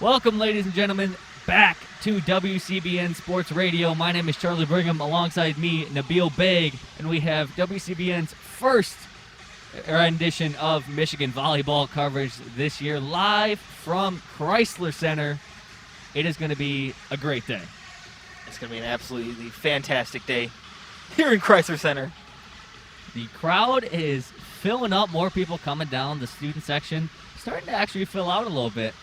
Welcome, ladies and gentlemen, back to WCBN Sports Radio. My name is Charlie Brigham. Alongside me, Nabeel Baig, and we have WCBN's first rendition of Michigan volleyball coverage this year, live from Chrysler Center. It is going to be a great day. It's going to be an absolutely fantastic day here in Chrysler Center. The crowd is filling up, more people coming down. The student section starting to actually fill out a little bit.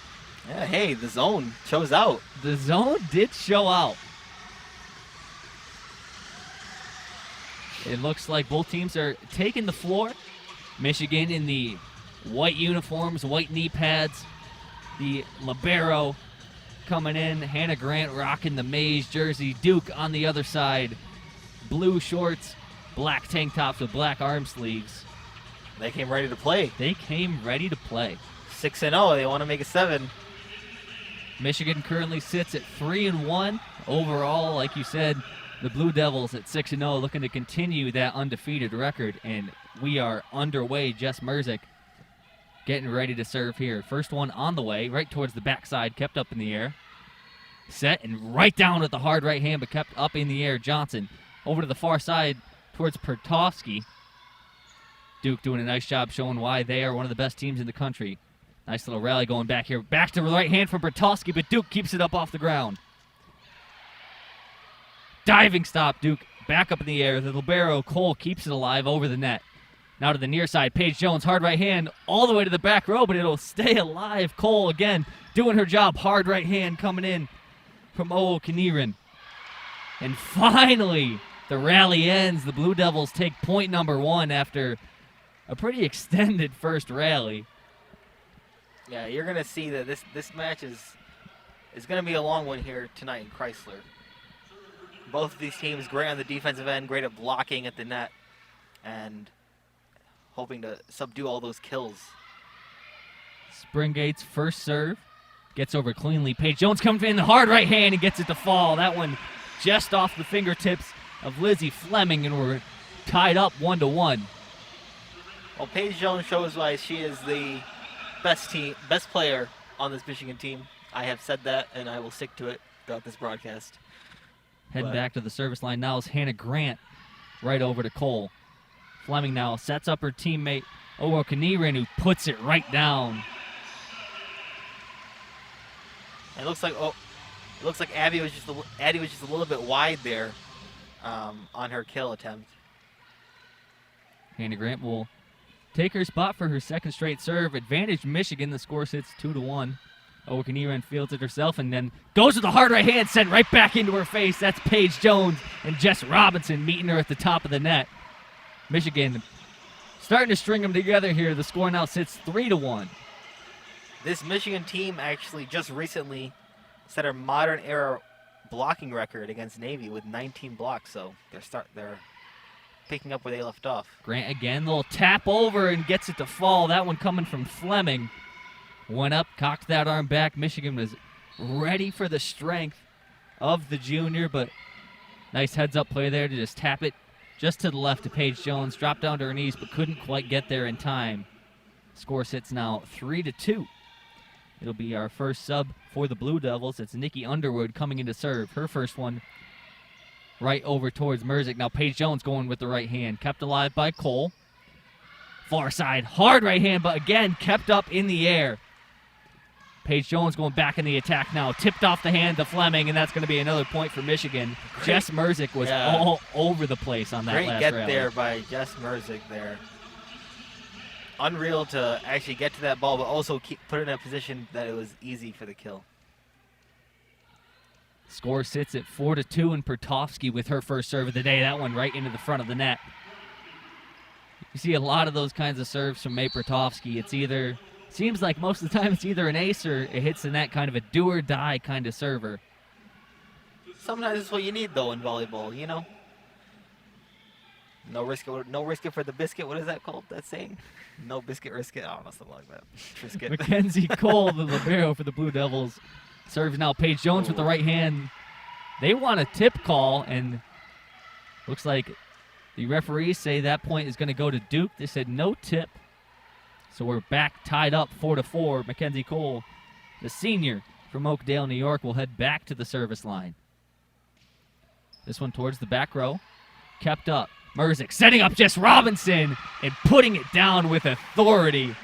Yeah, hey, the zone shows out. The zone did show out. It looks like both teams are taking the floor. Michigan in the white uniforms, white knee pads. The libero coming in. Hannah Grant rocking the maize jersey. Duke on the other side. Blue shorts, black tank tops with black arm sleeves. They came ready to play. 6-0. They want to make it 7. Michigan currently sits at 3-1 overall. Like you said, the Blue Devils at 6-0, looking to continue that undefeated record. And we are underway. Jess Merzick getting ready to serve here. First one on the way, right towards the backside, kept up in the air. Set and right down at the hard right hand, but kept up in the air. Johnson over to the far side towards Pertovsky. Duke doing a nice job showing why they are one of the best teams in the country. Nice little rally going back here. Back to the right hand from Pertovsky, but Duke keeps it up off the ground. Diving stop, Duke back up in the air. The libero, Cole, keeps it alive over the net. Now to the near side, Paige Jones, hard right hand, all the way to the back row, but it'll stay alive. Cole again doing her job. Hard right hand coming in from Kanirin. And finally, the rally ends. The Blue Devils take point number 1 after a pretty extended first rally. Yeah, you're going to see that this match is going to be a long one here tonight in Chrysler. Both of these teams great on the defensive end, great at blocking at the net, and hoping to subdue all those kills. Springate's first serve gets over cleanly. Paige Jones comes in the hard right hand and gets it to fall. That one just off the fingertips of Lizzie Fleming, and we're tied up 1-1. Well, Paige Jones shows why she is the best player on this Michigan team. I have said that, and I will stick to it throughout this broadcast. Heading back to the service line now is Hannah Grant, right over to Cole. Fleming now sets up her teammate, Kanirin, who puts it right down. It looks like Abby was just a little bit wide there on her kill attempt. Hannah Grant will take her spot for her second straight serve. Advantage Michigan. The score sits 2-1. Kanirin fields it herself and then goes with the hard right hand, sent right back into her face. That's Paige Jones and Jess Robinson meeting her at the top of the net. Michigan starting to string them together here. The score now sits 3-1. This Michigan team actually just recently set a modern era blocking record against Navy with 19 blocks, so they're picking up where they left off. Grant again, little tap over and gets it to fall. That one coming from Fleming. Went up, cocked that arm back. Michigan was ready for the strength of the junior, but nice heads-up play there to just tap it just to the left to Paige Jones. Dropped down to her knees, but couldn't quite get there in time. Score sits now 3-2. It'll be our first sub for the Blue Devils. It's Nikki Underwood coming in to serve. Her first one right over towards Merzick. Now Paige Jones going with the right hand. Kept alive by Cole. Far side, hard right hand, but again kept up in the air. Paige Jones going back in the attack now. Tipped off the hand to Fleming, and that's going to be another point for Michigan. Jess Merzick was all over the place on that great last get rally. there by Jess Merzick there. Unreal to actually get to that ball, but also put it in a position that it was easy for the kill. Score sits at 4-2, and Pertovsky with her first serve of the day. That one right into the front of the net. You see a lot of those kinds of serves from May Pertovsky. Seems like most of the time it's either an ace or it hits the net, kind of a do-or-die kind of server. Sometimes it's what you need, though, in volleyball, you know? No risk it for the biscuit. What is that called, that saying? No biscuit, risk it. I don't know, something like that. Trisket. Mackenzie Cole, the libero for the Blue Devils, serves now. Paige Jones with the right hand. They want a tip call, and looks like the referees say that point is going to go to Duke. They said no tip. So we're back tied up 4-4. Mackenzie Cole, the senior, from Oakdale, New York, will head back to the service line. This one towards the back row. Kept up. Merzick setting up Jess Robinson and putting it down with authority.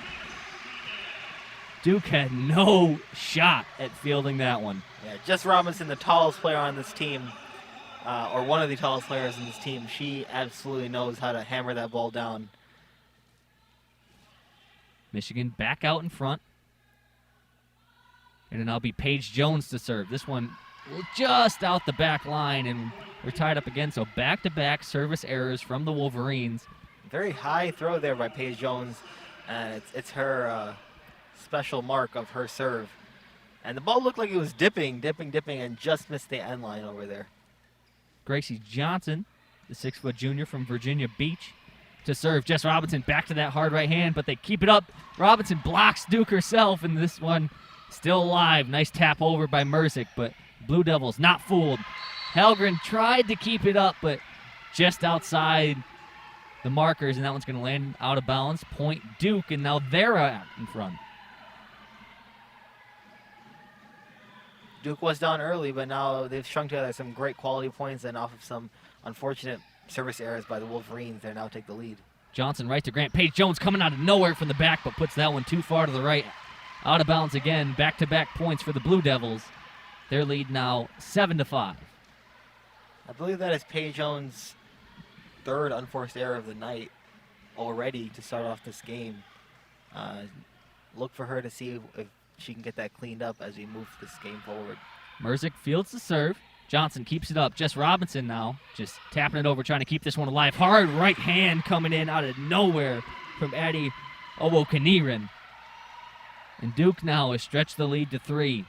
Duke had no shot at fielding that one. Yeah, Jess Robinson, the tallest player on this team, or one of the tallest players in this team, she absolutely knows how to hammer that ball down. Michigan back out in front. And then it'll be Paige Jones to serve. This one just out the back line, and we're tied up again. So back-to-back service errors from the Wolverines. Very high throw there by Paige Jones, and it's her special mark of her serve. And the ball looked like it was dipping, and just missed the end line over there. Gracie Johnson, the 6-foot junior from Virginia Beach, to serve. Jess Robinson back to that hard right hand, but they keep it up. Robinson blocks Duke herself, and this one still alive. Nice tap over by Merzick, but Blue Devils not fooled. Halgren tried to keep it up, but just outside the markers, and that one's going to land out of bounds. Point Duke, and now they're out in front. Duke was down early, but now they've strung together some great quality points, and off of some unfortunate service errors by the Wolverines, they now take the lead. Johnson right to Grant. Paige Jones coming out of nowhere from the back, but puts that one too far to the right. Out of bounds again. Back-to-back points for the Blue Devils. Their lead now 7-5. I believe that is Paige Jones' third unforced error of the night already to start off this game. Look for her to see if she can get that cleaned up as we move this game forward. Merzick fields the serve. Johnson keeps it up. Jess Robinson now just tapping it over, trying to keep this one alive. Hard right hand coming in out of nowhere from Addie Owokaniran. And Duke now has stretched the lead to 3.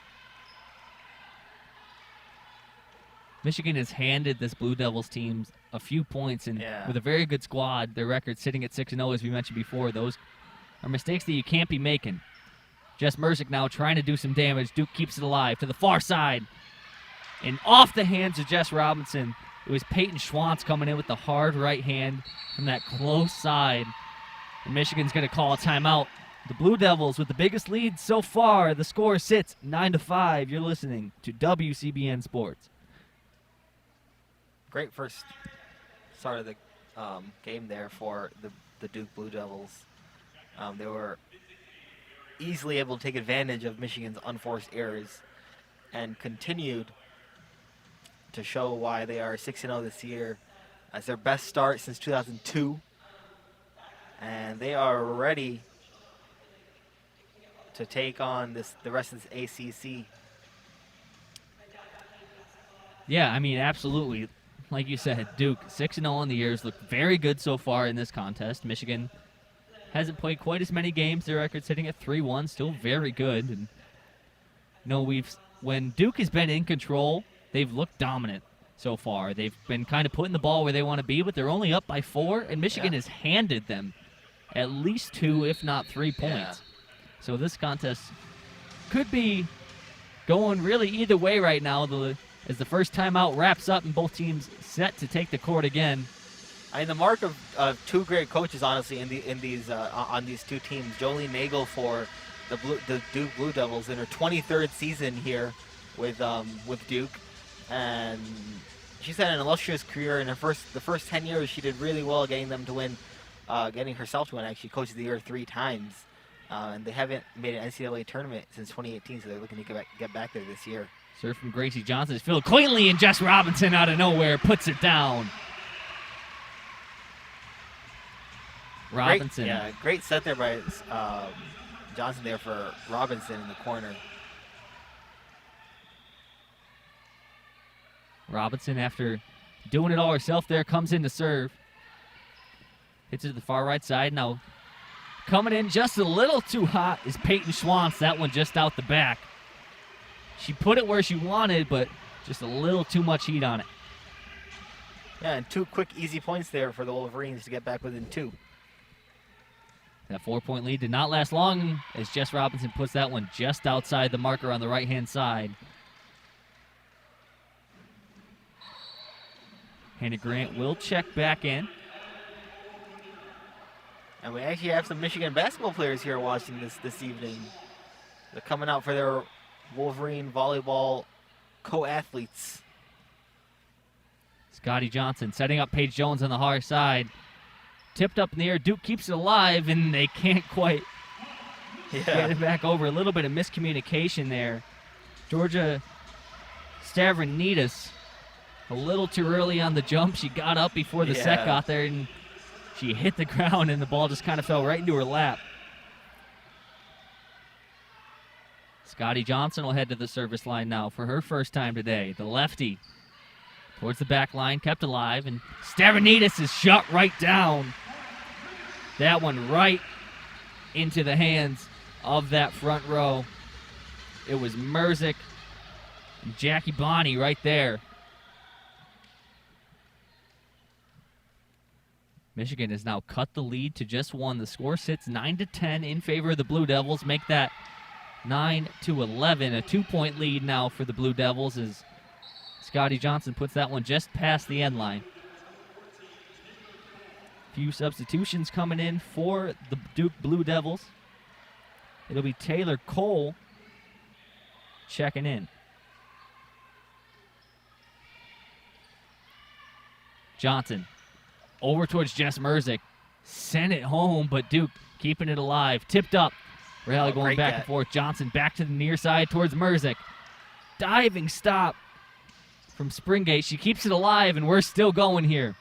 Michigan has handed this Blue Devils team a few points, and with a very good squad, their record sitting at 6-0, as we mentioned before. Those are mistakes that you can't be making. Jess Merzick now trying to do some damage. Duke keeps it alive to the far side. And off the hands of Jess Robinson, it was Peyton Schwantz coming in with the hard right hand from that close side. And Michigan's going to call a timeout. The Blue Devils with the biggest lead so far. The score sits 9-5. You're listening to WCBN Sports. Great first start of the game there for the Duke Blue Devils. They were easily able to take advantage of Michigan's unforced errors and continued to show why they are 6-0 this year as their best start since 2002. And they are ready to take on the rest of this ACC. Yeah, I mean, absolutely. Like you said, Duke, 6-0 on the years, looked very good so far in this contest. Michigan hasn't played quite as many games. Their record's sitting at 3-1, still very good. And when Duke has been in control, they've looked dominant so far. They've been kind of putting the ball where they want to be, but they're only up by 4, and Michigan has handed them at least 2, if not 3 points. Yeah. So this contest could be going really either way right now as the first timeout wraps up and both teams set to take the court again. I mean, the mark of two great coaches, honestly, on these two teams. Jolene Nagel for the Duke Blue Devils in her 23rd season here with Duke, and she's had an illustrious career. In the first 10 years, she did really well getting them to win, getting herself to win actually Coach of the Year 3 times, and they haven't made an NCAA tournament since 2018, so they're looking to get back there this year. Serve from Gracie Johnson is fielded cleanly, and Jess Robinson out of nowhere puts it down. Robinson. Great set there by Johnson there for Robinson in the corner. Robinson, after doing it all herself there, comes in to serve. Hits it to the far right side. Now coming in just a little too hot is Peyton Schwantz. That one just out the back. She put it where she wanted, but just a little too much heat on it. Yeah, and 2 quick, easy points there for the Wolverines to get back within 2. That 4-point lead did not last long as Jess Robinson puts that one just outside the marker on the right-hand side. Hannah Grant will check back in. And we actually have some Michigan basketball players here watching this evening. They're coming out for their Wolverine volleyball co-athletes. Scotty Johnson setting up Paige Jones on the hard side. Tipped up in the air. Duke keeps it alive, and they can't quite get it back over. A little bit of miscommunication there. Georgia Stavronidis a little too early on the jump. She got up before the set got there, and she hit the ground, and the ball just kind of fell right into her lap. Scotty Johnson will head to the service line now for her first time today. The lefty towards the back line, kept alive, and Stavronidis is shut right down. That one right into the hands of that front row. It was Merzick and Jackie Bonney right there. Michigan has now cut the lead to just one. The score sits 9-10 in favor of the Blue Devils. Make that 9-11. A 2-point lead now for the Blue Devils as Scotty Johnson puts that one just past the end line. Few substitutions coming in for the Duke Blue Devils. It'll be Taylor Cole checking in. Johnson over towards Jess Merzick. Sent it home, but Duke keeping it alive. Tipped up. Rally going back and forth. Johnson back to the near side towards Merzick. Diving stop from Springate. She keeps it alive, and we're still going here.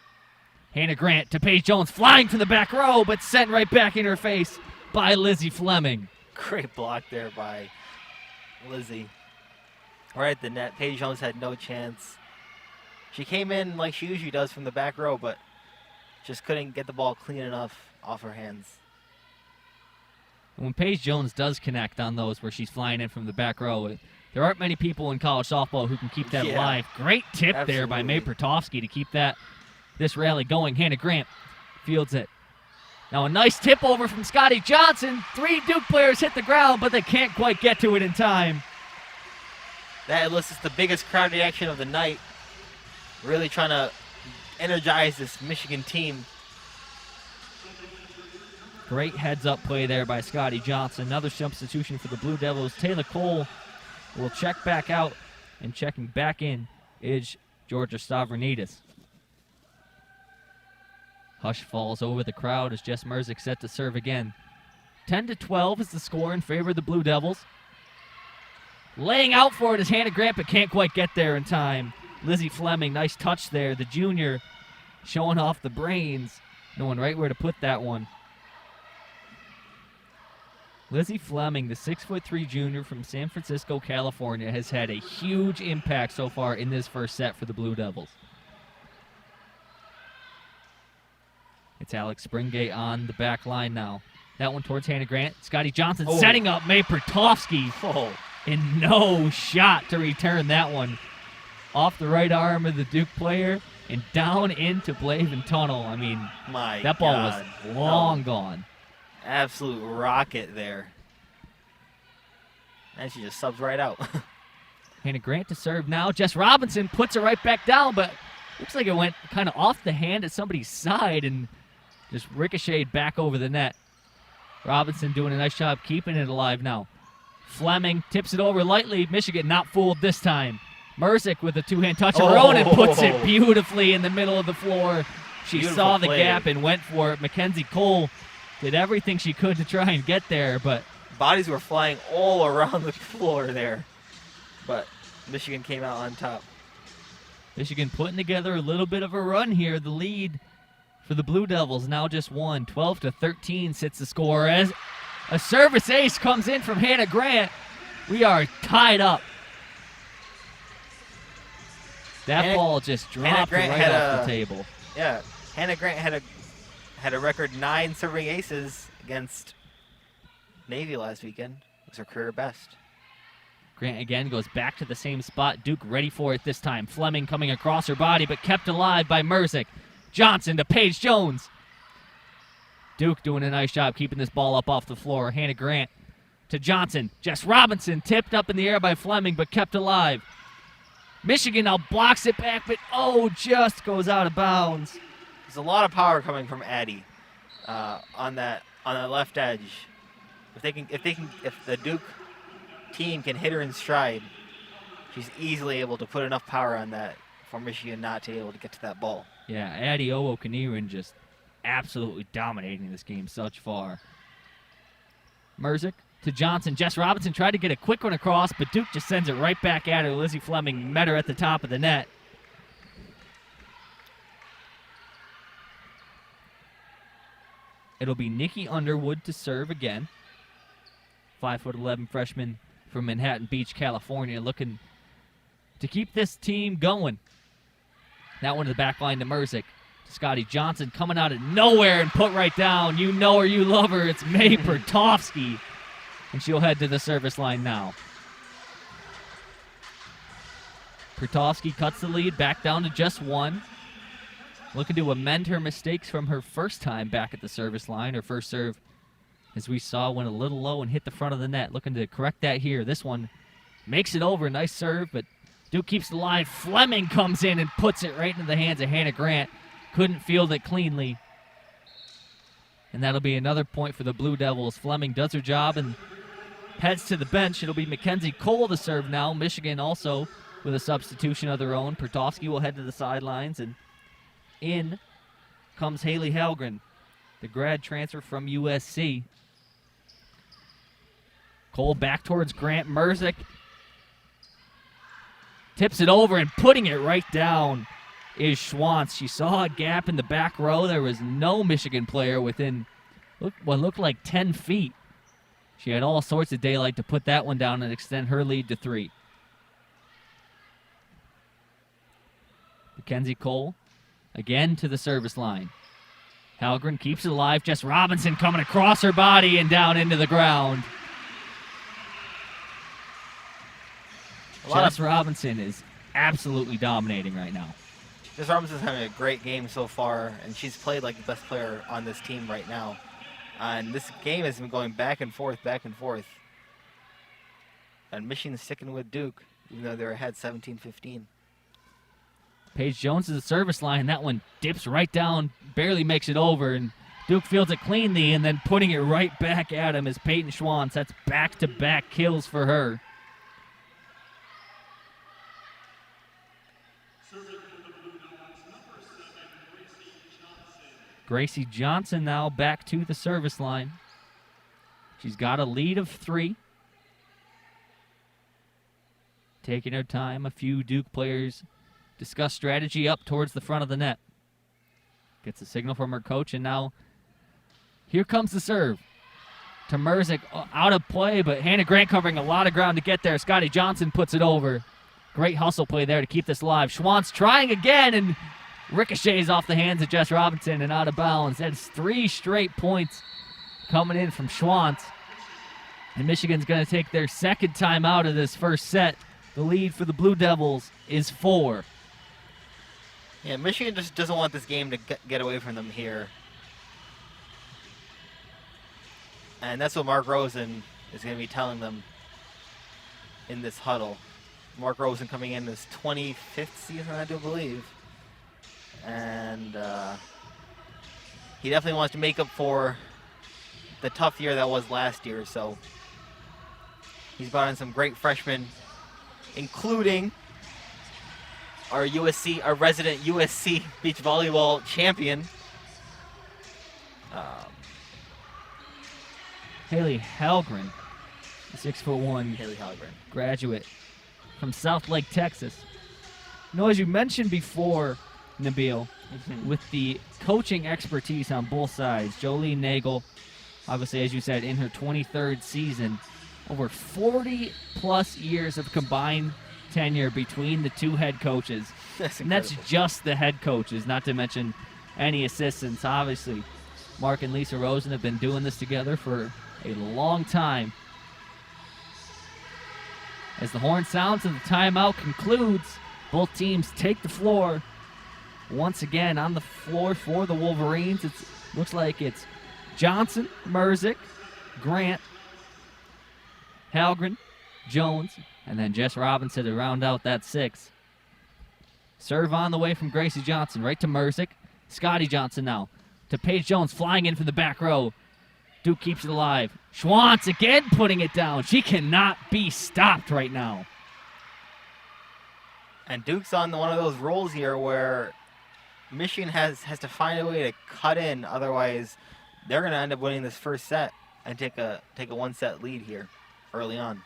Hannah Grant to Paige Jones, flying from the back row, but sent right back in her face by Lizzie Fleming. Great block there by Lizzie. Right at the net. Paige Jones had no chance. She came in like she usually does from the back row, but just couldn't get the ball clean enough off her hands. When Paige Jones does connect on those where she's flying in from the back row, there aren't many people in college softball who can keep that alive. Great tip there by May Pertovsky to keep this rally going. Hannah Grant fields it. Now a nice tip over from Scotty Johnson. 3 Duke players hit the ground, but they can't quite get to it in time. That elicits the biggest crowd reaction of the night. Really trying to energize this Michigan team. Great heads-up play there by Scotty Johnson. Another substitution for the Blue Devils. Taylor Cole will check back out, and checking back in is Georgia Stavronidis. Hush falls over the crowd as Jess Merzick set to serve again. 10-12 is the score in favor of the Blue Devils. Laying out for it is Hannah Grant, but can't quite get there in time. Lizzie Fleming, nice touch there. The junior showing off the brains, knowing right where to put that one. Lizzie Fleming, the 6'3" junior from San Francisco, California, has had a huge impact so far in this first set for the Blue Devils. It's Alex Springate on the back line now. That one towards Hannah Grant. Scotty Johnson setting up May Pertovsky. And no shot to return that one. Off the right arm of the Duke player and down into Blaven Tunnel. I mean, that ball was long gone. Absolute rocket there. And she just subs right out. Hannah Grant to serve now. Jess Robinson puts it right back down, but looks like it went kind of off the hand at somebody's side and just ricocheted back over the net. Robinson doing a nice job keeping it alive now. Fleming tips it over lightly. Michigan not fooled this time. Merzick with a two-hand touch of her own and puts it beautifully in the middle of the floor. She saw the gap and went for it. Mackenzie Cole did everything she could to try and get there, but bodies were flying all around the floor there. But Michigan came out on top. Michigan putting together a little bit of a run here. The lead for the Blue Devils now just one. 12-13 sits the score as a service ace comes in from Hannah Grant. We are tied up. That ball just dropped right off the table. Yeah, Hannah Grant had a record 9 serving aces against Navy last weekend. It was her career best. Grant again goes back to the same spot. Duke ready for it this time. Fleming coming across her body, but kept alive by Merzick. Johnson to Paige Jones. Duke doing a nice job keeping this ball up off the floor. Hannah Grant to Johnson. Jess Robinson tipped up in the air by Fleming, but kept alive. Michigan now blocks it back, but just goes out of bounds. There's a lot of power coming from Addie on that left edge. If the Duke team can hit her in stride, she's easily able to put enough power on that for Michigan not to be able to get to that ball. Yeah, Addie Owo-Kaniran just absolutely dominating this game such far. Merzick to Johnson. Jess Robinson tried to get a quick one across, but Duke just sends it right back at her. Lizzie Fleming met her at the top of the net. It'll be Nikki Underwood to serve again. 5'11" freshman from Manhattan Beach, California, looking to keep this team going. That one to the back line to Merzick. Scotty Johnson coming out of nowhere and put right down. You know her, you love her. It's May Pertovsky. And she'll head to the service line now. Pertovsky cuts the lead back down to just one. Looking to amend her mistakes from her first time back at the service line. Her first serve, as we saw, went a little low and hit the front of the net. Looking to correct that here. This one makes it over. Nice serve, but Duke keeps it alive. Fleming comes in and puts it right into the hands of Hannah Grant. Couldn't field it cleanly. And that'll be another point for the Blue Devils. Fleming does her job and heads to the bench. It'll be Mackenzie Cole to serve now. Michigan also with a substitution of their own. Pertovsky will head to the sidelines, and in comes Hayley Halgren, the grad transfer from USC. Cole back towards Grant. Merzick tips it over, and putting it right down is Schwantz. She saw a gap in the back row. There was no Michigan player within what looked like 10 feet. She had all sorts of daylight to put that one down and extend her lead to 3. Mackenzie Cole again to the service line. Halgren keeps it alive. Jess Robinson coming across her body and down into the ground. Jess Robinson is absolutely dominating right now. Jess Robinson's having a great game so far, and she's played like the best player on this team right now. And this game has been going back and forth. And Michigan's sticking with Duke, even though they're ahead 17-15. Paige Jones to the service line. That one dips right down, barely makes it over, and Duke fields it cleanly, and then putting it right back at him is Peyton Schwantz. That's back-to-back kills for her. Gracie Johnson now back to the service line. She's got a lead of 3. Taking her time. A few Duke players discuss strategy up towards the front of the net. Gets a signal from her coach, and now here comes the serve. To Merzick, out of play, but Hannah Grant covering a lot of ground to get there. Scotty Johnson puts it over. Great hustle play there to keep this alive. Schwantz trying again, and ricochets off the hands of Jess Robinson and out of bounds. That's 3 straight points coming in from Schwantz. And Michigan's going to take their second time out of this first set. The lead for the Blue Devils is 4. Yeah, Michigan just doesn't want this game to get away from them here. And that's what Mark Rosen is going to be telling them in this huddle. Mark Rosen coming in his 25th season, I do believe. And he definitely wants to make up for the tough year that was last year. So he's brought in some great freshmen, including our resident USC beach volleyball champion, Hayley Halgren, 6'1" Hayley Halgren, graduate from South Lake, Texas. You know, as you mentioned before, Nabeel, with the coaching expertise on both sides, Jolene Nagel, obviously, as you said, in her 23rd season, over 40-plus years of combined tenure between the two head coaches. And that's just the head coaches, not to mention any assistants. Obviously, Mark and Lisa Rosen have been doing this together for a long time. As the horn sounds and the timeout concludes, both teams take the floor. Once again, on the floor for the Wolverines, it looks like it's Johnson, Merzick, Grant, Halgren, Jones, and then Jess Robinson to round out that 6. Serve on the way from Gracie Johnson, right to Merzick. Scotty Johnson now to Paige Jones, flying in from the back row. Duke keeps it alive. Schwantz again putting it down. She cannot be stopped right now. And Duke's on one of those rolls here where Michigan has to find a way to cut in. Otherwise, they're going to end up winning this first set and take a one-set lead here early on.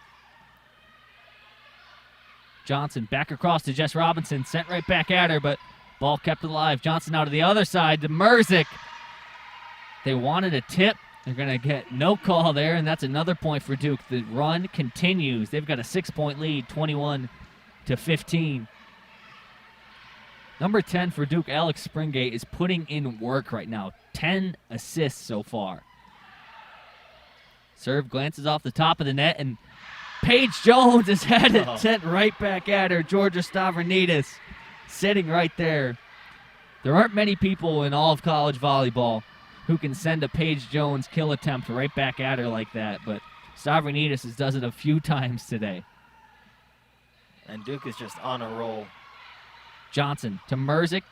Johnson back across to Jess Robinson. Sent right back at her, but ball kept alive. Johnson out to the other side to Merzick. They wanted a tip. They're going to get no call there, and that's another point for Duke. The run continues. They've got a 6-point lead, 21-15. Number 10 for Duke, Alex Springate, is putting in work right now. 10 assists so far. Serve glances off the top of the net, and Paige Jones has had it sent right back at her. Georgia Stavronidis sitting right there. There aren't many people in all of college volleyball who can send a Paige Jones kill attempt right back at her like that, but Stavronidis has done it a few times today. And Duke is just on a roll. Johnson to Merzick.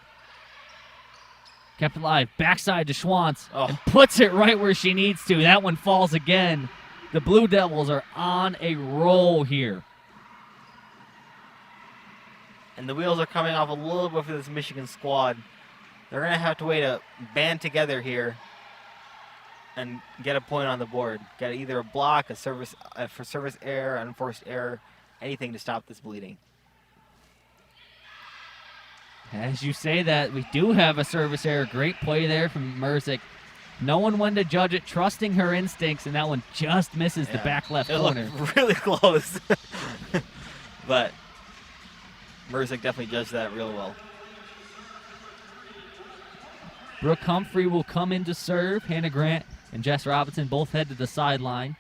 Kept alive. Backside to Schwantz. And puts it right where she needs to. That one falls again. The Blue Devils are on a roll here. And the wheels are coming off a little bit for this Michigan squad. They're going to have to wait to band together here and get a point on the board. Get either a block, a service for service error, unforced error, anything to stop this bleeding. As you say that, we do have a service error. Great play there from Merzick. Knowing when to judge it, trusting her instincts, and that one just misses the back left corner. It looked really close. But Merzick definitely judged that real well. Brooke Humphrey will come in to serve. Hannah Grant and Jess Robinson both head to the sideline.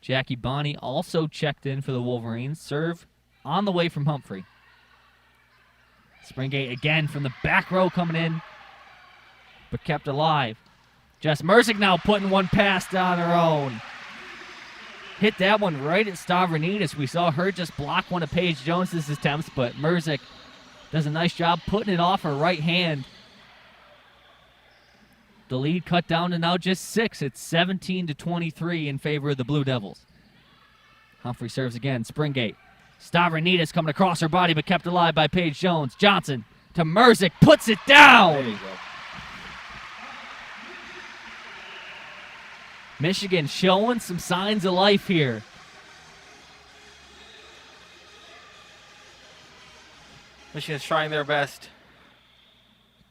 Jackie Bonney also checked in for the Wolverines. Serve on the way from Humphrey. Springate again from the back row coming in, but kept alive. Jess Merzick now putting one past on her own. Hit that one right at Stavronidis. We saw her just block one of Paige Jones's attempts, but Merzick does a nice job putting it off her right hand. The lead cut down to now just 6. It's 17-23 in favor of the Blue Devils. Humphrey serves again. Springate. Stavronidis coming across her body, but kept alive by Paige Jones. Johnson to Merzick, puts it down. There you go. Michigan showing some signs of life here. Michigan's trying their best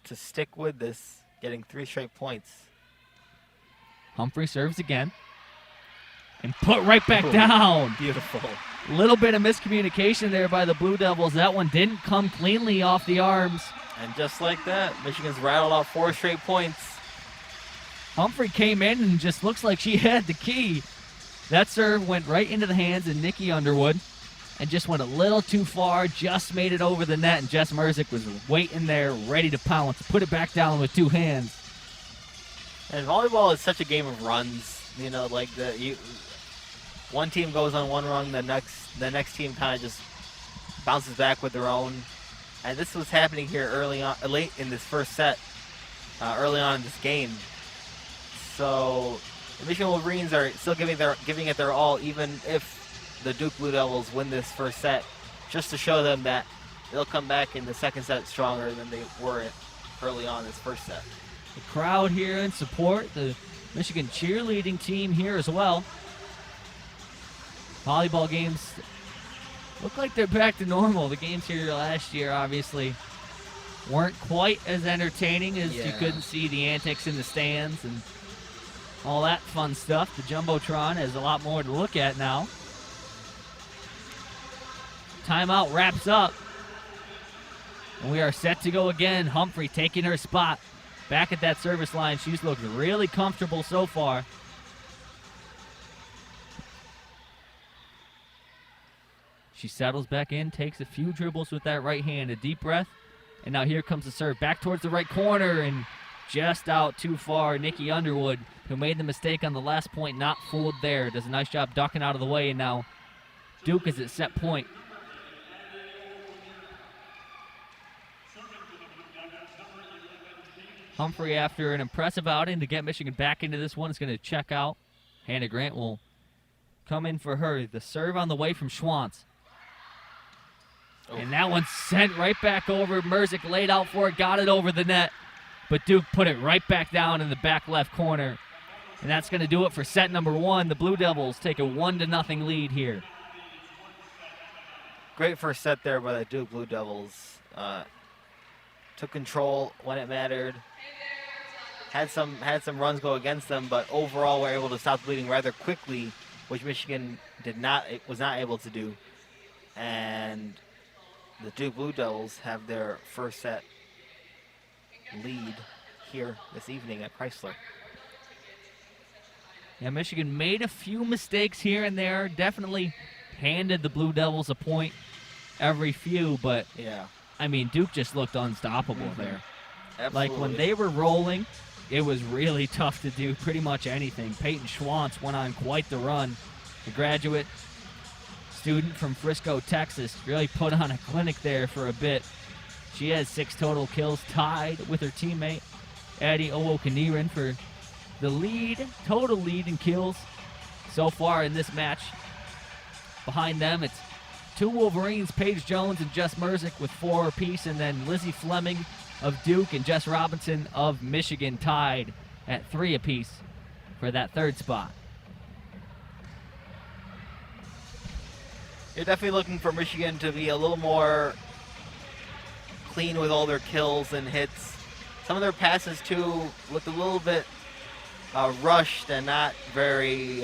to stick with this, getting 3 straight points. Humphrey serves again and put right back down. Beautiful. Little bit of miscommunication there by the Blue Devils. That one didn't come cleanly off the arms. And just like that, Michigan's rattled off 4 straight points. Humphrey came in and just looks like she had the key. That serve went right into the hands of Nikki Underwood and just went a little too far, just made it over the net, and Jess Merzick was waiting there, ready to pounce, put it back down with 2 hands. And volleyball is such a game of runs. You know, like one team goes on one run, the next team kind of just bounces back with their own. And this was happening here late in this first set, early on in this game. So the Michigan Wolverines are still giving it their all, even if the Duke Blue Devils win this first set, just to show them that they'll come back in the second set stronger than they were early on in this first set. The crowd here in support, the Michigan cheerleading team here as well. Volleyball games look like they're back to normal. The games here last year obviously weren't quite as entertaining as you couldn't see the antics in the stands and all that fun stuff. The Jumbotron has a lot more to look at now. Timeout wraps up. And we are set to go again. Humphrey taking her spot back at that service line. She's looked really comfortable so far. She settles back in, takes a few dribbles with that right hand, a deep breath, and now here comes the serve back towards the right corner and just out too far. Nikki Underwood, who made the mistake on the last point, not fooled there, does a nice job ducking out of the way, and now Duke is at set point. Humphrey, after an impressive outing to get Michigan back into this one, is going to check out. Hannah Grant will come in for her. The serve on the way from Schwantz. Oh. And that one's sent right back over. Merzick laid out for it, got it over the net. But Duke put it right back down in the back left corner. And that's going to do it for set number 1. The Blue Devils take a 1-0 lead here. Great first set there by the Duke Blue Devils. Took control when it mattered. Had some runs go against them, but overall were able to stop the bleeding rather quickly, which Michigan was not able to do. And the Duke Blue Devils have their first set lead here this evening at Chrysler. Yeah, Michigan made a few mistakes here and there. Definitely handed the Blue Devils a point every few, but yeah, I mean, Duke just looked unstoppable there. Absolutely. Like when they were rolling, it was really tough to do pretty much anything. Peyton Schwantz went on quite the run. The graduate student from Frisco, Texas, really put on a clinic there for a bit. She has 6 total kills, tied with her teammate, Addie Owokaniran, for the total lead in kills so far in this match. Behind them, it's 2 Wolverines, Paige Jones and Jess Merzick with 4 apiece, and then Lizzie Fleming of Duke and Jess Robinson of Michigan tied at 3 apiece for that 3rd spot. You're definitely looking for Michigan to be a little more clean with all their kills and hits. Some of their passes, too, looked a little bit rushed and not very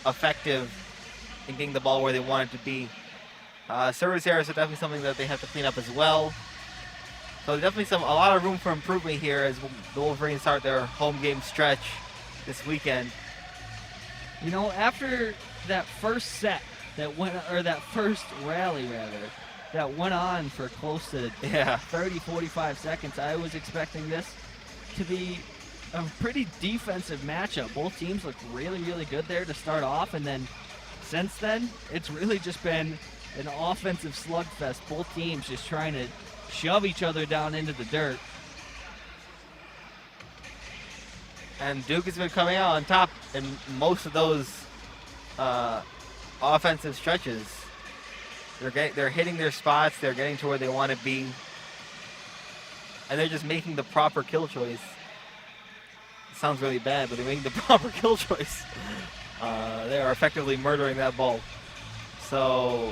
effective in getting the ball where they want it to be. Service errors are definitely something that they have to clean up as well. So definitely a lot of room for improvement here as the Wolverines start their home game stretch this weekend. You know, after that first set that first rally that went on for close to 30, 45 seconds, I was expecting this to be a pretty defensive matchup. Both teams looked really, really good there to start off, and then since then, it's really just been an offensive slugfest. Both teams just trying to shove each other down into the dirt. And Duke has been coming out on top in most of those offensive stretches. They're hitting their spots. They're getting to where they want to be, and they're just making the proper kill choice. It sounds really bad, but they're making the proper kill choice. They are effectively murdering that ball. So,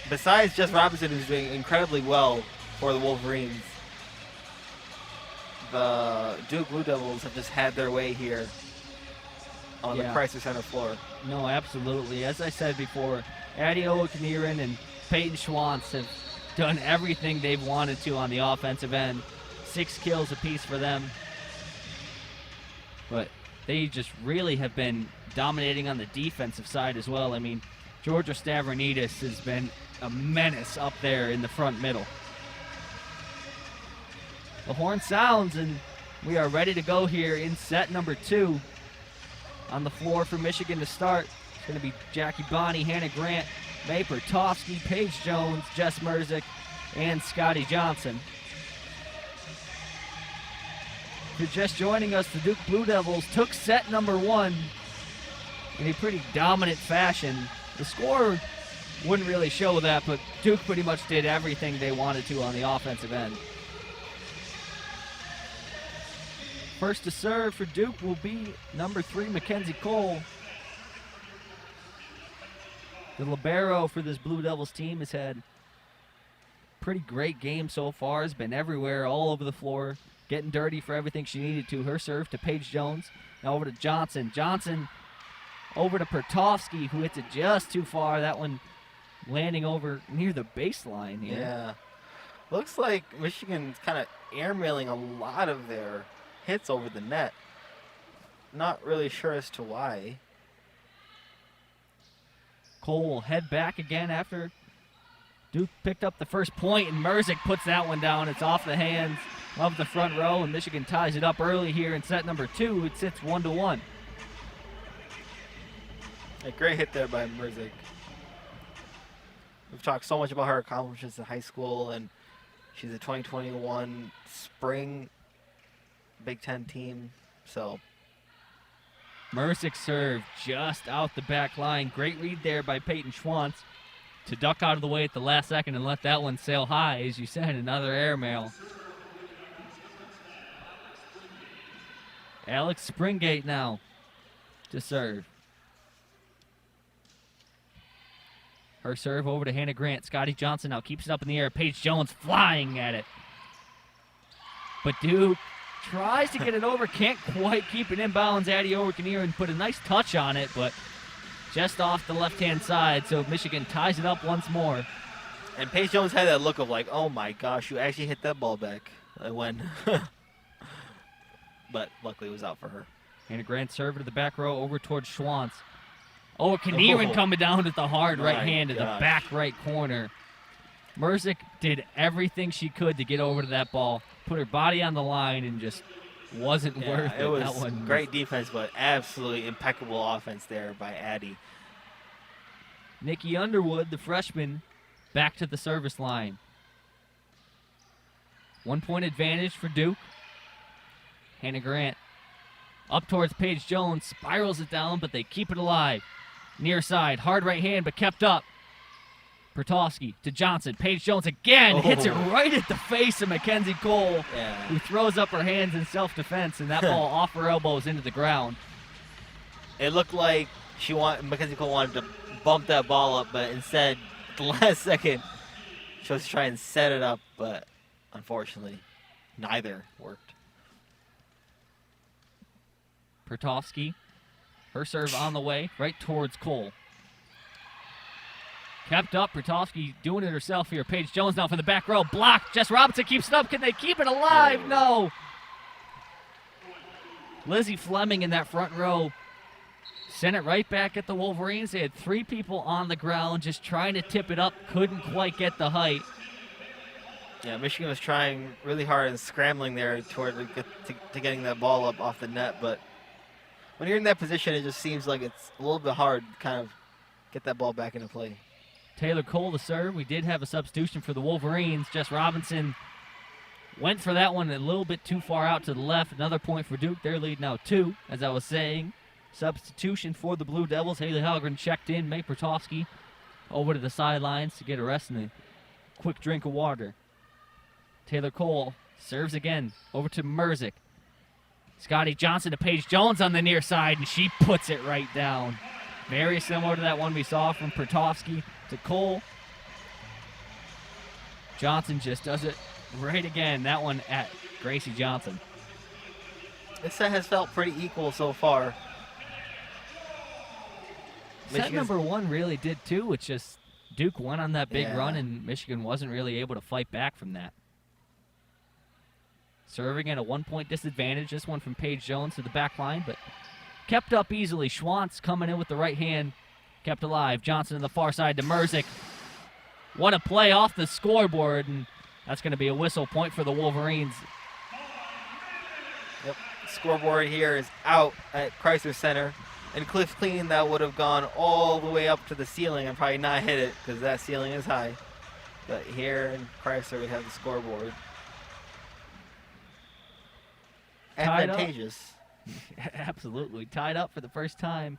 besides Jess Robinson, who's doing incredibly well for the Wolverines, the Duke Blue Devils have just had their way here on the Chrysler Center floor. No, absolutely. As I said before, Addie Owokaniran and Peyton Schwantz have done everything they've wanted to on the offensive end. 6 kills apiece for them. But they just really have been dominating on the defensive side as well. I mean, Georgia Stavronidis has been a menace up there in the front middle. The horn sounds, and we are ready to go here in set number 2. On the floor for Michigan to start, it's going to be Jackie Bonney, Hannah Grant, May Pertovsky, Paige Jones, Jess Merzick, and Scotty Johnson. If you're just joining us, the Duke Blue Devils took set number 1 in a pretty dominant fashion. The score wouldn't really show that, but Duke pretty much did everything they wanted to on the offensive end. First to serve for Duke will be number 3, Mackenzie Cole. The libero for this Blue Devils team has had a pretty great game so far. Has been everywhere, all over the floor, getting dirty for everything she needed to. Her serve to Paige Jones. Now over to Johnson. Johnson over to Pertovsky, who hits it just too far. That one landing over near the baseline here. Yeah. Looks like Michigan's kind of airmailing a lot of their hits over the net. Not really sure as to why. Cole will head back again after Duke picked up the first point, and Merzick puts that one down. It's off the hands of the front row, and Michigan ties it up early here in set number 2. It sits 1-1. A great hit there by Merzick. We've talked so much about her accomplishments in high school, and She's a 2021 spring Big Ten team, so. Merzick serve just out the back line. Great read there by Peyton Schwantz to duck out of the way at the last second and let that one sail high. As you said, another airmail. Alex Springate now to serve. Her serve over to Hannah Grant. Scotty Johnson now keeps it up in the air. Paige Jones flying at it. But Duke tries to get it over, can't quite keep it in bounds. Addie Overkanier and put a nice touch on it, but just off the left-hand side, so Michigan ties it up once more. And Paige Jones had that look of like, oh my gosh, you actually hit that ball back. When, but luckily it was out for her. Hannah Grant serve to the back row over towards Schwantz. Overkanier coming down with the hard right hand to the back right corner. Merzick did everything she could to get over to that ball, put her body on the line, and just wasn't worth it. It was great defense, but absolutely impeccable offense there by Addie. Nikki Underwood, the freshman, back to the service line. 1 point advantage for Duke. Hannah Grant up towards Paige Jones, spirals it down, but they keep it alive. Near side, hard right hand, but kept up. Pertosky to Johnson. Paige Jones again hits it right at the face of Mackenzie Cole, who throws up her hands in self-defense, and that ball off her elbows into the ground. It looked like Mackenzie Cole wanted to bump that ball up, but instead, at the last second, she was trying to set it up, but unfortunately, neither worked. Pertosky, her serve on the way, right towards Cole. Kept up, Pertosky doing it herself here. Paige Jones now from the back row, blocked. Jess Robinson keeps it up. Can they keep it alive? No. Lizzie Fleming in that front row sent it right back at the Wolverines. They had 3 people on the ground just trying to tip it up. Couldn't quite get the height. Yeah, Michigan was trying really hard and scrambling there toward to getting that ball up off the net, but when you're in that position, it just seems like it's a little bit hard to kind of get that ball back into play. Taylor Cole to serve. We did have a substitution for the Wolverines. Jess Robinson went for that one a little bit too far out to the left. Another point for Duke. Their lead now 2, as I was saying. Substitution for the Blue Devils. Hayley Halgren checked in. May Pertosky over to the sidelines to get a rest and a quick drink of water. Taylor Cole serves again over to Merzick. Scotty Johnson to Paige Jones on the near side, and she puts it right down. Very similar to that one we saw from Pertosky to Cole. Johnson just does it right again. That one at Gracie Johnson. This set has felt pretty equal so far. Set number 1 really did too. It's just Duke went on that big run, and Michigan wasn't really able to fight back from that. Serving at a 1 point disadvantage. This one from Paige Jones to the back line, but kept up easily. Schwantz coming in with the right hand. Kept alive. Johnson on the far side to Merzick. What a play off the scoreboard, and that's going to be a whistle point for the Wolverines. Yep. Scoreboard here is out at Chrysler Center. And Cliff Clean, that would have gone all the way up to the ceiling and probably not hit it because that ceiling is high. But here in Chrysler, we have the scoreboard. Advantageous. Absolutely. Tied up for the first time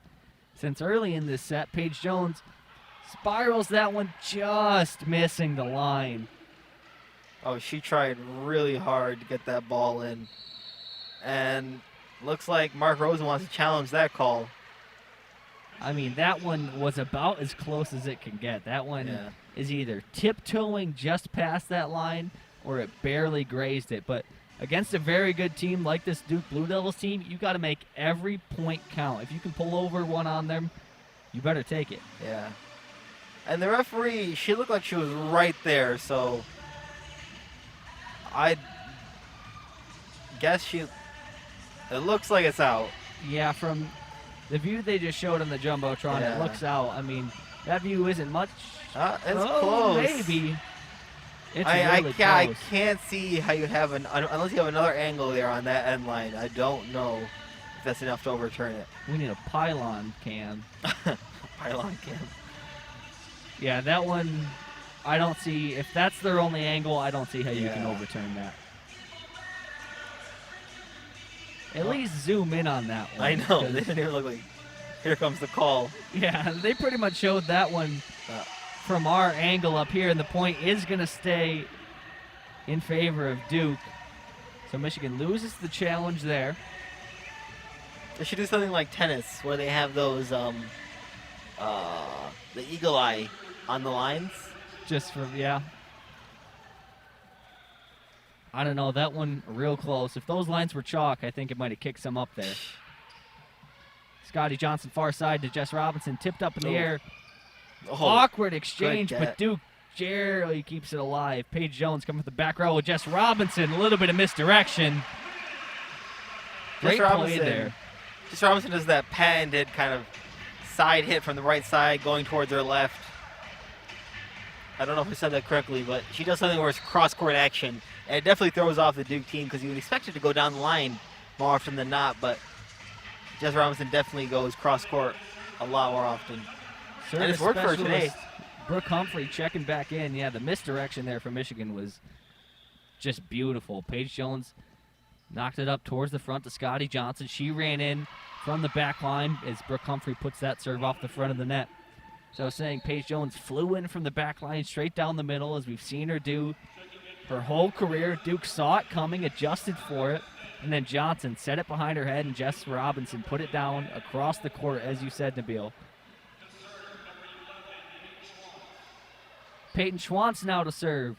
since early in this set. Paige Jones spirals that one, just missing the line. Oh, she tried really hard to get that ball in. And looks like Mark Rosen wants to challenge that call. I mean, that one was about as close as it can get. That one is either tiptoeing just past that line or it barely grazed it. But against a very good team like this Duke Blue Devils team, you got to make every point count. If you can pull over one on them, you better take it. Yeah. And the referee, she looked like she was right there, so I guess it looks like it's out. Yeah, from the view they just showed on the Jumbotron, it looks out. I mean, that view isn't much. It's close. Maybe. It's really close. I can't see how you have unless you have another angle there on that end line. I don't know if that's enough to overturn it. We need a pylon cam. Pylon cam. Yeah, that one I don't see, if that's their only angle, I don't see how you can Yeah. overturn that. At least zoom in on that one. I know. 'cause- They didn't even look like, here comes the call. Yeah, they pretty much showed that one from our angle up here, and the point is going to stay in favor of Duke. So Michigan loses the challenge there. They should do something like tennis, where they have those, the eagle eye on the lines. Just for, yeah. I don't know, that one real close. If those lines were chalk, I think it might have kicked some up there. Scotty Johnson far side to Jess Robinson, tipped up in the air. Oh, Awkward exchange, good but get. Duke barely keeps it alive. Paige Jones coming from the back row with Jess Robinson. A little bit of misdirection. Great play there. Jess Robinson does that patented kind of side hit from the right side going towards her left. I don't know if I said that correctly, but she does something where it's cross-court action. And it definitely throws off the Duke team because you would expect it to go down the line more often than not, but Jess Robinson definitely goes cross-court a lot more often. And it's worked for her today. Specialist Brooke Humphrey checking back in. Yeah, the misdirection there for Michigan was just beautiful. Paige Jones knocked it up towards the front to Scotty Johnson. She ran in from the back line as Brooke Humphrey puts that serve off the front of the net. So I was saying Paige Jones flew in from the back line straight down the middle, as we've seen her do her whole career. Duke saw it coming, adjusted for it, and then Johnson set it behind her head, and Jess Robinson put it down across the court, as you said, Nabeel. Peyton Schwantz now to serve.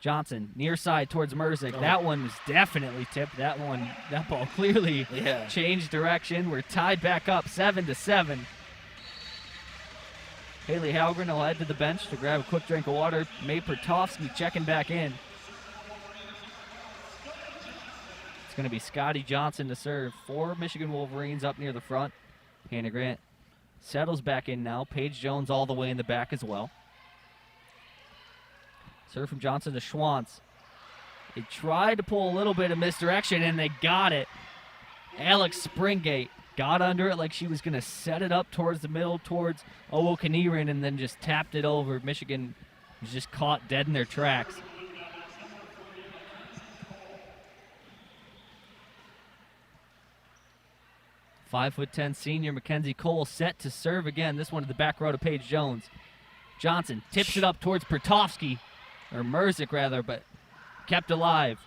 Johnson, near side towards Merzick. Oh. That one was definitely tipped. That ball clearly Yeah. changed direction. We're tied back up 7-7. Hayley Halgren will head to the bench to grab a quick drink of water. May Pertovsky checking back in. It's going to be Scotty Johnson to serve. 4 Michigan Wolverines up near the front. Hannah Grant settles back in now. Paige Jones all the way in the back as well. Serve from Johnson to Schwantz. They tried to pull a little bit of misdirection, and they got it. Alex Springate got under it like she was going to set it up towards the middle, towards Owokaniran, and then just tapped it over. Michigan was just caught dead in their tracks. .5'10" senior Mackenzie Cole set to serve again. This one to the back row to Paige Jones. Johnson tips it up towards Pertovsky, or Merzick rather, but kept alive.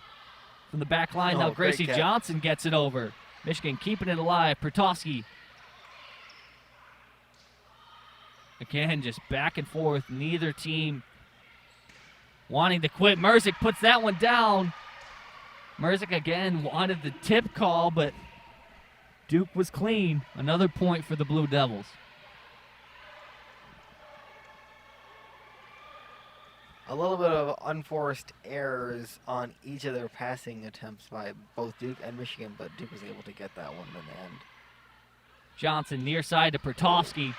From the back line now, great Gracie catch. Johnson gets it over. Michigan keeping it alive. Pertovsky. Again, just back and forth. Neither team wanting to quit. Merzick puts that one down. Merzick again wanted the tip call, but Duke was clean. Another point for the Blue Devils. A little bit of unforced errors on each of their passing attempts by both Duke and Michigan, but Duke was able to get that one in the end. Johnson near side to Pertovsky,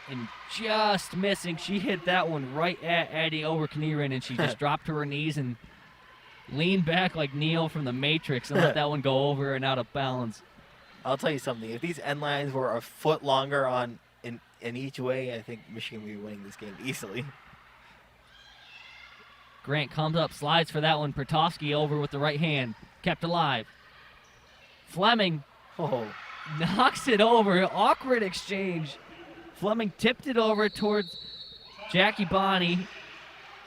and just missing. She hit that one right at Addie Owokaniran, and she just dropped to her knees and leaned back like Neo from The Matrix and let that one go over and out of bounds. I'll tell you something. If these end lines were a foot longer in each way, I think Michigan would be winning this game easily. Grant comes up, slides for that one. Pertovsky over with the right hand, kept alive. Fleming knocks it over. Awkward exchange. Fleming tipped it over towards Jackie Bonney.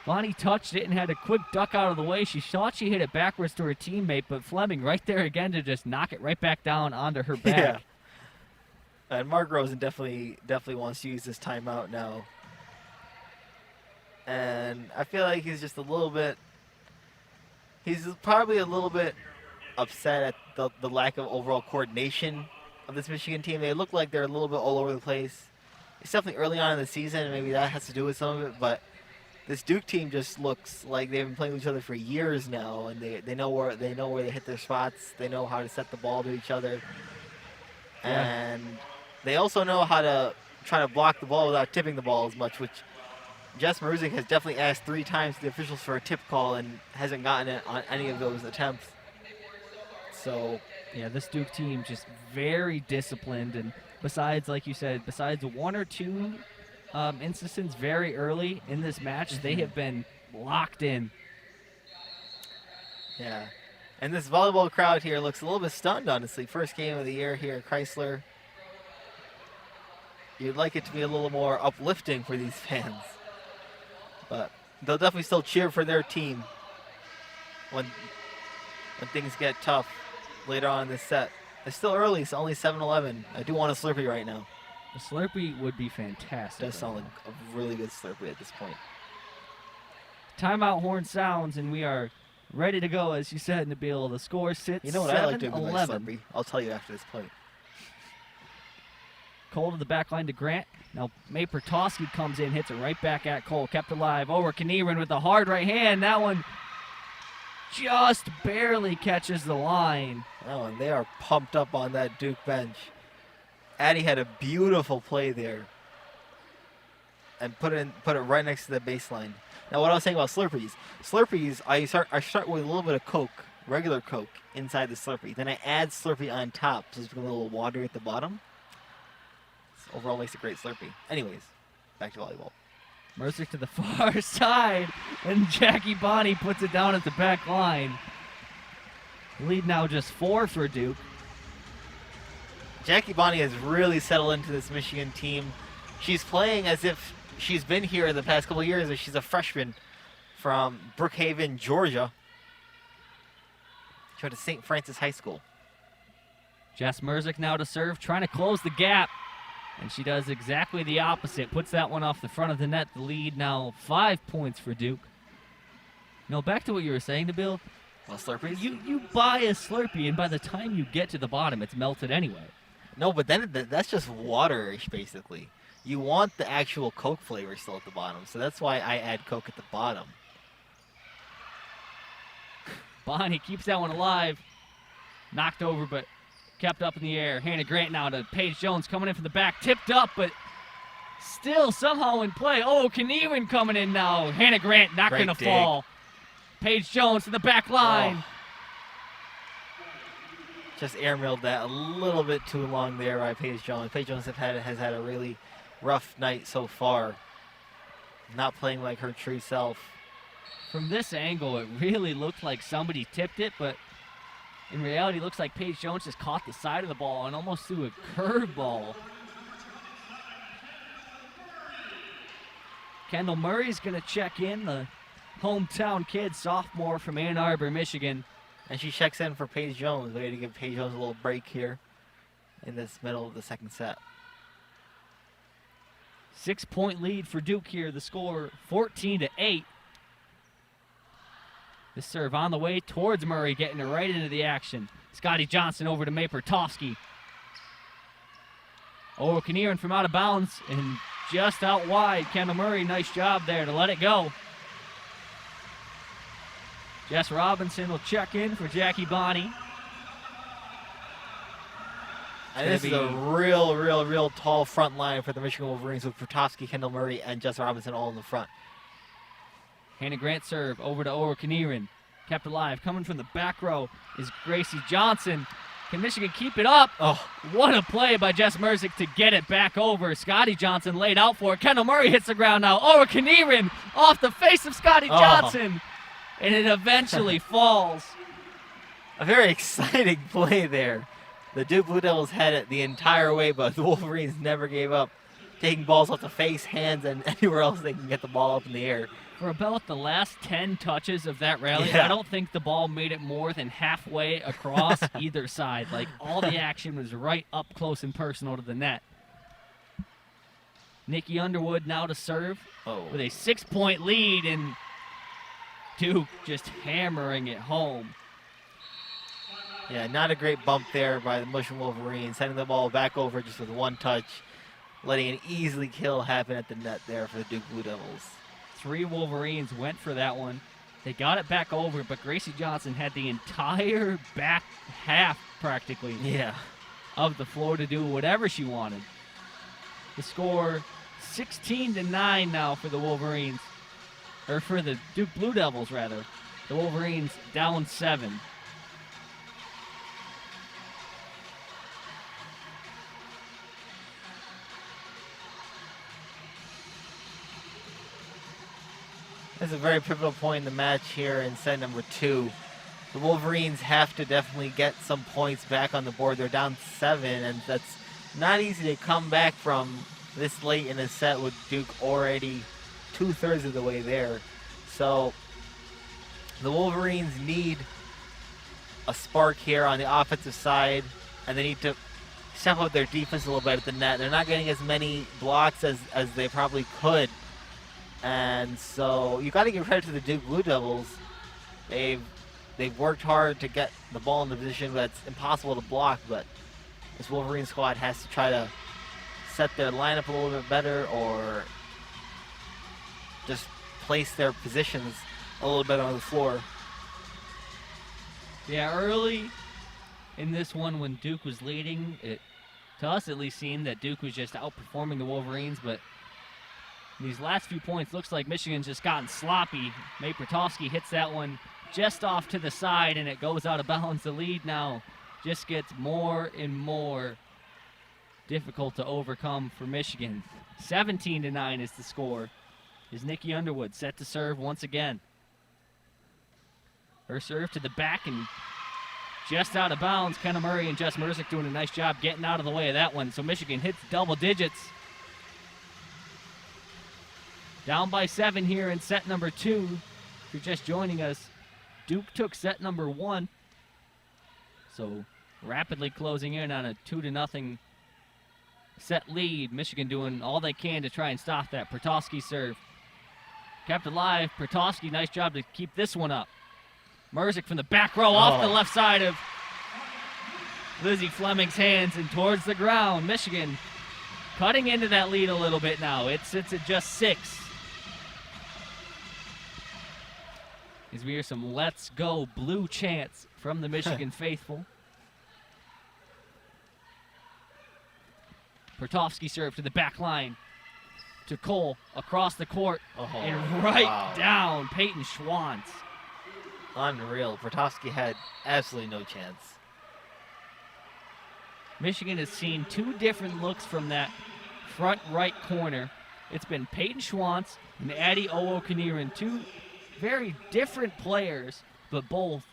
Bonney touched it and had a quick duck out of the way. She thought she hit it backwards to her teammate, but Fleming right there again to just knock it right back down onto her back. Yeah. And Mark Rosen definitely wants to use this timeout now. And I feel like he's just he's probably a little bit upset at the lack of overall coordination of this Michigan team. They look like they're a little bit all over the place. It's definitely early on in the season, and maybe that has to do with some of it, but this Duke team just looks like they've been playing with each other for years now, and they know where they hit their spots. They know how to set the ball to each other. Yeah. And they also know how to try to block the ball without tipping the ball as much, which Jess Merzick has definitely asked 3 times to the officials for a tip call and hasn't gotten it on any of those attempts. So, yeah, this Duke team just very disciplined, and besides, like you said, besides 1 or 2 instances very early in this match. They have been locked in. Yeah. And this volleyball crowd here looks a little bit stunned, honestly. First game of the year here at Chrysler. You'd like it to be a little more uplifting for these fans. But they'll definitely still cheer for their team when things get tough later on in this set. It's still early. It's only 7-11. I do want a Slurpee right now. A Slurpee would be fantastic. Does sound like a really good Slurpee at this point. Timeout horn sounds, and we are ready to go, as you said, Nabeel. The score sits 7-11. You know what I like to do with my Slurpee? I'll tell you after this play. Cole to the back line to Grant. Now May Pertosky comes in, hits it right back at Cole. Kept alive over Knieven with the hard right hand. That one just barely catches the line. Oh, and they are pumped up on that Duke bench. Addie had a beautiful play there. And put it right next to the baseline. Now what I was saying about Slurpees. Slurpees, I start with a little bit of Coke, regular Coke, inside the Slurpee. Then I add Slurpee on top, so it's a little watery at the bottom. Overall makes a great Slurpee. Anyways, back to volleyball. Merzick to the far side, and Jackie Bonney puts it down at the back line. Lead now just 4 for Duke. Jackie Bonney has really settled into this Michigan team. She's playing as if she's been here the past couple of years, as she's a freshman from Brookhaven, Georgia. She went to St. Francis High School. Jess Merzick now to serve, trying to close the gap. And she does exactly the opposite. Puts that one off the front of the net. The lead now 5 points for Duke. Now back to what you were saying, Nabeel. Well, Slurpees? You buy a Slurpee, and by the time you get to the bottom, it's melted anyway. No, but then that's just waterish, basically. You want the actual Coke flavor still at the bottom, so that's why I add Coke at the bottom. Bonnie keeps that one alive. Knocked over, but kept up in the air. Hannah Grant now to Paige Jones coming in from the back. Tipped up, but still somehow in play. Oh, Knieven coming in now. Hannah Grant not going to fall. Paige Jones to the back line. Oh. Just airmailed that a little bit too long there by Paige Jones. Paige Jones has had a really rough night so far. Not playing like her true self. From this angle, it really looked like somebody tipped it, but in reality, it looks like Paige Jones just caught the side of the ball and almost threw a curveball. Kendall Murray's going to check in, the hometown kid, sophomore from Ann Arbor, Michigan. And she checks in for Paige Jones. Ready to give Paige Jones a little break here in this middle of the second set. 6-point lead for Duke here. The score 14-8. The serve on the way towards Murray, getting it right into the action. Scotty Johnson over to May Pertosky. Oh, Knieven from out of bounds and just out wide. Kendall Murray, nice job there to let it go. Jess Robinson will check in for Jackie Bonney. And this is a real tall front line for the Michigan Wolverines with Pertosky, Kendall Murray, and Jess Robinson all in the front. Hannah Grant serve over to Knieven. Kept alive. Coming from the back row is Gracie Johnson. Can Michigan keep it up? Oh, what a play by Jess Merzick to get it back over. Scotty Johnson laid out for it. Kendall Murray hits the ground now. Knieven off the face of Scotty Johnson. And it eventually falls. A very exciting play there. The Duke Blue Devils had it the entire way, but the Wolverines never gave up, taking balls off the face, hands, and anywhere else they can get the ball up in the air. For about the last 10 touches of that rally, I don't think the ball made it more than halfway across either side. Like, all the action was right up close and personal to the net. Nikki Underwood now to serve with a 6-point lead, and Duke just hammering it home. Yeah, not a great bump there by the Michigan Wolverines, sending the ball back over just with one touch, letting an easily kill happen at the net there for the Duke Blue Devils. 3 Wolverines went for that one. They got it back over, but Gracie Johnson had the entire back half practically of the floor to do whatever she wanted. The score 16-9 now for the Wolverines, or for the Duke Blue Devils rather. The Wolverines down 7. This is a very pivotal point in the match here in set number 2. The Wolverines have to definitely get some points back on the board. They're down 7, and that's not easy to come back from this late in a set with Duke already 2/3 of the way there. So the Wolverines need a spark here on the offensive side, and they need to step up their defense a little bit at the net. They're not getting as many blocks as they probably could. And so you got to give credit to the Duke Blue Devils. They've worked hard to get the ball in the position that's impossible to block, but this Wolverine squad has to try to set their lineup a little bit better or just place their positions a little bit on the floor. Yeah, early in this one when Duke was leading, it, to us at least, seemed that Duke was just outperforming the Wolverines, but these last few points, looks like Michigan's just gotten sloppy. May Pertofsky hits that one just off to the side, and it goes out of bounds. The lead now just gets more and more difficult to overcome for Michigan. 17-9 is the score. Is Nikki Underwood set to serve once again. Her serve to the back and just out of bounds. Kendall Murray and Jess Merzick doing a nice job getting out of the way of that one. So Michigan hits double digits. Down by 7 here in set number 2. If you're just joining us, Duke took set number 1. So rapidly closing in on a 2-0 set lead. Michigan doing all they can to try and stop that. Pertofsky serve. Kept alive. Pertofsky, nice job to keep this one up. Merzick from the back row off the left side of Lizzie Fleming's hands and towards the ground. Michigan cutting into that lead a little bit now. It sits at just 6. As we hear some "Let's Go Blue" chants from the Michigan faithful. Pertofsky serve to the back line to Cole across the court and right down Peyton Schwantz. Unreal. Pertofsky had absolutely no chance. Michigan has seen 2 different looks from that front right corner. It's been Peyton Schwantz and Addie Owo-Kaniran, 2 very different players, but both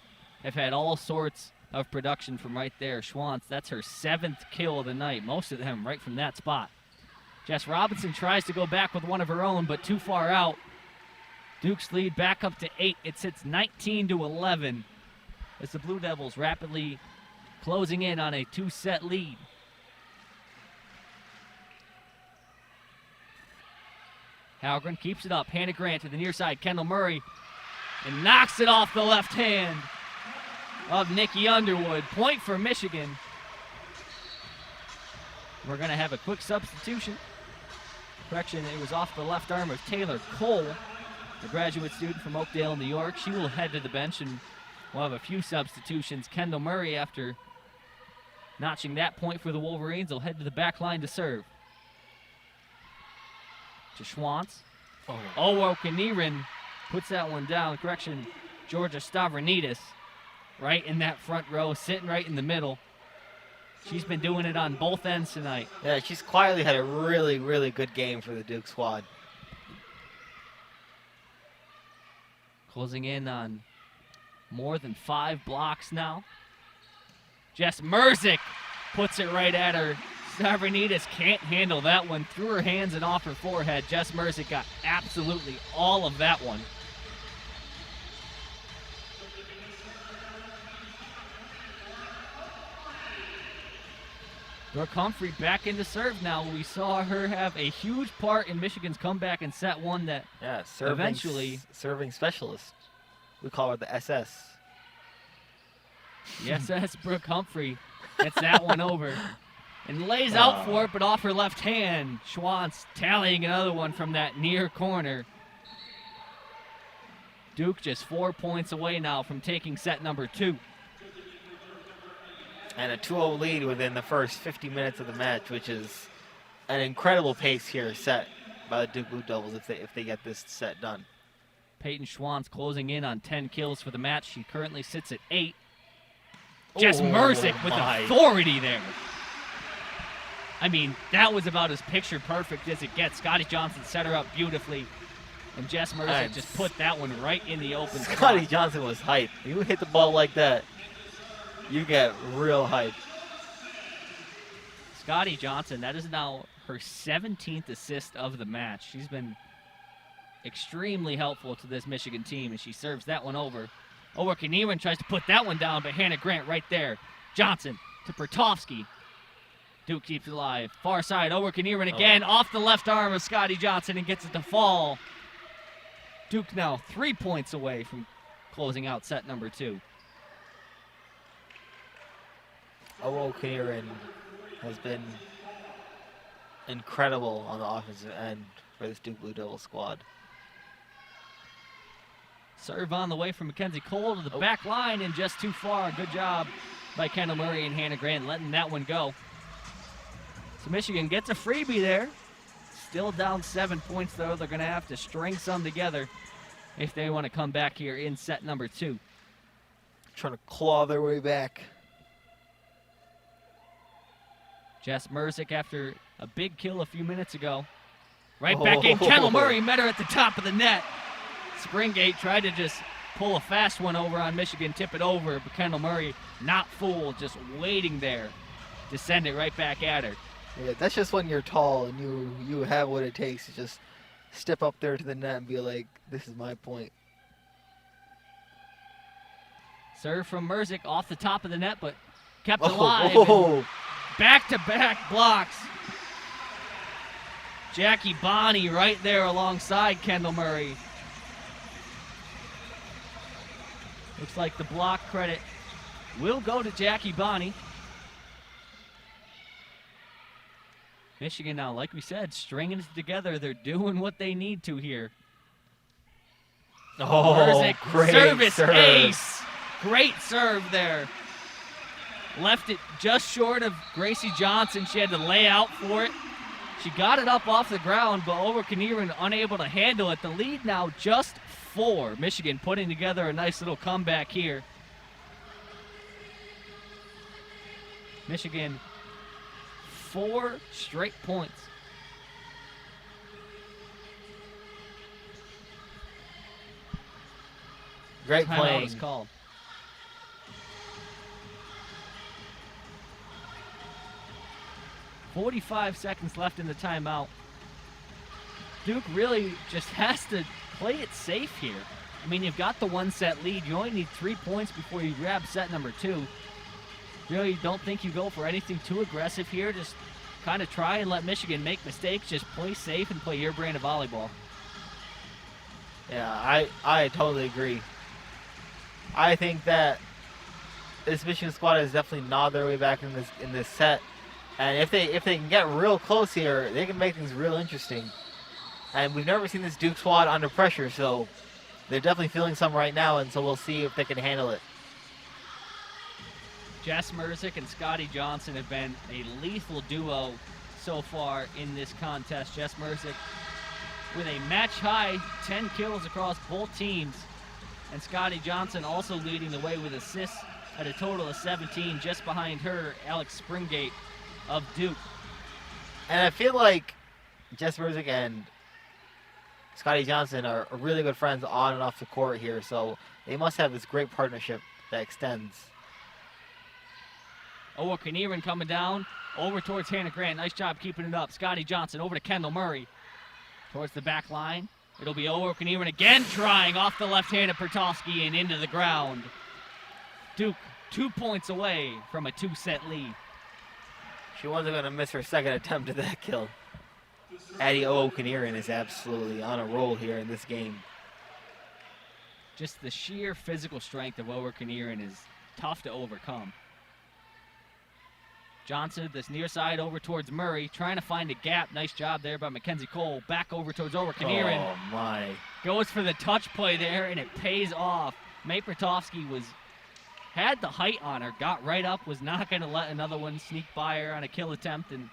have had all sorts of production from right there. Schwantz, that's her 7th kill of the night, most of them right from that spot. Jess Robinson tries to go back with one of her own, but too far out. Duke's lead back up to 8. It sits 19-11 as the Blue Devils rapidly closing in on a 2-set lead. Halgren keeps it up. Hannah Grant to the near side. Kendall Murray and knocks it off the left hand of Nikki Underwood. Point for Michigan. We're going to have a quick substitution. Correction, it was off the left arm of Taylor Cole, the graduate student from Oakdale, New York. She will head to the bench, and we'll have a few substitutions. Kendall Murray, after notching that point for the Wolverines, will head to the back line to serve. To Schwantz. Owo-Kaniran puts that one down. Correction, Georgia Stavronidis right in that front row, sitting right in the middle. She's been doing it on both ends tonight. Yeah, she's quietly had a really, really good game for the Duke squad. Closing in on more than 5 blocks now. Jess Merzick puts it right at her. Stavronidis can't handle that one. Through her hands and off her forehead. Jess Merzick got absolutely all of that one. Brooke Humphrey back into serve now. We saw her have a huge part in Michigan's comeback in set 1 that serving specialist. We call her the SS. The SS Brooke Humphrey gets that one over and lays out for it, but off her left hand. Schwantz tallying another one from that near corner. Duke just 4 points away now from taking set number 2. And a 2-0 lead within the first 50 minutes of the match, which is an incredible pace here set by the Duke Blue Devils if they get this set done. Peyton Schwantz closing in on 10 kills for the match. She currently sits at 8. Jess Merzick with authority there. I mean, that was about as picture perfect as it gets. Scotty Johnson set her up beautifully. And Jess Merzick just put that one right in the open spot. Scotty Johnson was hyped. You hit the ball like that, you get real hyped. Scotty Johnson, that is now her 17th assist of the match. She's been extremely helpful to this Michigan team, and she serves that one over. Knierim tries to put that one down, but Hannah Grant right there. Johnson to Pertovsky. Duke keeps it alive. Far side, Knierim again, off the left arm of Scotty Johnson and gets it to fall. Duke now 3 points away from closing out set number 2. Knierim has been incredible on the offensive end for this Duke Blue Devil squad. Serve on the way from Mackenzie Cole to the back line and just too far. Good job by Kendall Murray and Hannah Grant letting that one go. So Michigan gets a freebie there. Still down 7 points, though. They're going to have to string some together if they want to come back here in set number 2. Trying to claw their way back. Jess Merzick after a big kill a few minutes ago. Right back in. Kendall Murray met her at the top of the net. Springate tried to just pull a fast one over on Michigan, tip it over, but Kendall Murray not fooled, just waiting there to send it right back at her. Yeah, that's just when you're tall and you have what it takes to just step up there to the net and be like, this is my point. Serve from Merzick off the top of the net, but kept alive. Back-to-back blocks. Jackie Bonney right there alongside Kendall Murray. Looks like the block credit will go to Jackie Bonney. Michigan now, like we said, stringing it together. They're doing what they need to here. Merzick, great service serve. Ace. Great serve there. Left it just short of Gracie Johnson. She had to lay out for it. She got it up off the ground, but Knierim unable to handle it. The lead now just 4. Michigan putting together a nice little comeback here. Michigan 4 straight points. Great Timeout playing. was called. .45 seconds left in the timeout. Duke really just has to play it safe here. I mean, you've got the 1-set lead. You only need 3 points before you grab set number 2. Really don't think you go for anything too aggressive here. Just kind of try and let Michigan make mistakes. Just play safe and play your brand of volleyball. Yeah, I totally agree. I think that this Michigan squad has definitely gnawed their way back in this set. And if they can get real close here, they can make things real interesting. And we've never seen this Duke squad under pressure, so they're definitely feeling some right now, and so we'll see if they can handle it. Jess Merzick and Scotty Johnson have been a lethal duo so far in this contest. Jess Merzick with a match-high 10 kills across both teams. And Scotty Johnson also leading the way with assists at a total of 17. Just behind her, Alex Springate of Duke. And I feel like Jess Merzick and Scotty Johnson are really good friends on and off the court here, so they must have this great partnership that extends. Knierim coming down over towards Hannah Grant. Nice job keeping it up. Scotty Johnson over to Kendall Murray towards the back line. It'll be Knierim again trying off the left hand of Pertovsky and into the ground. Duke 2 points away from a 2-set lead. She wasn't going to miss her second attempt at that kill. Addie Knierim is absolutely on a roll here in this game. Just the sheer physical strength of Knierim is tough to overcome. Johnson, this near side over towards Murray, trying to find a gap. Nice job there by Mackenzie Cole. Back over towards Knierim. Oh, my. Goes for the touch play there, and it pays off. May Pertovsky had the height on her, got right up, was not going to let another one sneak by her on a kill attempt, and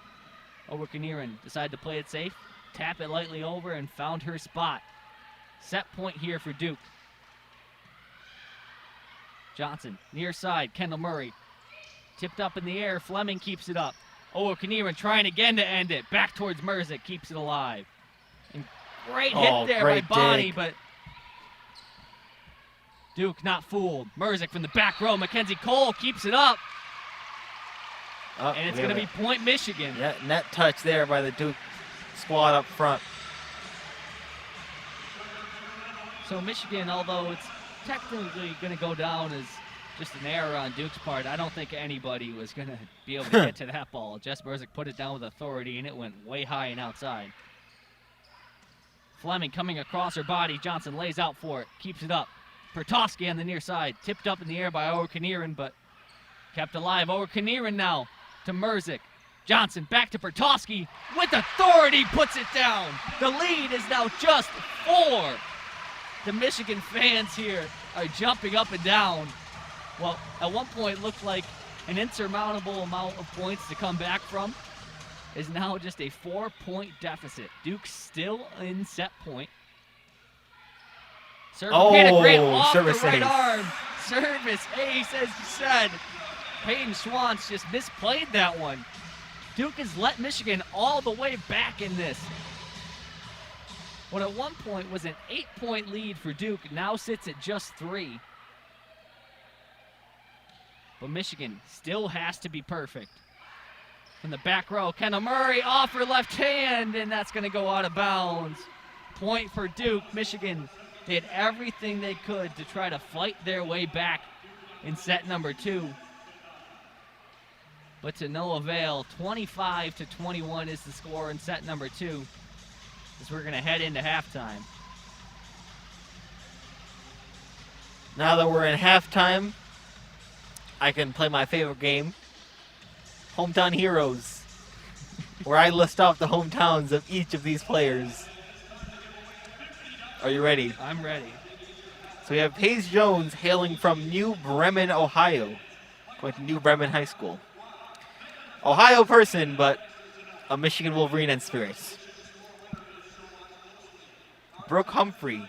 Knierim decided to play it safe, tap it lightly over, and found her spot. Set point here for Duke. Johnson, near side, Kendall Murray. Tipped up in the air, Fleming keeps it up. Knierim trying again to end it. Back towards Merzick, keeps it alive. And Great hit there by great Bonnie, dig. but Duke not fooled. Merzick from the back row. Mackenzie Cole keeps it up. Oh, And it's going to be point Michigan. Yeah, net touch there by the Duke squad up front. So Michigan, although it's technically going to go down as just an error on Duke's part, I don't think anybody was going to be able to get to that ball. Jess Merzick put it down with authority, and it went way high and outside. Fleming coming across her body. Johnson lays out for it, keeps it up. Pertoski on the near side, tipped up in the air by O'Kaniran, but kept alive. O'Kaniran now to Merzick. Johnson back to Pertoski with authority, puts it down. The lead is now just 4. The Michigan fans here are jumping up and down. Well, at one point it looked like an insurmountable amount of points to come back from. Is now just a 4-point deficit. Duke still in set point. Hit a great off the right arm. Service ace, as you said. Peyton Schwantz just misplayed that one. Duke has let Michigan all the way back in this. What at one point was an 8-point lead for Duke now sits at just 3. But Michigan still has to be perfect. From the back row, Kendall Murray off her left hand, and that's going to go out of bounds. Point for Duke. Michigan did everything they could to try to fight their way back in set number 2. But to no avail. 25-21 is the score in set number 2 as we're going to head into halftime. Now that we're in halftime, I can play my favorite game, Hometown Heroes, where I list off the hometowns of each of these players. Are you ready? I'm ready. So we have Paige Jones hailing from New Bremen, Ohio, going to New Bremen High School. Ohio person, but a Michigan Wolverine in spirits. Brooke Humphrey,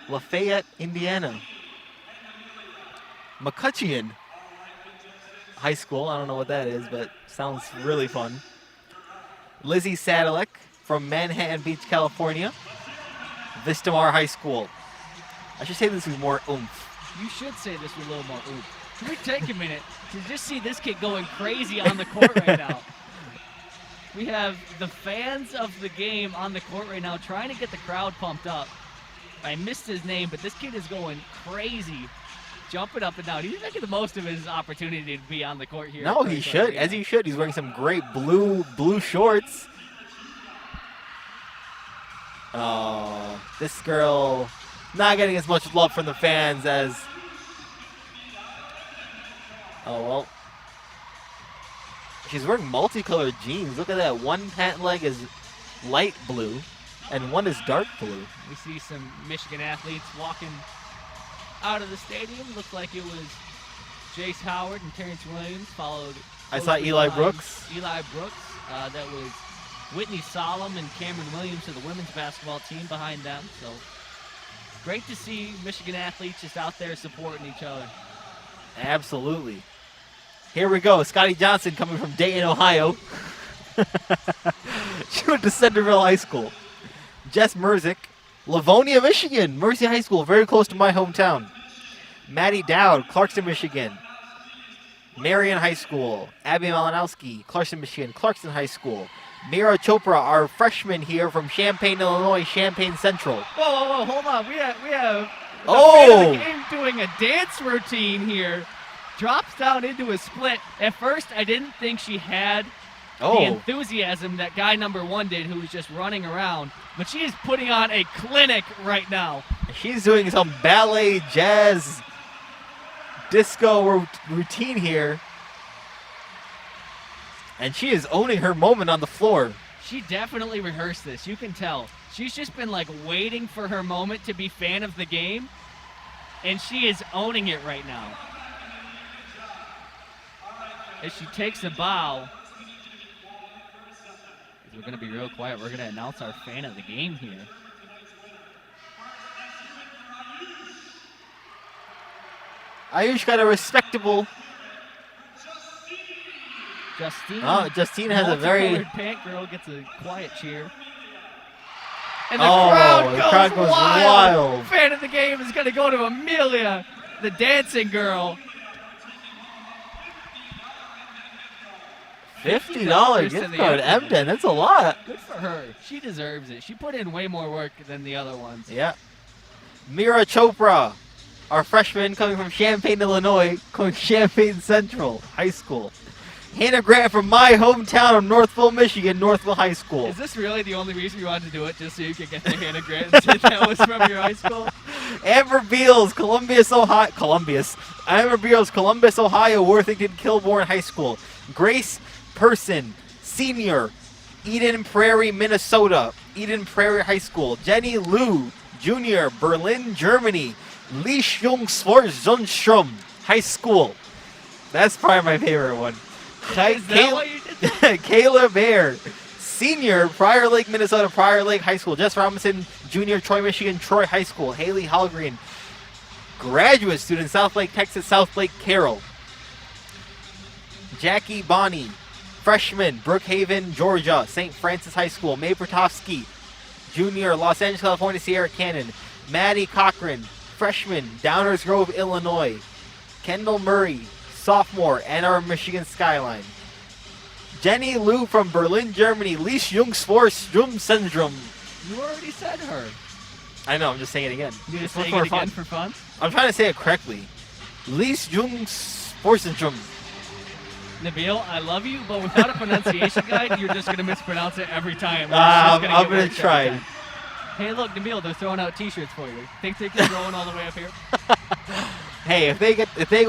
Lafayette, Indiana. McCutcheon High School, I don't know what that is, but sounds really fun. Lizzie Sadalek from Manhattan Beach, California. Vistamar High School. I should say this with more oomph. You should say this with a little more oomph. Can we take a minute to just see this kid going crazy on the court right now? We have the fans of the game on the court right now trying to get the crowd pumped up. I missed his name, but this kid is going crazy, jumping up and down. He's making the most of his opportunity to be on the court here. No, he should, as he should. He's wearing some great blue shorts. Oh, this girl not getting as much love from the fans as... Oh, well. She's wearing multicolored jeans. Look at that. One pant leg is light blue, and one is dark blue. We see some Michigan athletes walking out of the stadium. Looked like it was Jace Howard and Terrence Williams, followed... I saw Eli Brooks. Eli Brooks. That was Whitney Solom and Cameron Williams of the women's basketball team behind them. So great to see Michigan athletes just out there supporting each other. Absolutely. Here we go. Scotty Johnson coming from Dayton, Ohio. She went to Centerville High School. Jess Merzick, Livonia, Michigan. Mercy High School, very close to my hometown. Maddie Dowd, Clarkson, Michigan. Marion High School. Abby Malinowski, Clarkson, Michigan. Clarkson High School. Mira Chopra, our freshman here from Champaign, Illinois, Champaign Central. Whoa, hold on. We have the Oh! fan of the game doing a dance routine here. Drops down into a split. At first, I didn't think she had the enthusiasm that guy number 1 did, who was just running around. But she is putting on a clinic right now. She's doing some ballet, jazz, disco routine here. And she is owning her moment on the floor. She definitely rehearsed this. You can tell. She's just been like waiting for her moment to be fan of the game. And she is owning it right now. As she takes a bow. We're going to be real quiet. We're going to announce our fan of the game here. Ayush got a respectable... Justine. Oh, Justine has a very... pant girl gets a quiet cheer. And the crowd goes wild. Fan of the game is going to go to Amelia, the dancing girl. $50 gift card, Emden. That's a lot. Good for her. She deserves it. She put in way more work than the other ones. Yeah. Mira Chopra, our freshman coming from Champaign, Illinois, going to Champaign Central High School. Hannah Grant from my hometown of Northville, Michigan, Northville High School. Is this really the only reason you wanted to do it, just so you could get to Hannah Grant and say that was from your high school? Amber Beals, Columbus, Ohio, Worthington, Kilbourne High School. Grace Person, senior, Eden Prairie, Minnesota, Eden Prairie High School. Jenny Liu, junior, Berlin, Germany, Liesjungsvorsunstrom High School. That's probably my favorite one. Is that why you did that? Kayla Bear, senior, Prior Lake, Minnesota, Prior Lake High School. Jess Robinson, junior, Troy, Michigan, Troy High School. Hayley Halgren, graduate student, South Lake, Texas, South Lake, Carroll. Jackie Bonney, freshman, Brookhaven, Georgia, St. Francis High School. May Pertovsky, junior, Los Angeles, California, Sierra Canyon. Maddie Cochran, freshman, Downers Grove, Illinois. Kendall Murray, sophomore, Ann Arbor, Michigan Skyline. Jenny Liu from Berlin, Germany, Liesjungsvorsunstrom Syndrome. You already said her. I know, I'm just saying it again. You just saying it again for fun? I'm trying to say it correctly. Liesjungsvorsunstrom. Nabeel, I love you, but without a pronunciation guide, you're just going to mispronounce it every time. I'm going to try. Hey, look, Nabeel, they're throwing out T-shirts for you. Think they can throw one all the way up here? Hey, if they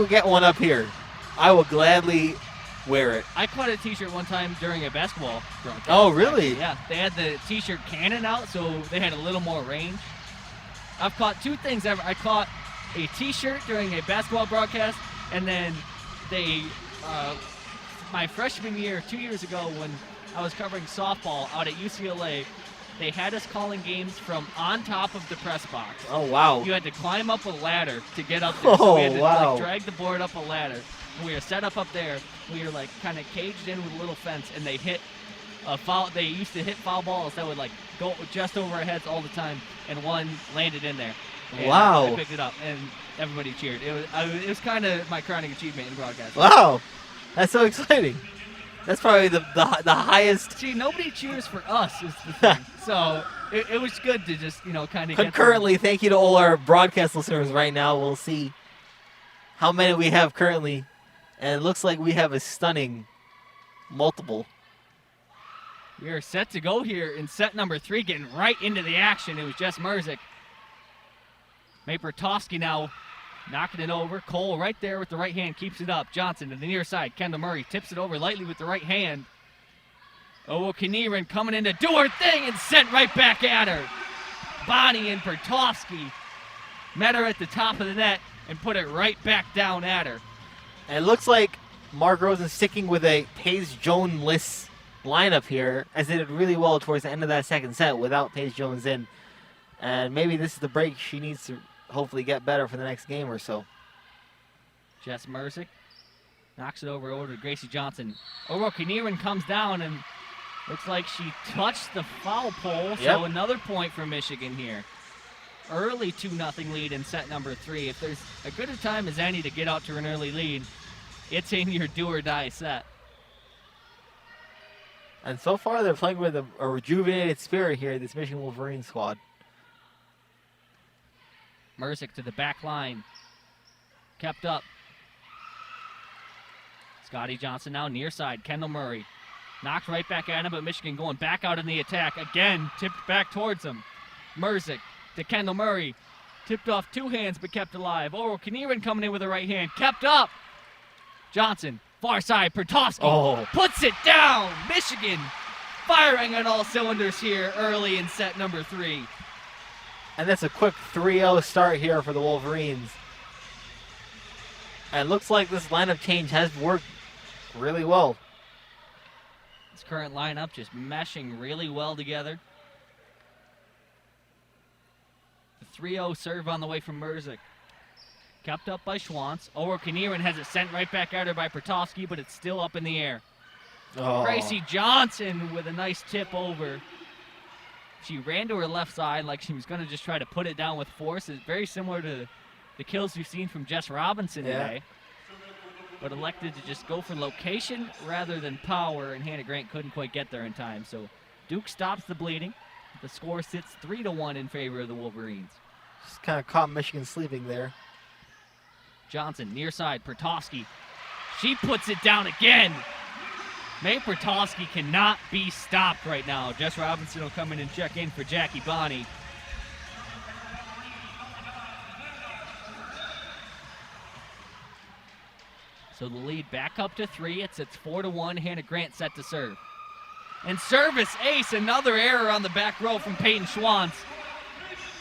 get one up here, I will gladly wear it. I caught a T-shirt one time during a basketball broadcast. Oh, really? Actually. Yeah, they had the T-shirt cannon out, so they had a little more range. I've caught two things ever. I caught a T-shirt during a basketball broadcast, and then they, my freshman year, 2 years ago, when I was covering softball out at UCLA, they had us calling games from on top of the press box. Oh, wow. You had to climb up a ladder to get up there. So we had to like, drag the board up a ladder. And we were set up there. We were like kind of caged in with a little fence, and they hit a foul. They used to hit foul balls that would like go just over our heads all the time, and one landed in there. And wow. I picked it up, and everybody cheered. It was kind of my crowning achievement in broadcasting. Wow. That's so exciting. That's probably the highest. See, nobody cheers for us is the thing. So it was good to just, kind of concurrently, thank you to all our broadcast listeners right now. We'll see how many we have currently. And it looks like we have a stunning multiple. We are set to go here in set number 3, getting right into the action. It was Jess Merzick. May Pertovsky now knocking it over. Cole right there with the right hand keeps it up. Johnson to the near side. Kendall Murray tips it over lightly with the right hand. Kaniran coming in to do her thing and sent right back at her. Bonnie and Pertovsky met her at the top of the net and put it right back down at her. And it looks like Mark Rosen sticking with a Paige Jones-less lineup here, as they did really well towards the end of that second set without Paige Jones in. And maybe this is the break she needs to hopefully get better for the next game or so. Jess Merzick knocks it over to Gracie Johnson. Kaniran comes down and looks like she touched the foul pole, so another point for Michigan here. Early 2-0 lead in set number 3. If there's a good a time as any to get out to an early lead, it's in your do-or-die set. And so far, they're playing with a rejuvenated spirit here, this Michigan Wolverines squad. Merzick to the back line. Kept up. Scotty Johnson now near side. Kendall Murray knocked right back at him, but Michigan going back out in the attack. Again, tipped back towards him. Merzick to Kendall Murray. Tipped off two hands, but kept alive. Kaniran coming in with the right hand. Kept up. Johnson, far side. Pertovsky puts it down. Michigan firing on all cylinders here early in set number 3. And that's a quick 3-0 start here for the Wolverines. And it looks like this lineup change has worked really well. This current lineup just meshing really well together. The 3-0 serve on the way from Merzick. Kept up by Schwantz. Kaniran has it sent right back at her by Pertovsky, but it's still up in the air. Gracie Johnson with a nice tip over. She ran to her left side like she was going to just try to put it down with force. It's very similar to the kills we've seen from Jess Robinson today. But elected to just go for location rather than power, and Hannah Grant couldn't quite get there in time. So Duke stops the bleeding. The score sits 3-1 in favor of the Wolverines. Just kind of caught Michigan sleeping there. Johnson, near side, Pertofsky. She puts it down again. May Pertofsky cannot be stopped right now. Jess Robinson will come in and check in for Jackie Bonney. So the lead back up to 3. It sits 4-1. Hannah Grant set to serve. And service ace, another error on the back row from Peyton Schwantz.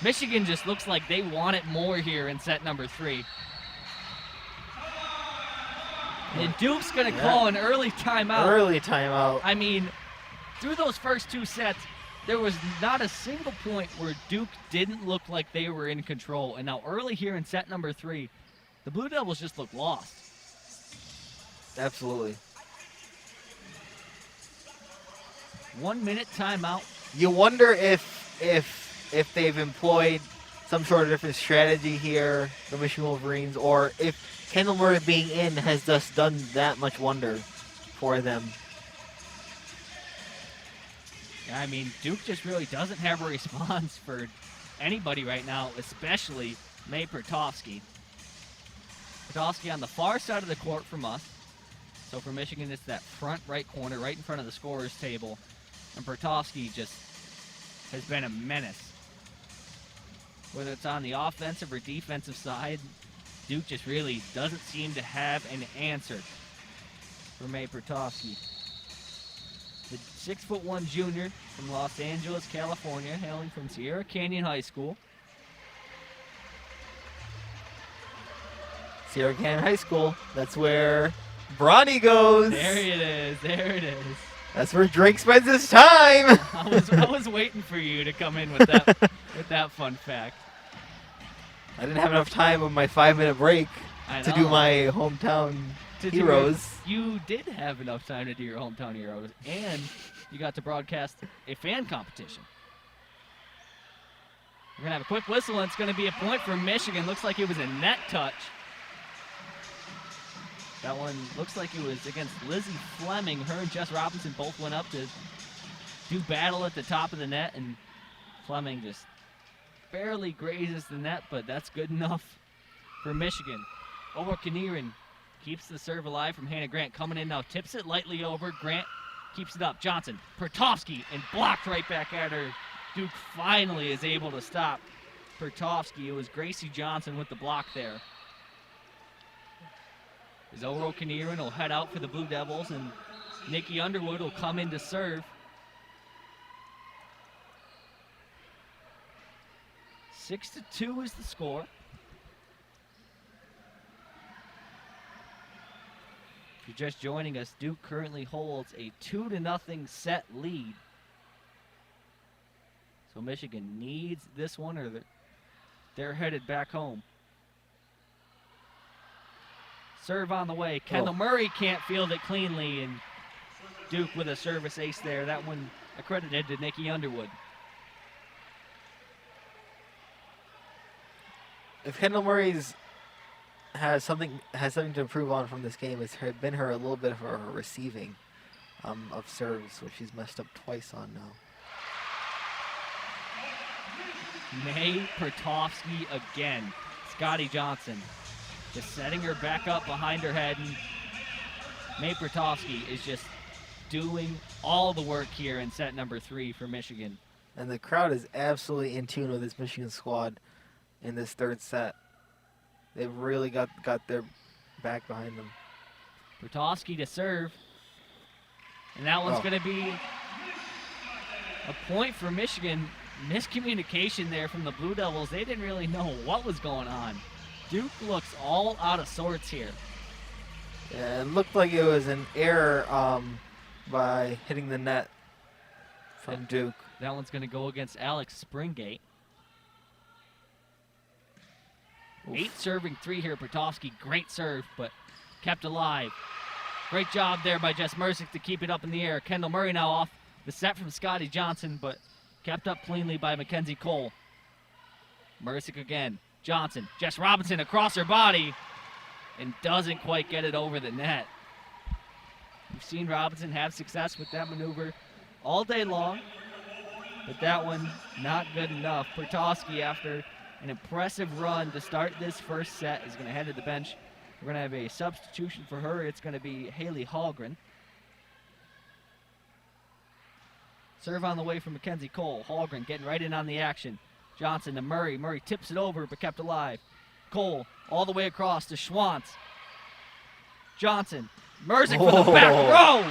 Michigan just looks like they want it more here in set number 3. And Duke's going to call an early timeout. Early timeout. I mean, through those first 2 sets, there was not a single point where Duke didn't look like they were in control. And now early here in set number 3, the Blue Devils just look lost. Absolutely. 1 minute timeout. You wonder if they've employed some sort of different strategy here, the Michigan Wolverines, or if Kendall Murray being in has just done that much wonder for them. I mean, Duke just really doesn't have a response for anybody right now, especially May Pertofsky. Pertofsky on the far side of the court from us. So for Michigan, it's that front right corner, right in front of the scorer's table. And Pertofsky just has been a menace. Whether it's on the offensive or defensive side, Duke just really doesn't seem to have an answer for May Pertofsky. The 6'1" junior from Los Angeles, California, hailing from Sierra Canyon High School. Sierra Canyon High School, that's where Bronny goes. There it is, there it is. That's where Drake spends his time. I was waiting for you to come in with that fun fact. I didn't have enough time on my 5-minute break to do my hometown heroes. You did have enough time to do your hometown heroes, and you got to broadcast a fan competition. We're going to have a quick whistle, and it's going to be a point for Michigan. Looks like it was a net touch. That one looks like it was against Lizzie Fleming. Her and Jess Robinson both went up to do battle at the top of the net, and Fleming just barely grazes the net, but that's good enough for Michigan. Over Knierin keeps the serve alive from Hannah Grant. Coming in now, tips it lightly over. Grant keeps it up. Johnson, Pertofsky, and blocked right back at her. Duke finally is able to stop Pertofsky. It was Gracie Johnson with the block there. Zoro Knierin will head out for the Blue Devils, and Nikki Underwood will come in to serve. 6-2 is the score. If you're just joining us, Duke currently holds a 2-0 set lead. So Michigan needs this one, or they're headed back home. Serve on the way. Kendall Murray can't field it cleanly, and Duke with a service ace there. That one accredited to Nikki Underwood. If Kendall Murray's has something to improve on from this game, it's been her a little bit of her receiving of serves, which she's messed up twice on now. May Pertofsky again. Scotty Johnson just setting her back up behind her head, and May Pertofsky is just doing all the work here in set number 3 for Michigan. And the crowd is absolutely in tune with this Michigan squad in this third set. They've really got their back behind them. Pertofsky to serve. And that one's going to be a point for Michigan. Miscommunication there from the Blue Devils. They didn't really know what was going on. Duke looks all out of sorts here. Yeah, it looked like it was an error by hitting the net from Duke. That one's going to go against Alex Springate. Oof. 8 serving 3 here. Pertofsky, great serve, but kept alive. Great job there by Jess Merzick to keep it up in the air. Kendall Murray now off the set from Scotty Johnson, but Kept up cleanly by Mackenzie Cole. Merzick again. Johnson. Jess Robinson across her body and doesn't quite get it over the net. We've seen Robinson have success with that maneuver all day long, but that one not good enough. Pertosky, after an impressive run to start this first set, is going to head to the bench. We're going to have a substitution for her. It's going to be Hayley Halgren. Serve on the way from Mackenzie Cole. Holgren getting right in on the action. Johnson to Murray. Murray tips it over but kept alive. Cole all the way across to Schwantz. Johnson. Merzick for the back row.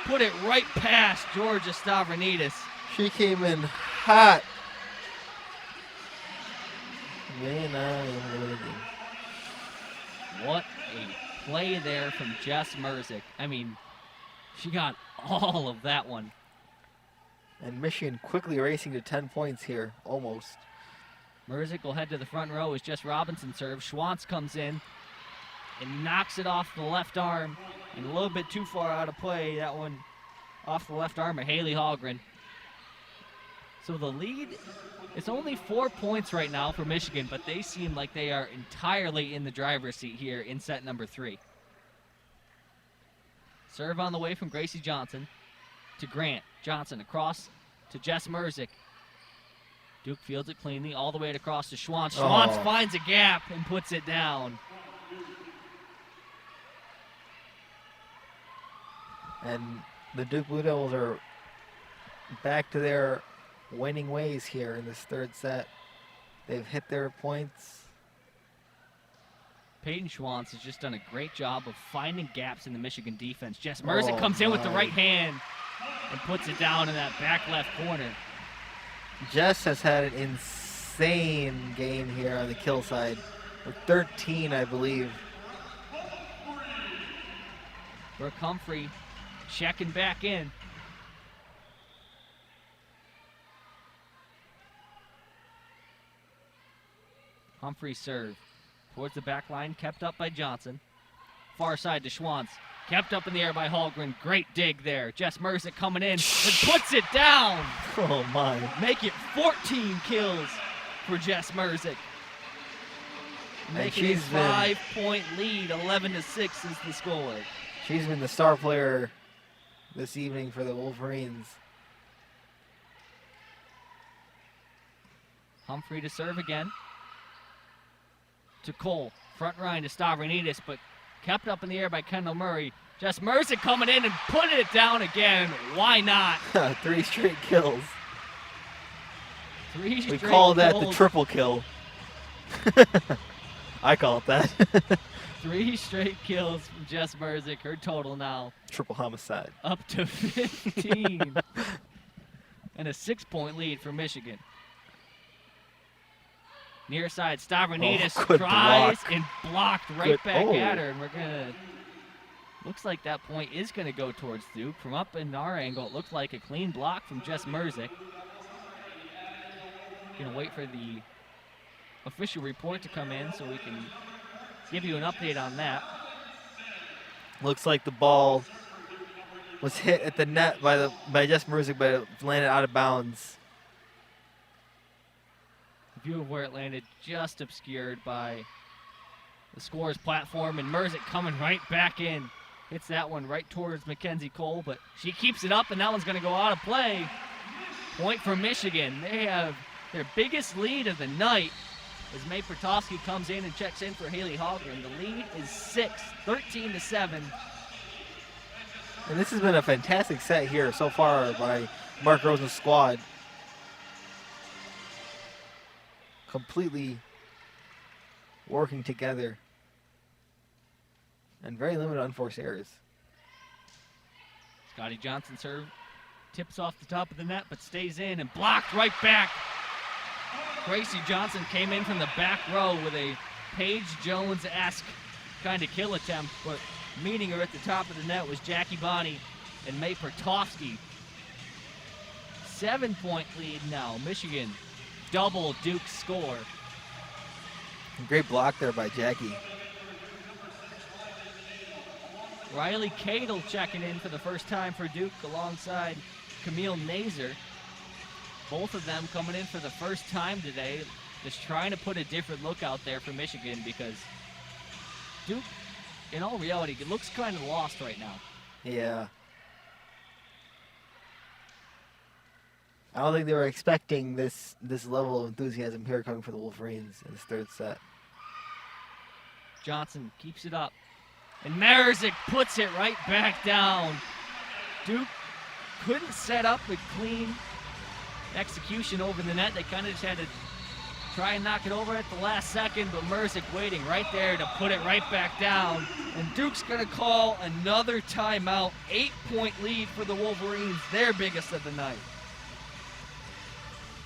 Put it right past Georgia Stavronidis. She came in hot. Man, I am living. What a play there from Jess Merzick. I mean, she got all of that one. And Michigan quickly racing to 10 points here, almost. Merzick will head to the front row as Jess Robinson serves. Schwantz comes in and knocks it off the left arm and a little bit too far out of play. That one off the left arm of Hayley Halgren. So the lead, it's only 4 points right now for Michigan, but they seem like they are entirely in the driver's seat here in set number 3. Serve on the way from Gracie Johnson to Grant. Johnson across to Jess Merzick. Duke fields it cleanly all the way across to Schwantz. Schwantz finds a gap and puts it down. And the Duke Blue Devils are back to their winning ways here in this third set. They've hit their points. Peyton Schwantz has just done a great job of finding gaps in the Michigan defense. Jess Merzick comes in with the right hand and puts it down in that back left corner. Jess has had an insane game here on the kill side. With 13, I believe. Brooke Humphrey checking back in. Humphrey serve towards the back line, kept up by Johnson. Far side to Schwantz. Kept up in the air by Holgren. Great dig there. Jess Merzick coming in and puts it down. Oh, my. Make it 14 kills for Jess Merzick. Making a 5-point lead. 11-6 is the score. She's been the star player this evening for the Wolverines. Humphrey to serve again. To Cole. Front line to Stavronidis, but kept up in the air by Kendall Murray. Jess Merzick coming in and putting it down again. Why not? 3 straight kills. 3 straight kills. We call that the triple kill. I call it that. 3 straight kills from Jess Merzick. Her total now triple homicide. up to 15. And a 6-point lead for Michigan. Near side, Stavronidis tries and blocked right back at her. And we're going to, looks like that point is going to go towards Duke. From up in our angle, it looks like a clean block from Jess Merzick. Going to wait for the official report to come in so we can give you an update on that. Looks like the ball was hit at the net by Jess Merzick, but it landed out of bounds. View of where it landed just obscured by the scorer's platform, and Merzick coming right back in. Hits that one right towards Mackenzie Cole, but she keeps it up, and that one's going to go out of play. Point for Michigan. They have their biggest lead of the night as May Pertosky comes in and checks in for Hayley Halgren. The lead is 6, 13-7. And this has been a fantastic set here so far by Mark Rosen's squad. Completely working together. And very limited unforced errors. Scotty Johnson serve. Tips off the top of the net, but stays in and blocked right back. Gracie Johnson came in from the back row with a Paige Jones-esque kind of kill attempt, but meeting her at the top of the net was Jackie Bonney and May Pertosky. 7-point lead now. Michigan double Duke's score. Great block there by Jackie. Riley Cadle checking in for the first time for Duke alongside Camille Nazer. Both of them coming in for the first time today, just trying to put a different look out there for Michigan, because Duke, in all reality, it looks kind of lost right now. Yeah. I don't think they were expecting this level of enthusiasm here coming for the Wolverines in this third set. Johnson keeps it up, and Merzick puts it right back down. Duke couldn't set up a clean execution over the net. They kind of just had to try and knock it over at the last second, but Merzick waiting right there to put it right back down. And Duke's going to call another timeout. 8-point lead for the Wolverines, their biggest of the night.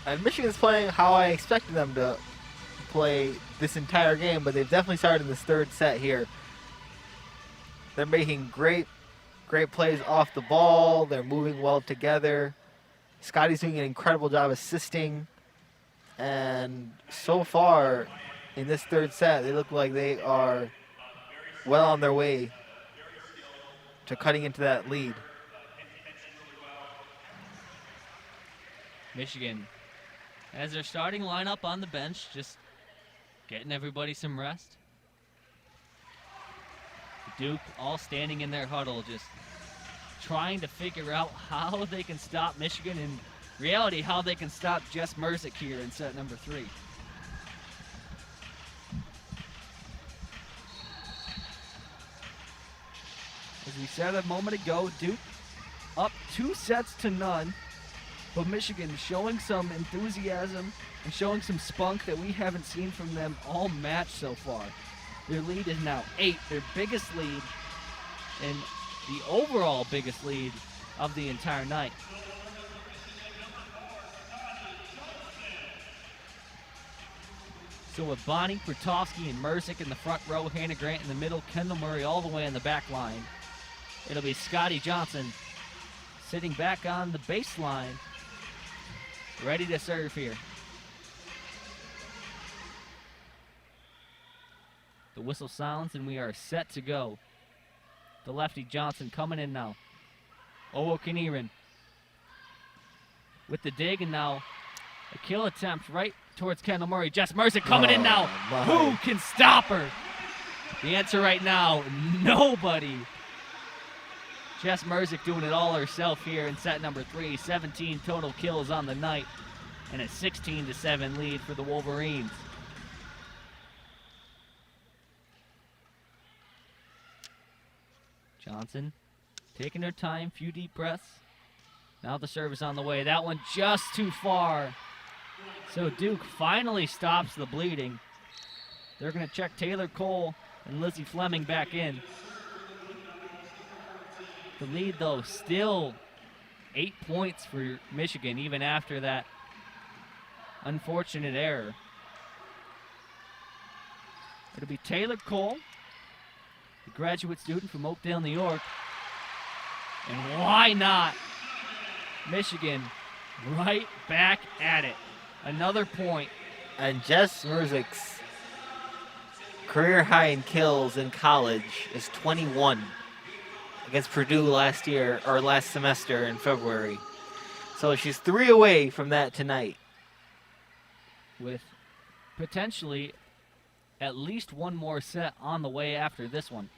And Michigan's playing how I expected them to play this entire game, but they've definitely started in this third set here. They're making great plays off the ball. They're moving well together. Scotty's doing an incredible job assisting. And so far in this third set, they look like they are well on their way to cutting into that lead. Michigan has their starting lineup on the bench, just getting everybody some rest. Duke all standing in their huddle, just trying to figure out how they can stop Michigan, in reality, how they can stop Jess Merzick here in set number 3. As we said a moment ago, Duke up 2-0, but Michigan showing some enthusiasm and showing some spunk that we haven't seen from them all match so far. Their lead is now 8, their biggest lead, and the overall biggest lead of the entire night. So with Bonnie, Pertovsky, and Merzick in the front row, Hannah Grant in the middle, Kendall Murray all the way in the back line, it'll be Scotty Johnson sitting back on the baseline, ready to serve here. The whistle sounds and we are set to go. The lefty Johnson coming in now. Kaniren with the dig, and now a kill attempt right towards Kendall Murray. Jess Merzick coming in now. My. Who can stop her? The answer right now, nobody. Jess Merzick doing it all herself here in set number 3. 17 total kills on the night, and a 16-7 lead for the Wolverines. Johnson taking her time, few deep breaths. Now the serve is on the way. That one just too far. So Duke finally stops the bleeding. They're going to check Taylor Cole and Lizzie Fleming back in. The lead, though, still 8 points for Michigan, even after that unfortunate error. It'll be Taylor Cole, the graduate student from Oakdale, New York. And why not? Michigan right back at it. Another point. And Jess Merzick's career high in kills in college is 21 against Purdue last semester in February. So she's 3 away from that tonight. With potentially at least one more set on the way after this one.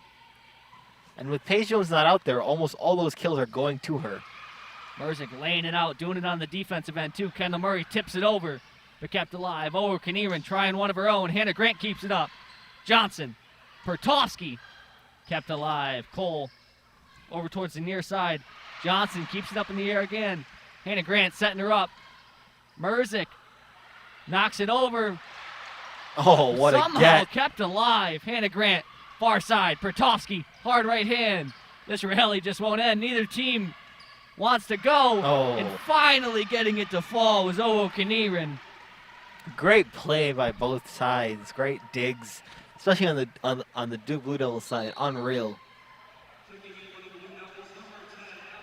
And with Paige Jones not out there, almost all those kills are going to her. Merzick laying it out, doing it on the defensive end too. Kendall Murray tips it over, but kept alive. Kaniren trying one of her own. Hannah Grant keeps it up. Johnson, Pertovsky kept alive. Cole over towards the near side. Johnson keeps it up in the air again. Hannah Grant setting her up. Merzick knocks it over. Oh, what a Somehow get. kept alive. Hannah Grant, far side. Pertovsky, hard right hand. This rally just won't end. Neither team wants to go. Oh. And finally getting it to fall was Kaniren. Great play by both sides. Great digs, especially on the Duke Blue Devils side. Unreal.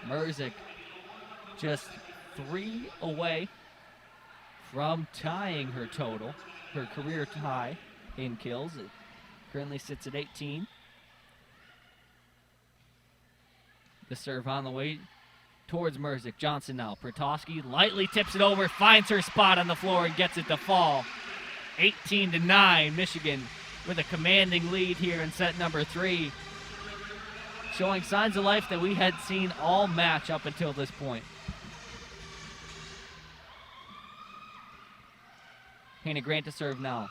Merzick just 3 away from tying her total, her career high in kills. It currently sits at 18. The serve on the way. towards Merzick. Johnson now. Pertosky lightly tips it over, finds her spot on the floor and gets it to fall. 18-9, Michigan with a commanding lead here in set number 3. Showing signs of life that we had seen all match up until this point. Hannah Grant to serve now.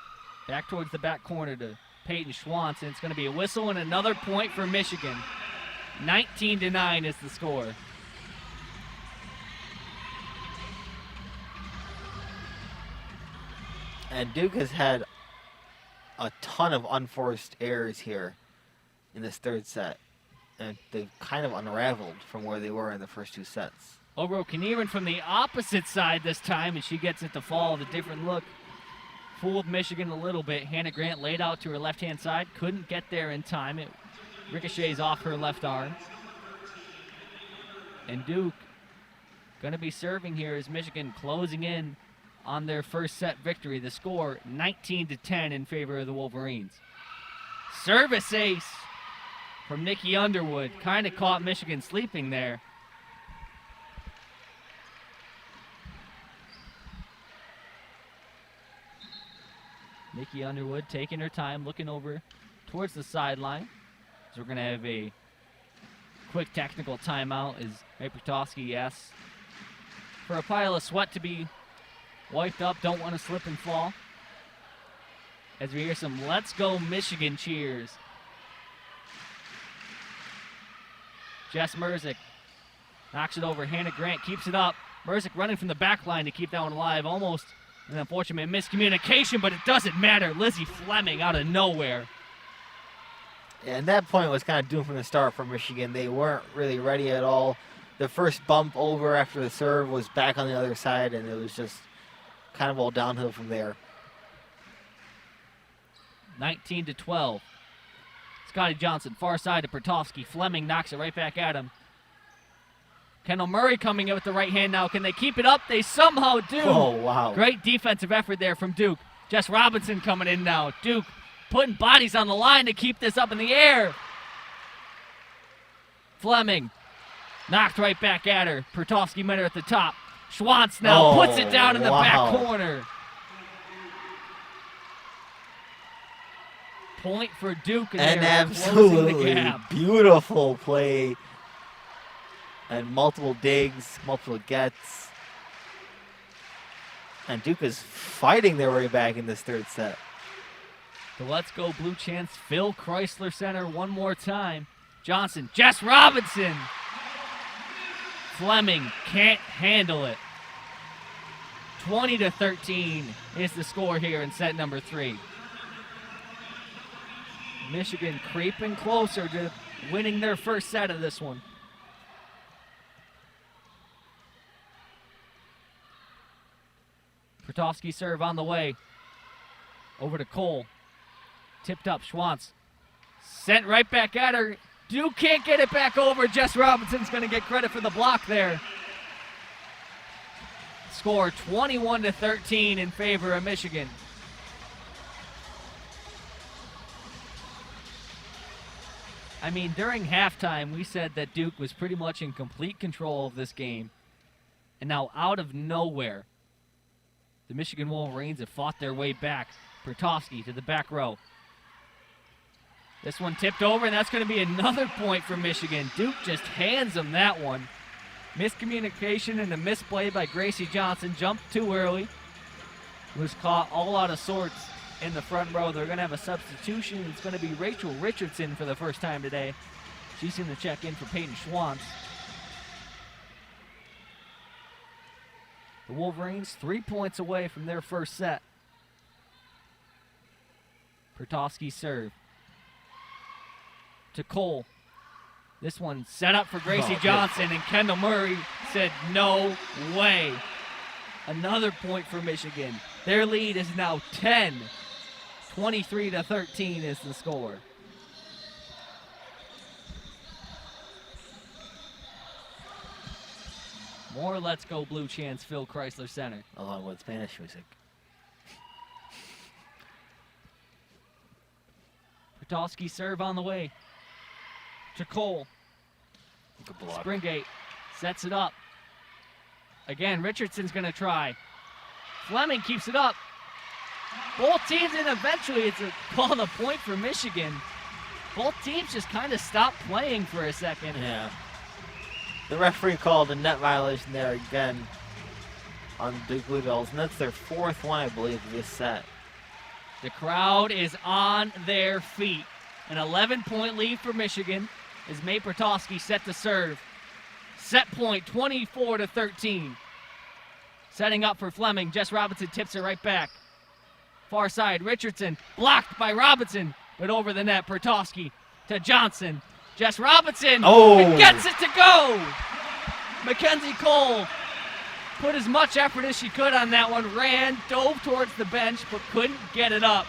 Back towards the back corner to Peyton Schwantz, and it's going to be a whistle and another point for Michigan. 19-9 is the score. And Duke has had a ton of unforced errors here in this third set. And they've kind of unraveled from where they were in the first 2 sets. Oro Knierim from the opposite side this time, and she gets it to fall with a different look. Fooled Michigan a little bit. Hannah Grant laid out to her left-hand side. Couldn't get there in time. It ricochets off her left arm. And Duke going to be serving here as Michigan closing in on their first set victory. The score 19-10 in favor of the Wolverines. Service ace from Nikki Underwood. Kind of caught Michigan sleeping there. Nikki Underwood taking her time, looking over towards the sideline. So we're going to have a quick technical timeout as Ray Pertosky asks for a pile of sweat to be wiped up. Don't want to slip and fall. As we hear some "Let's Go Michigan" cheers. Jess Merzick knocks it over. Hannah Grant keeps it up. Merzick running from the back line to keep that one alive. Almost an unfortunate miscommunication, but it doesn't matter. Lizzie Fleming out of nowhere. And that point was kind of doomed from the start for Michigan. They weren't really ready at all. The first bump over after the serve was back on the other side, and it was just kind of all downhill from there. 19-12. Scotty Johnson, far side to Pertosky. Fleming knocks it right back at him. Kendall Murray coming in with the right hand now. Can they keep it up? They somehow do. Oh, wow. Great defensive effort there from Duke. Jess Robinson coming in now. Duke putting bodies on the line to keep this up in the air. Fleming knocked right back at her. Pertosky met her at the top. Schwantz now puts it down in the back corner. Point for Duke, and An they're closing the absolutely gap. beautiful play. And multiple digs, multiple gets. And Duke is fighting their way back in this third set. The Let's Go Blue chants Phil Chrysler Center one more time. Johnson, Jess Robinson. Fleming can't handle it. 20-13 is the score here in set number 3. Michigan creeping closer to winning their first set of this one. Pertosky serve on the way. Over to Cole. Tipped up, Schwantz. Sent right back at her. Duke can't get it back over. Jess Robinson's going to get credit for the block there. Score 21-13 in favor of Michigan. I mean, during halftime, we said that Duke was pretty much in complete control of this game. And now, out of nowhere, the Michigan Wolverines have fought their way back. Pertosky to the back row. This one tipped over, and that's going to be another point for Michigan. Duke just hands them that one. Miscommunication and a misplay by Gracie Johnson. Jumped too early. Was caught all out of sorts in the front row. They're going to have a substitution. It's going to be Rachel Richardson for the first time today. She's going to check in for Peyton Schwantz. The Wolverines 3 points away from their first set. Pertosky serve. To Cole. This one set up for Gracie Johnson, and Kendall Murray said, no way. Another point for Michigan. Their lead is now 10. 23-13 is the score. More Let's Go Blue chants Phil Chrysler Center. Along with Spanish music. Pertosky serve on the way. To Cole. Good block. Springate Sets it up. Again, Richardson's going to try. Fleming keeps it up. Both teams, and eventually it's called a point for Michigan. Both teams just kind of stopped playing for a second. Yeah. The referee called a net violation there again on the Duke Blue Devils, and that's their 4th one, I believe, this set. The crowd is on their feet. An 11-point lead for Michigan as May Pertowski set to serve. Set point, 24-13. Setting up for Fleming. Jess Robinson tips it right back. Far side, Richardson blocked by Robinson, but over the net, Pertowski to Johnson. Jess Robinson gets it to go. Mackenzie Cole put as much effort as she could on that one, ran, dove towards the bench, but couldn't get it up.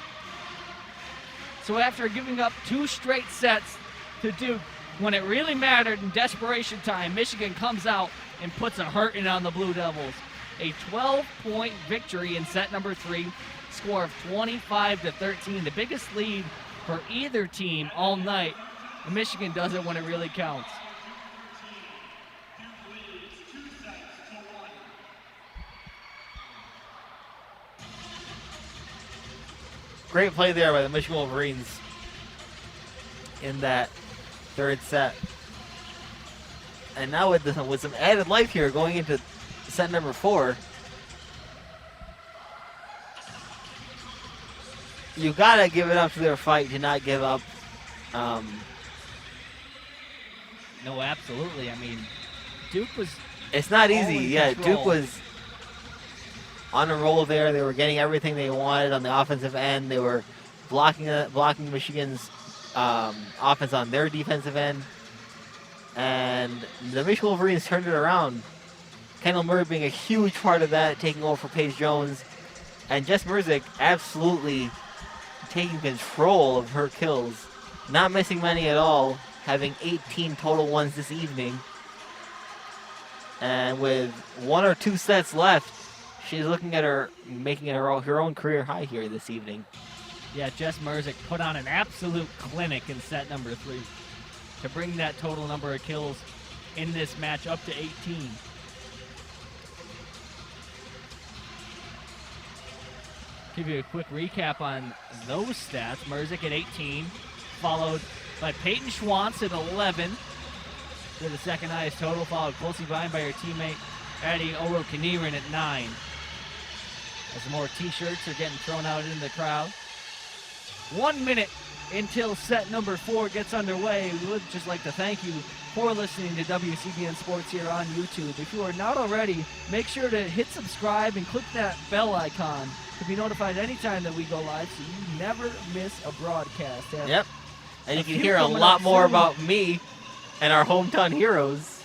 So after giving up 2 straight sets to Duke, when it really mattered in desperation time, Michigan comes out and puts a hurting on the Blue Devils. A 12-point victory in set number 3, score of 25-13, the biggest lead for either team all night. And Michigan does it when it really counts. Great play there by the Michigan Wolverines in that 3rd set. And now with some added life here going into set number 4, you gotta give it up to their fight to not give up. No, absolutely. I mean, Duke was. It's not all easy. in Yeah, control. Duke was on a roll there. They were getting everything they wanted on the offensive end. They were blocking Michigan's offense on their defensive end. And the Michigan Wolverines turned it around. Kendall Murray being a huge part of that, taking over for Paige Jones. And Jess Merzick absolutely taking control of her kills. Not missing many at all, having 18 total ones this evening. And with 1 or 2 sets left, she's looking at making her own career high here this evening. Yeah, Jess Merzick put on an absolute clinic in set number 3 to bring that total number of kills in this match up to 18. Give you a quick recap on those stats. Merzick at 18, followed by Peyton Schwantz at 11. They're the second highest total, followed closely behind by her teammate Addie Oro-Kaniran at 9. As more t-shirts are getting thrown out into the crowd. 1 minute until set number 4 gets underway. We would just like to thank you for listening to WCBN Sports here on YouTube. If you are not already, make sure to hit subscribe and click that bell icon to be notified anytime that we go live so you never miss a broadcast. Yep. And you can hear a lot more about me and our hometown heroes.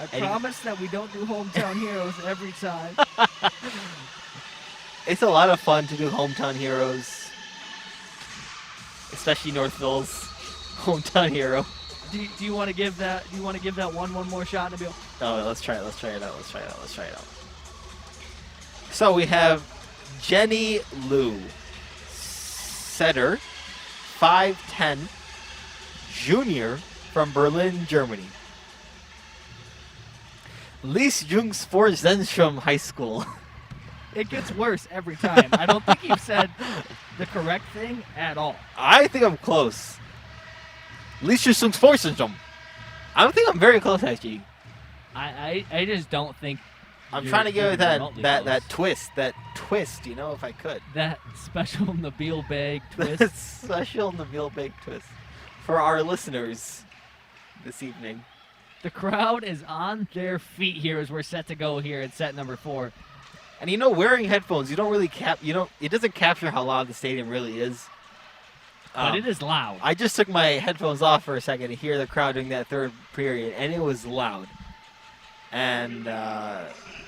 I promise that we don't do hometown heroes every time. It's a lot of fun to do hometown heroes, especially Northville's hometown hero. Do you want to give that? Do you want to give that one more shot, Nabeel? Oh, let's try it out. So we have Jenny Liu, setter, 5'10", junior from Berlin, Germany. Leistungssportzentrum High School. It gets worse every time. I don't think you've said the correct thing at all. I think I'm close. Leistungssportzentrum. I don't think I'm very close, actually. I just don't think. I'm trying to give it that close. twist, you know, if I could. That special Nabeel Baig twist. Special Nabeel Baig twist for our listeners this evening. The crowd is on their feet here as we're set to go here at set number 4. And you know, wearing headphones, you don't really it doesn't capture how loud the stadium really is. But it is loud. I just took my headphones off for a second to hear the crowd during that 3rd period, and it was loud. And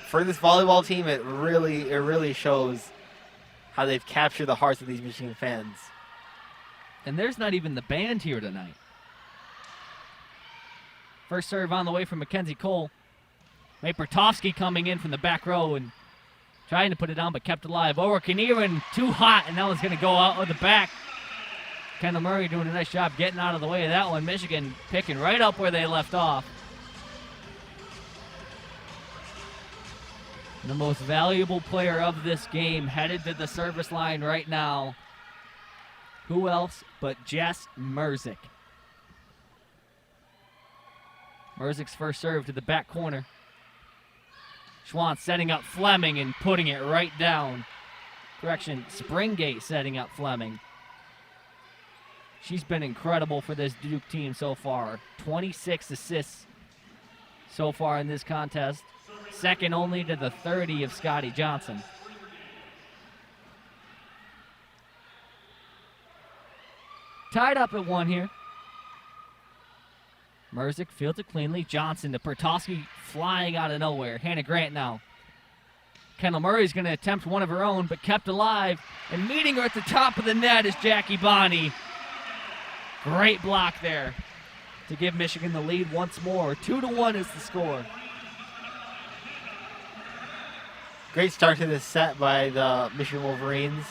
for this volleyball team, it really shows how they've captured the hearts of these Michigan fans. And there's not even the band here tonight. First serve on the way from Mackenzie Cole. May Pertowski coming in from the back row and trying to put it down, but kept alive. Oro-Kaniran too hot, and that one's going to go out of the back. Kendall Murray doing a nice job getting out of the way of that one. Michigan picking right up where they left off. The most valuable player of this game headed to the service line right now. Who else but Jess Merzick? Merzick's first serve to the back corner. Schwann setting up Fleming and putting it right down. Correction, Springgate setting up Fleming. She's been incredible for this Duke team so far. 26 assists so far in this contest. Second only to the 30 of Scotty Johnson. Tied up at 1 here. Merzick fields it cleanly. Johnson to Pertosky, flying out of nowhere. Hannah Grant now. Kendall Murray's going to attempt one of her own, but kept alive. And meeting her at the top of the net is Jackie Bonney. Great block there to give Michigan the lead once more. 2-1 is the score. Great start to this set by the Michigan Wolverines.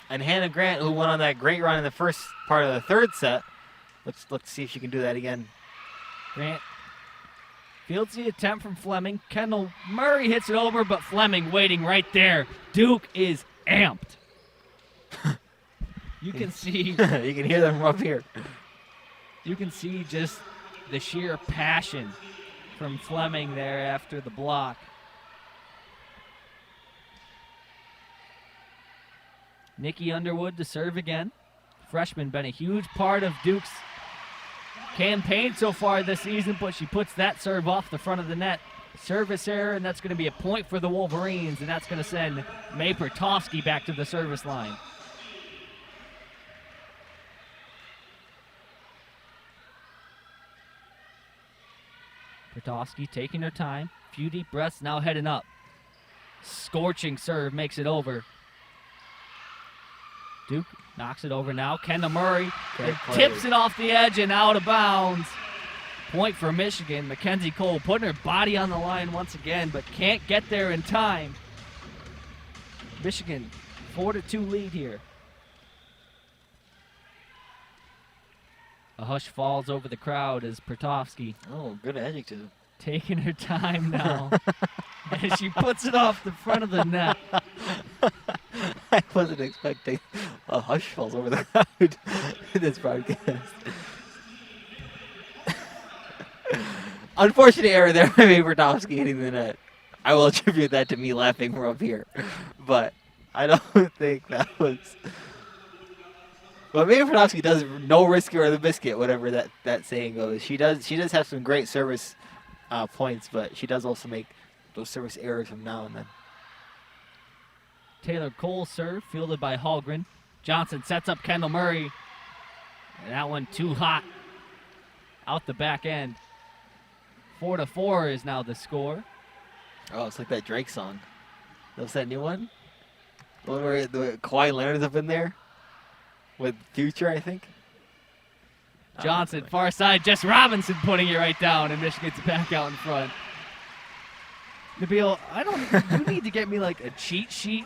And Hannah Grant, who went on that great run in the first part of the third set. Let's see if she can do that again. Grant fields the attempt from Fleming. Kendall Murray hits it over, but Fleming waiting right there. Duke is amped. You can see. You can hear them from up here. You can see just the sheer passion from Fleming there after the block. Nikki Underwood to serve again. Freshman been a huge part of Duke's campaign so far this season, but she puts that serve off the front of the net. Service error, and that's going to be a point for the Wolverines, and that's going to send May Pertosky back to the service line. Pertosky taking her time. Few deep breaths, now heading up. Scorching serve makes it over. Duke knocks it over now. Kendall Murray tips it off the edge and out of bounds. Point for Michigan. Mackenzie Cole putting her body on the line once again, but can't get there in time. Michigan, 4-2 lead here. A hush falls over the crowd as Pertosky. Oh, good adjective. Taking her time now as she puts it off the front of the net. I wasn't expecting a hush falls over the crowd in this broadcast. Unfortunate error there by May Pertosky hitting the net. I will attribute that to me laughing from up here. But I don't think that was... But May Pertosky does no riskier the biscuit, whatever that saying goes. She does have some great service points, but she does also make those service errors from now and then. Taylor Cole serve, fielded by Holgren. Johnson sets up Kendall Murray. And that one too hot. Out the back end. 4-4 is now the score. Oh, it's like that Drake song. What's that new one? The one where the Kawhi Leonard's up in there? With Future, I think. Johnson, far side. Jess Robinson putting it right down, and Michigan's back out in front. Nabeel, you need to get me like a cheat sheet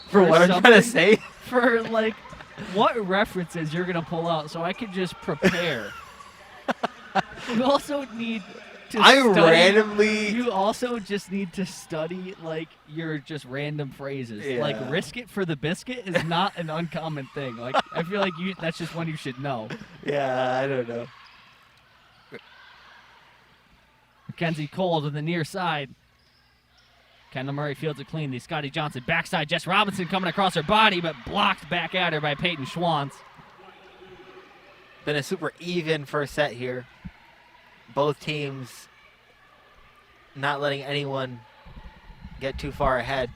for what I'm trying to say. For like what references you're gonna pull out, so I can just prepare. You also need to You also just need to study like your just random phrases. Yeah. Like risk it for the biscuit is not an uncommon thing. Like I feel like that's just one you should know. Yeah, I don't know. Mackenzie Cole to the near side. Kendall Murray fields it cleanly. Scotty Johnson backside. Jess Robinson coming across her body, but blocked back at her by Peyton Schwantz. Been a super even first set here. Both teams not letting anyone get too far ahead,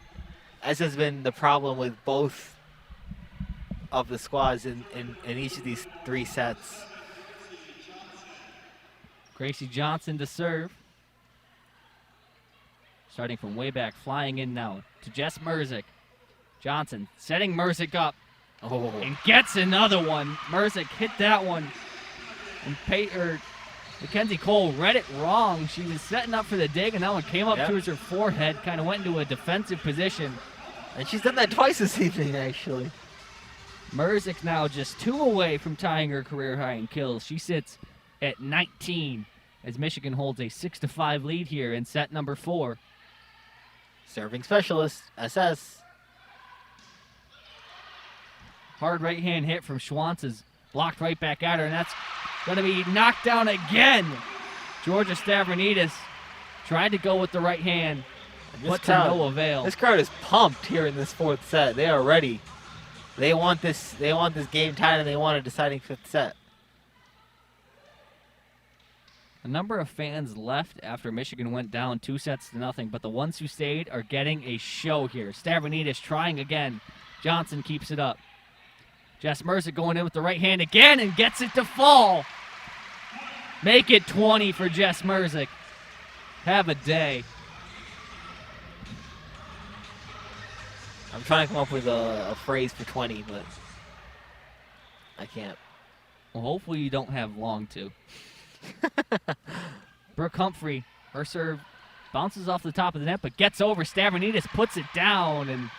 as has been the problem with both of the squads in each of these three sets. Gracie Johnson to serve. Starting from way back, flying in now to Jess Merzick. Johnson setting Merzick up and gets another one. Merzick hit that one. And Mackenzie Cole read it wrong. She was setting up for the dig, and that one came up towards her forehead, kind of went into a defensive position. And she's done that twice this evening, actually. Merzick now just 2 away from tying her career high in kills. She sits at 19 as Michigan holds a 6-5 lead here in set number 4. Serving specialist, SS. Hard right hand hit from Schwantz is blocked right back at her, and that's going to be knocked down again. Georgia Stavronidis tried to go with the right hand, but to no avail. This crowd is pumped here in this fourth set. They are ready. They want this game tied, and they want a deciding fifth set. A number of fans left after Michigan went down 2-0, but the ones who stayed are getting a show here. Stavronidis trying again. Johnson keeps it up. Jess Merzick going in with the right hand again and gets it to fall. Make it 20 for Jess Merzick. Have a day. I'm trying to come up with a phrase for 20, but I can't. Well, hopefully you don't have long to. Brooke Humphrey, her serve bounces off the top of the net, but gets over. Stavronidis puts it down, and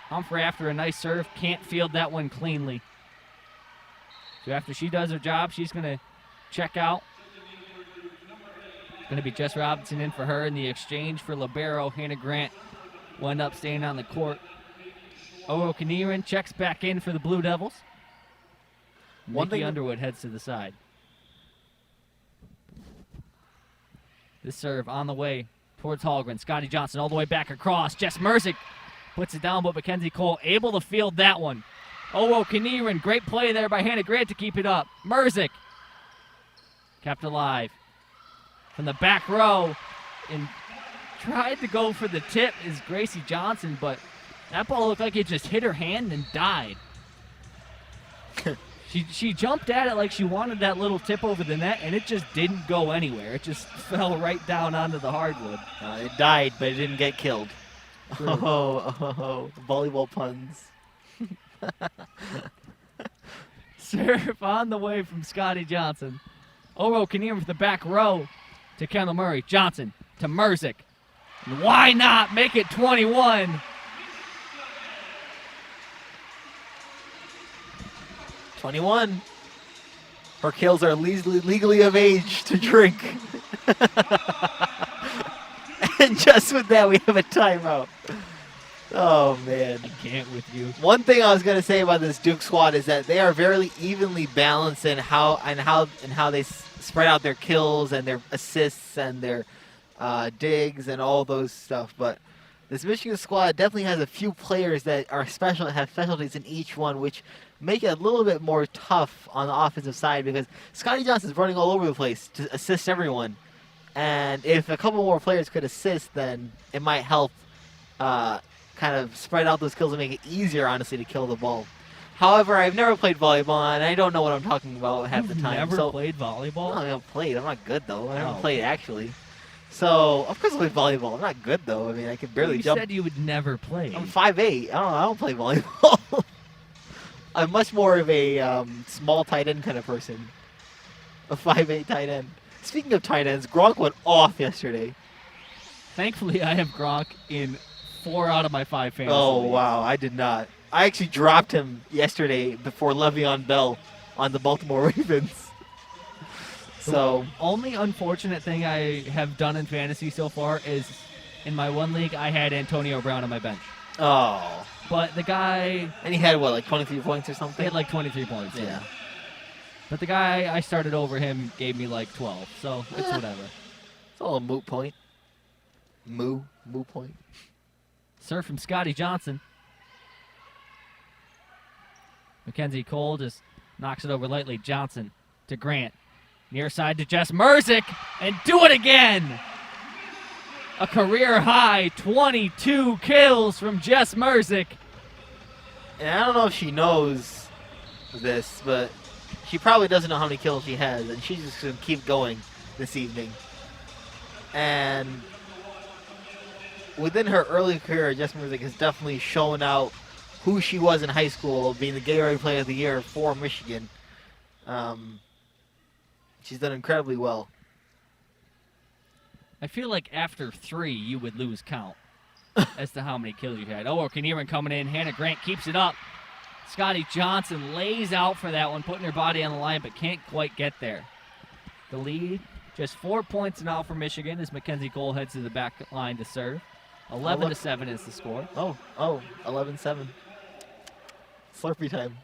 Humphrey, after a nice serve, can't field that one cleanly. So after she does her job, she's going to check out. It's going to be Jess Robinson in for her in the exchange for libero. Hannah Grant will end up staying on the court. Oro Kaniran checks back in for the Blue Devils. Nikki Underwood heads to the side. This serve on the way towards Holgren. Scotty Johnson all the way back across. Jess Merzick puts it down, but Mackenzie Cole able to field that one. Oro Kaniran, great play there by Hannah Grant to keep it up. Merzick kept alive from the back row and tried to go for the tip is Gracie Johnson, but that ball looked like it just hit her hand and died. She jumped at it like she wanted that little tip over the net, and it just didn't go anywhere. It just fell right down onto the hardwood. It died, but it didn't get killed. Oh, volleyball puns. Serve on the way from Scotty Johnson. Oro Kaniran from the back row to Kendall Murray. Johnson to Merzick. And why not make it 21? 21. Her kills are legally of age to drink. And just with that, we have a timeout. Oh, man. I can't with you. One thing I was going to say about this Duke squad is that they are very evenly balanced in how they spread out their kills and their assists and their digs and all those stuff. But this Michigan squad definitely has a few players that are have specialties in each one, which make it a little bit more tough on the offensive side because Scotty Johnson's running all over the place to assist everyone. And if a couple more players could assist, then it might help kind of spread out those kills and make it easier, honestly, to kill the ball. However, I've never played volleyball, and I don't know what I'm talking about half the time. Never played volleyball? No, I haven't played. I'm not good, though. I haven't played, actually. So, of course I play volleyball. I'm not good, though. I mean, I can barely jump. You said you would never play. I'm 5'8". I don't play volleyball. I'm much more of a small tight end kind of person. A 5'8" tight end. Speaking of tight ends, Gronk went off yesterday. Thankfully, I have Gronk in 4 out of my 5 fantasy Oh, leagues. wow. I did not. I actually dropped him yesterday before Le'Veon Bell on the Baltimore Ravens. So, only unfortunate thing I have done in fantasy so far is in my one league, I had Antonio Brown on my bench. oh. But the guy... And he had, what, like 23 points or He something? had like 23 points. Yeah. But the guy I started over him gave me like 12, so it's whatever. It's all a moot point. Moot point. Serve from Scotty Johnson. Mackenzie Cole just knocks it over lightly. Johnson to Grant. Near side to Jess Merzick. And do it again! A career high 22 kills from Jess Merzick. And I don't know if she knows this, but she probably doesn't know how many kills she has, and she's just going to keep going this evening. And within her early career, Jess Merzick has definitely shown out who she was in high school, being the Gatorade Player of the Year for Michigan. She's done incredibly well. I feel like after 3, you would lose count as to how many kills you had. Oh, Kaniran coming in. Hannah Grant keeps it up. Scotty Johnson lays out for that one, putting her body on the line, but can't quite get there. The lead, just 4 points now for Michigan as Mackenzie Cole heads to the back line to serve. 11-7 is the score. 11-7. Slurpee time.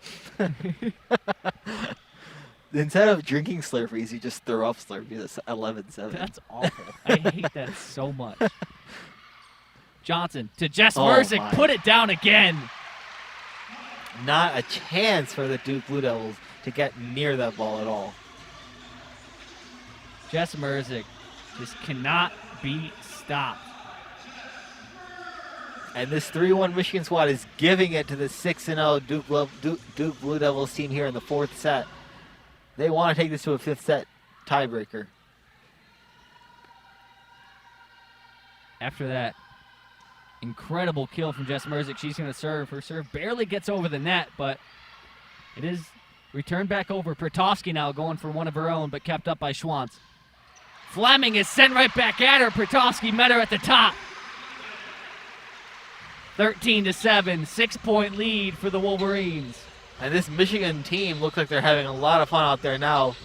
Instead of drinking Slurpees, you just throw up Slurpees. That's 11-7. That's awful. I hate that so much. Johnson to Jess Merzick. My. Put it down again. Not a chance for the Duke Blue Devils to get near that ball at all. Jess Merzick just cannot be stopped. And this 3-1 Michigan squad is giving it to the 6-0 Duke Blue Devils team here in the fourth set. They want to take this to a fifth set tiebreaker. After that incredible kill from Jess Merzick, she's going to serve. Her serve barely gets over the net, but it is returned back over. Pertofsky now going for one of her own, but kept up by Schwantz. Fleming is sent right back at her. Pertofsky met her at the top. 13-7, 6-point lead for the Wolverines. And this Michigan team looks like they're having a lot of fun out there now.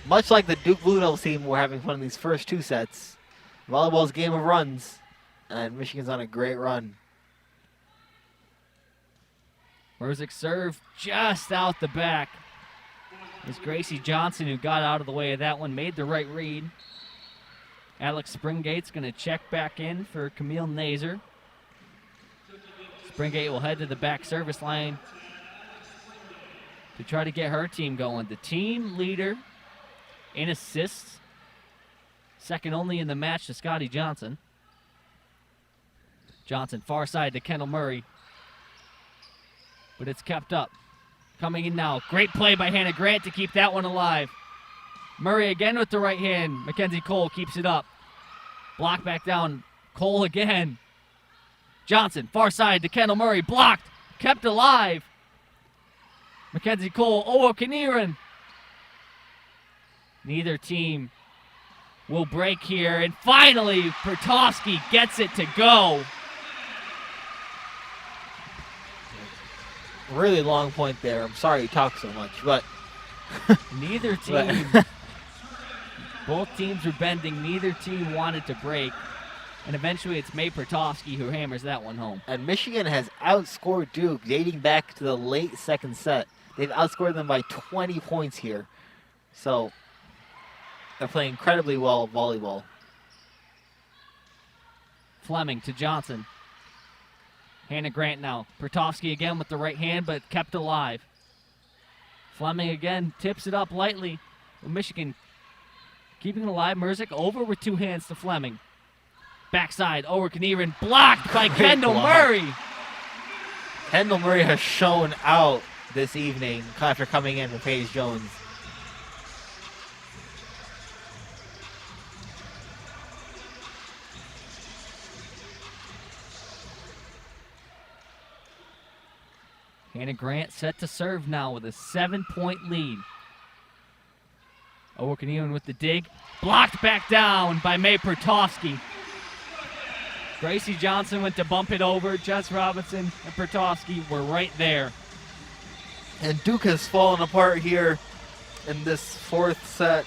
Much like the Duke Blue Devils team were having fun in these first two sets. Volleyball's a game of runs, and Michigan's on a great run. Merzick serve just out the back. It's Gracie Johnson who got out of the way of that one, made the right read. Alex Springate's going to check back in for Camille Nazer. Springate will head to the back service line to try to get her team going. The team leader in assists, second only in the match to Scotty Johnson. Johnson far side to Kendall Murray, but it's kept up. Coming in now, great play by Hannah Grant to keep that one alive. Murray again with the right hand. Mackenzie Cole keeps it up. Block back down. Cole again. Johnson, far side to Kendall Murray. Blocked. Kept alive. Mackenzie Cole. Kaniran. Neither team will break here. And finally, Pertofsky gets it to go. Really long point there. I'm sorry you talk so much, but neither team, both teams were bending. Neither team wanted to break. And eventually it's May Pertofsky who hammers that one home. And Michigan has outscored Duke dating back to the late second set. They've outscored them by 20 points here. So they're playing incredibly well volleyball. Fleming to Johnson. Hannah Grant now. Pertofsky again with the right hand, but kept alive. Fleming again tips it up lightly. Michigan keeping it alive. Merzick over with two hands to Fleming. Backside, Kaniran blocked by Kendall Murray. Kendall Murray has shown out this evening after coming in with Paige Jones. Hannah Grant set to serve now with a 7-point lead. Kaniran with the dig. Blocked back down by May Pertofsky. Gracie Johnson went to bump it over. Jess Robinson and Pertofsky were right there. And Duke has fallen apart here in this fourth set.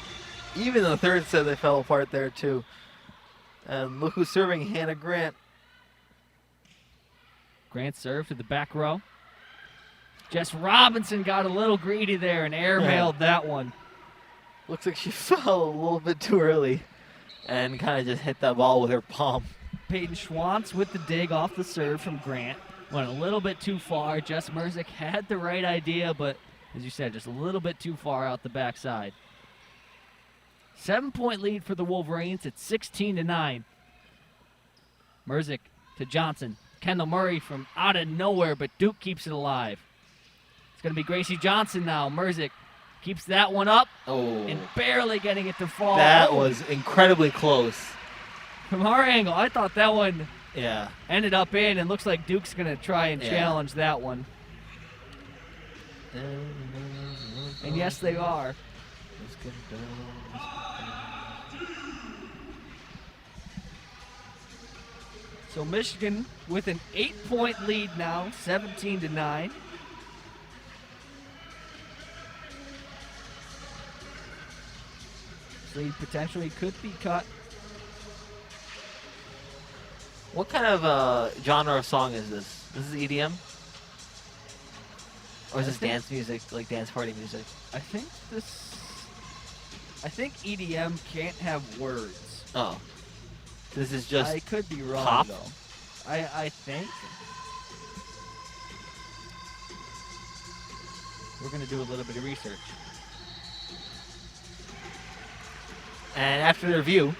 Even in the third set, they fell apart there too. And look who's serving, Hannah Grant. Grant served to the back row. Jess Robinson got a little greedy there and airmailed that one. Looks like she fell a little bit too early and kind of just hit that ball with her palm. Peyton Schwantz with the dig off the serve from Grant. Went a little bit too far. Jess Merzick had the right idea, but as you said, just a little bit too far out the backside. 7-point lead for the Wolverines at 16-9. Merzick to Johnson. Kendall Murray from out of nowhere, but Duke keeps it alive. It's going to be Gracie Johnson now. Merzick keeps that one up and barely getting it to fall. That was incredibly close. From our angle, I thought that one Yeah. ended up in, and looks like Duke's going to try and challenge that one. And yes, they are. So Michigan with an 8-point lead now, 17-9. This lead potentially could be cut What kind of genre of song is this? This is EDM? Or is this dance music, like dance party music? I think EDM can't have words. Oh. This is just I could be wrong, pop? though. I think. We're going to do a little bit of research. And after the review,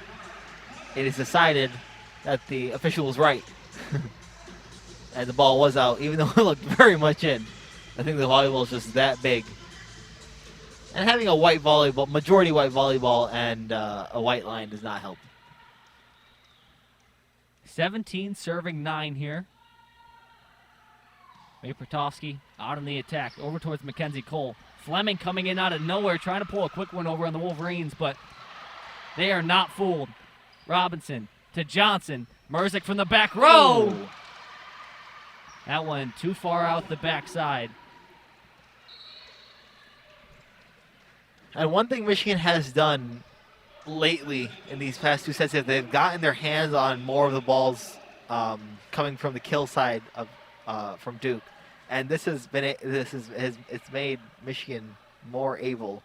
it is decided that the official was right. And the ball was out, even though it looked very much in. I think the volleyball is just that big. And having a white volleyball, majority white volleyball, and a white line does not help. 17 serving 9 here. Pertovsky out on the attack, over towards Mackenzie Cole. Fleming coming in out of nowhere, trying to pull a quick one over on the Wolverines, but they are not fooled. Robinson to Johnson. Merzick from the back row. Oh. That one too far out the backside. And one thing Michigan has done lately in these past two sets is they've gotten their hands on more of the balls coming from the kill side of from Duke, and it's made Michigan more able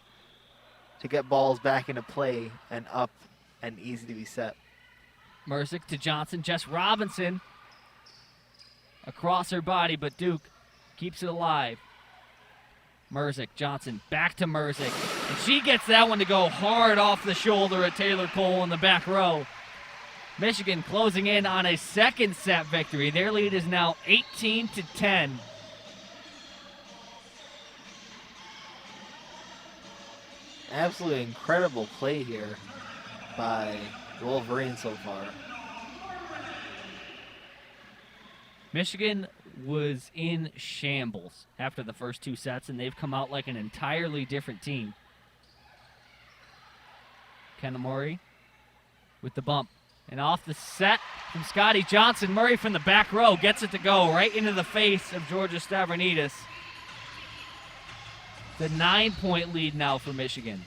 to get balls back into play and up and easy to be set. Merzick to Johnson. Jess Robinson across her body, but Duke keeps it alive. Merzick, Johnson, back to Merzick. And she gets that one to go hard off the shoulder of Taylor Cole in the back row. Michigan closing in on a second set victory. Their lead is now 18-10. Absolutely incredible play here by the Wolverines so far. Michigan was in shambles after the first two sets, and they've come out like an entirely different team. Kendall Murray with the bump. And off the set from Scotty Johnson. Murray from the back row gets it to go right into the face of Georgia Stavronidis. The 9-point lead now for Michigan.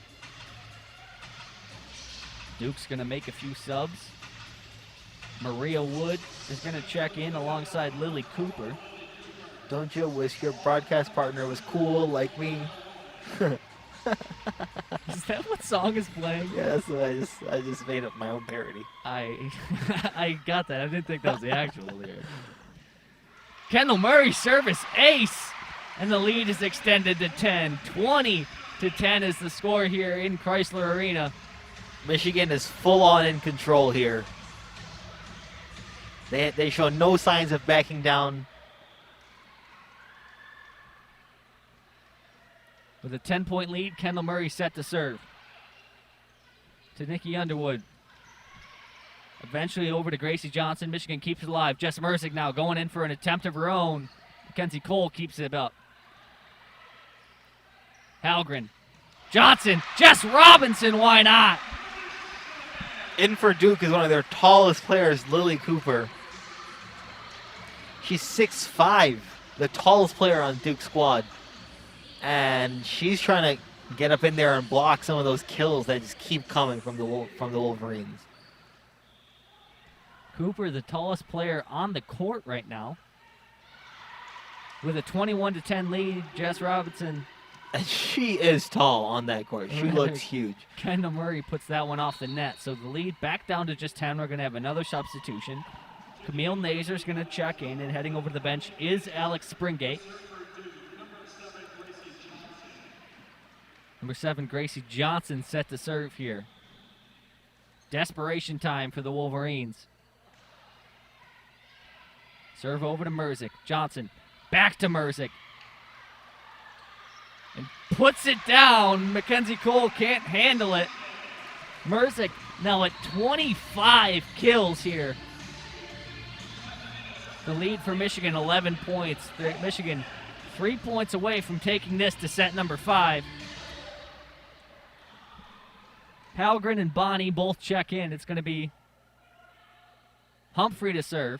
Duke's going to make a few subs. Maria Wood is going to check in alongside Lily Cooper. Don't you wish your broadcast partner was cool like me? Is that what song is playing? Yeah, that's what I just made up my own parody. I got that. I didn't think that was the actual lyric. Kendall Murray service ace, and the lead is extended to 10. 20-10 is the score here in Chrysler Arena. Michigan is full on in control here. They show no signs of backing down. With a 10-point lead, Kendall Murray set to serve. To Nikki Underwood. Eventually over to Gracie Johnson. Michigan keeps it alive. Jess Merzick now going in for an attempt of her own. Mackenzie Cole keeps it up. Halgren. Johnson. Jess Robinson, why not? In for Duke is one of their tallest players, Lily Cooper. She's 6'5", the tallest player on Duke's squad. And she's trying to get up in there and block some of those kills that just keep coming from the Wolverines. Cooper, the tallest player on the court right now. With a 21-10 lead, Jess Robinson. And she is tall on that court. She looks huge. Kendall Murray puts that one off the net. So the lead back down to just 10. We're going to have another substitution. Camille Nazer's going to check in, and heading over to the bench is Alex Springate. Number 7, Gracie Johnson set to serve here. Desperation time for the Wolverines. Serve over to Merzick. Johnson back to Merzick. And puts it down. Mackenzie Cole can't handle it. Merzick now at 25 kills here. The lead for Michigan, 11 points. Michigan 3 points away from taking this to set number 5. Halgren and Bonnie both check in. It's going to be Humphrey to serve.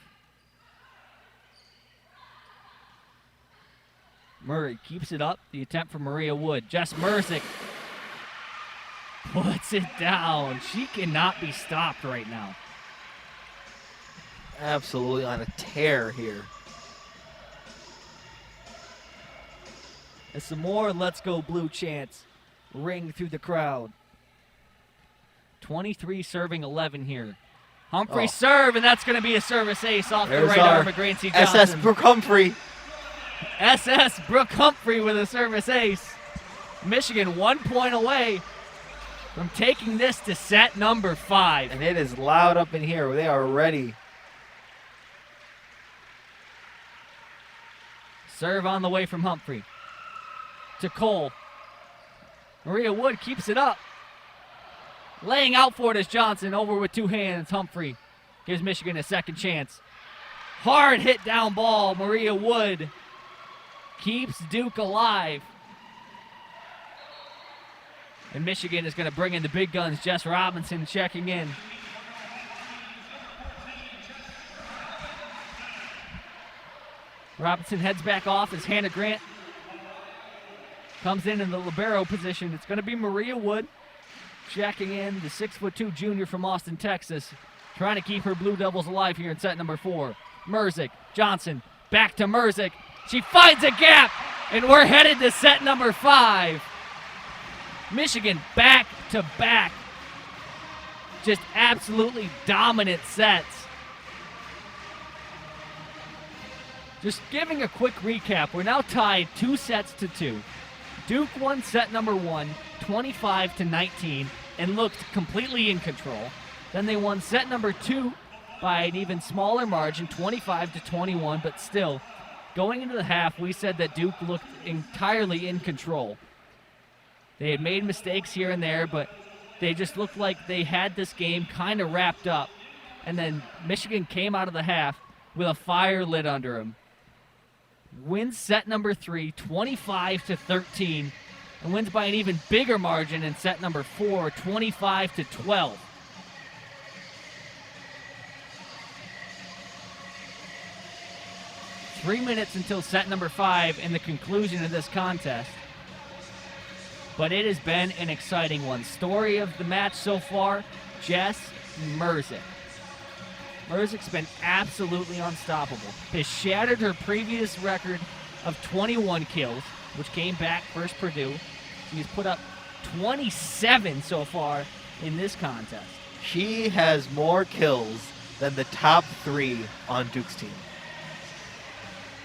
Murray keeps it up. The attempt from Maria Wood. Jess Merzick puts it down. She cannot be stopped right now. absolutely on a tear here. And some more Let's Go Blue chants ring through the crowd. 23 serving 11 here. Humphrey serve, and that's going to be a service ace off the right arm of Gracie Johnson. SS Brooke Humphrey. SS Brooke Humphrey with a service ace. Michigan 1 point away from taking this to set number 5. And it is loud up in here. They are ready. Serve on the way from Humphrey. To Cole. Maria Wood keeps it up. Laying out for it is Johnson. Over with 2 hands. Humphrey gives Michigan a second chance. Hard hit down ball. Maria Wood keeps Duke alive. And Michigan is going to bring in the big guns. Jess Robinson checking in. Robinson heads back off as Hannah Grant comes in the libero position. It's going to be Maria Wood checking in, the 6'2" junior from Austin, Texas, trying to keep her Blue Devils alive here in set number 4. Merzick, Johnson, back to Merzick. She finds a gap, and we're headed to set number 5. Michigan back to back. Just absolutely dominant sets. Just giving a quick recap, we're now tied 2 sets to 2. Duke won set number 1, 25-19, and looked completely in control. Then they won set number 2 by an even smaller margin, 25-21, but still, going into the half, we said that Duke looked entirely in control. They had made mistakes here and there, but they just looked like they had this game kind of wrapped up. And then Michigan came out of the half with a fire lit under them. Wins set number 3, 25-13, and wins by an even bigger margin in set number 4, 25-12. Three minutes until set number 5 and the conclusion of this contest. But it has been an exciting one. Story of the match so far, Jess Merzick. Merzick's been absolutely unstoppable. Has shattered her previous record of 21 kills, which came back versus Purdue. She's put up 27 so far in this contest. She has more kills than the top 3 on Duke's team.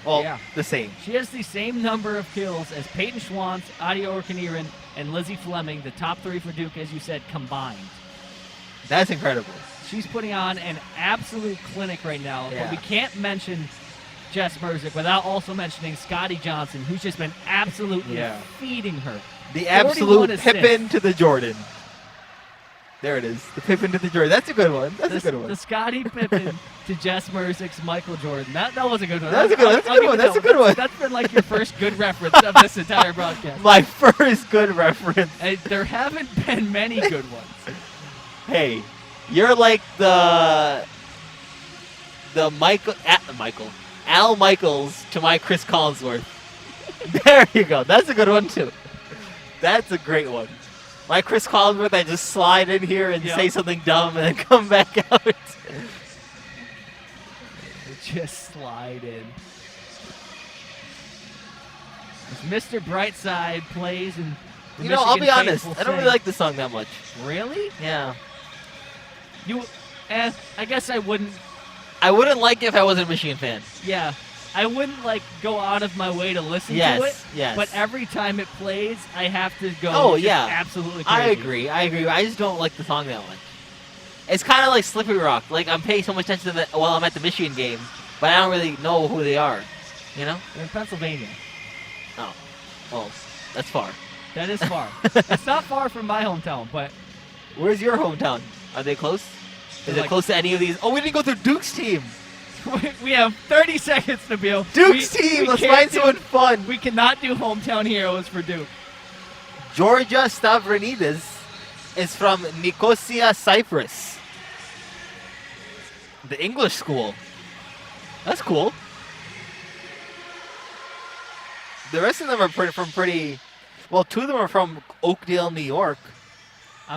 Well, yeah. The same. She has the same number of kills as Peyton Schwantz, Adi Orkaniran, and Lizzie Fleming, the top 3 for Duke, as you said, combined. That's incredible. She's putting on an absolute clinic right now. Yeah. But we can't mention Jess Merzick without also mentioning Scotty Johnson, who's just been absolutely feeding her. The absolute Pippin to the Jordan. There it is. The Pippin to the Jordan. That's a good one. That's a good one. The Scotty Pippen to Jess Merzick's Michael Jordan. That was a good one. That's a good one. That's a good one. That's been like your first good reference of this entire broadcast. My first good reference. And there haven't been many good ones. Hey, you're like the Al Michaels to my Chris Collinsworth. There you go. That's a good one too. That's a great one. My Chris Collinsworth, I just slide in here and say something dumb and then come back out. Just slide in. As Mr. Brightside plays and I'll be honest. I don't really like the song that much. Really? Yeah. I guess I wouldn't. I wouldn't like it if I wasn't a Michigan fan. Yeah. I wouldn't go out of my way to listen to it. Yes. But every time it plays, I have to go. Oh yeah, absolutely crazy. I agree. I just don't like the song that much. It's kind of like Slippery Rock. Like I'm paying so much attention to while I'm at the Michigan game, but I don't really know who they are. You know? They're in Pennsylvania. Oh, well, that's far. That is far. It's not far from my hometown, but where's your hometown? Are they close? Is it close to any of these? Oh, we didn't go through Duke's team. We have 30 seconds, Nabeel. Duke's team. Let's find someone fun. We cannot do hometown heroes for Duke. Georgia Stavronidis is from Nicosia, Cyprus. The English school. That's cool. The rest of them are from pretty. Well, 2 of them are from Oakdale, New York.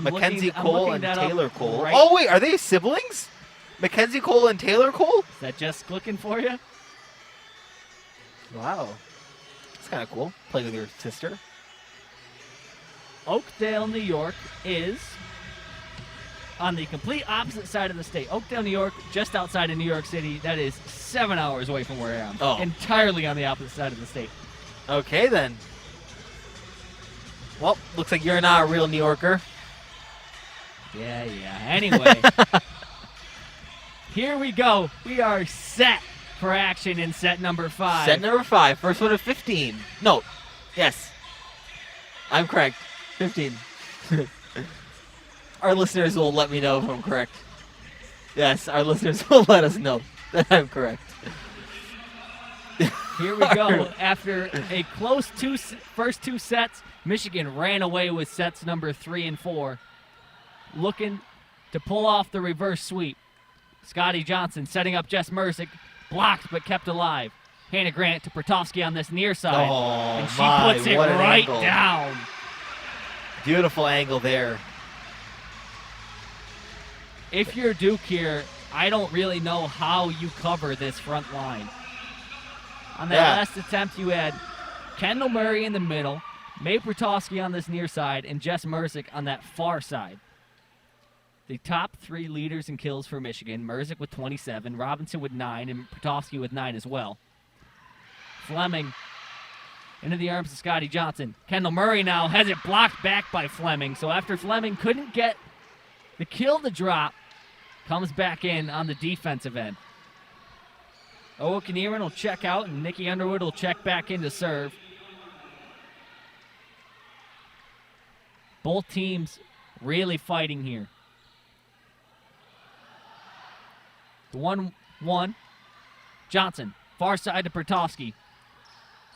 Mackenzie Cole and Taylor Cole. Right. Oh wait, are they siblings? Mackenzie Cole and Taylor Cole? Is that just clicking for you? Wow. That's kind of cool. Playing with your sister. Oakdale, New York is on the complete opposite side of the state. Oakdale, New York, just outside of New York City. That is 7 hours away from where I am. Oh. Entirely on the opposite side of the state. Okay, then. Well, looks like you're not a real New Yorker. Yeah. Anyway, here we go. We are set for action in set number 5. Set number 5. First one of 15. No. Yes. I'm correct. 15. Our listeners will let me know if I'm correct. Yes, our listeners will let us know that I'm correct. Here we go. After a close first 2 sets, Michigan ran away with sets number 3 and 4. Looking to pull off the reverse sweep. Scotty Johnson setting up Jess Merzick. Blocked but kept alive. Hannah Grant to Pertovsky on this near side. Oh, and she puts it right angle. down. Beautiful angle there. If you're Duke here, I don't really know how you cover this front line. On that last attempt, you had Kendall Murray in the middle, May Pertovsky on this near side, and Jess Merzick on that far side. The top 3 leaders in kills for Michigan, Merzick with 27, Robinson with 9, and Pertovsky with 9 as well. Fleming into the arms of Scotty Johnson. Kendall Murray now has it blocked back by Fleming. So after Fleming couldn't get the kill to drop, comes back in on the defensive end. O'Kaniran will check out, and Nikki Underwood will check back in to serve. Both teams really fighting here. The 1-1. Johnson, far side to Pertovsky.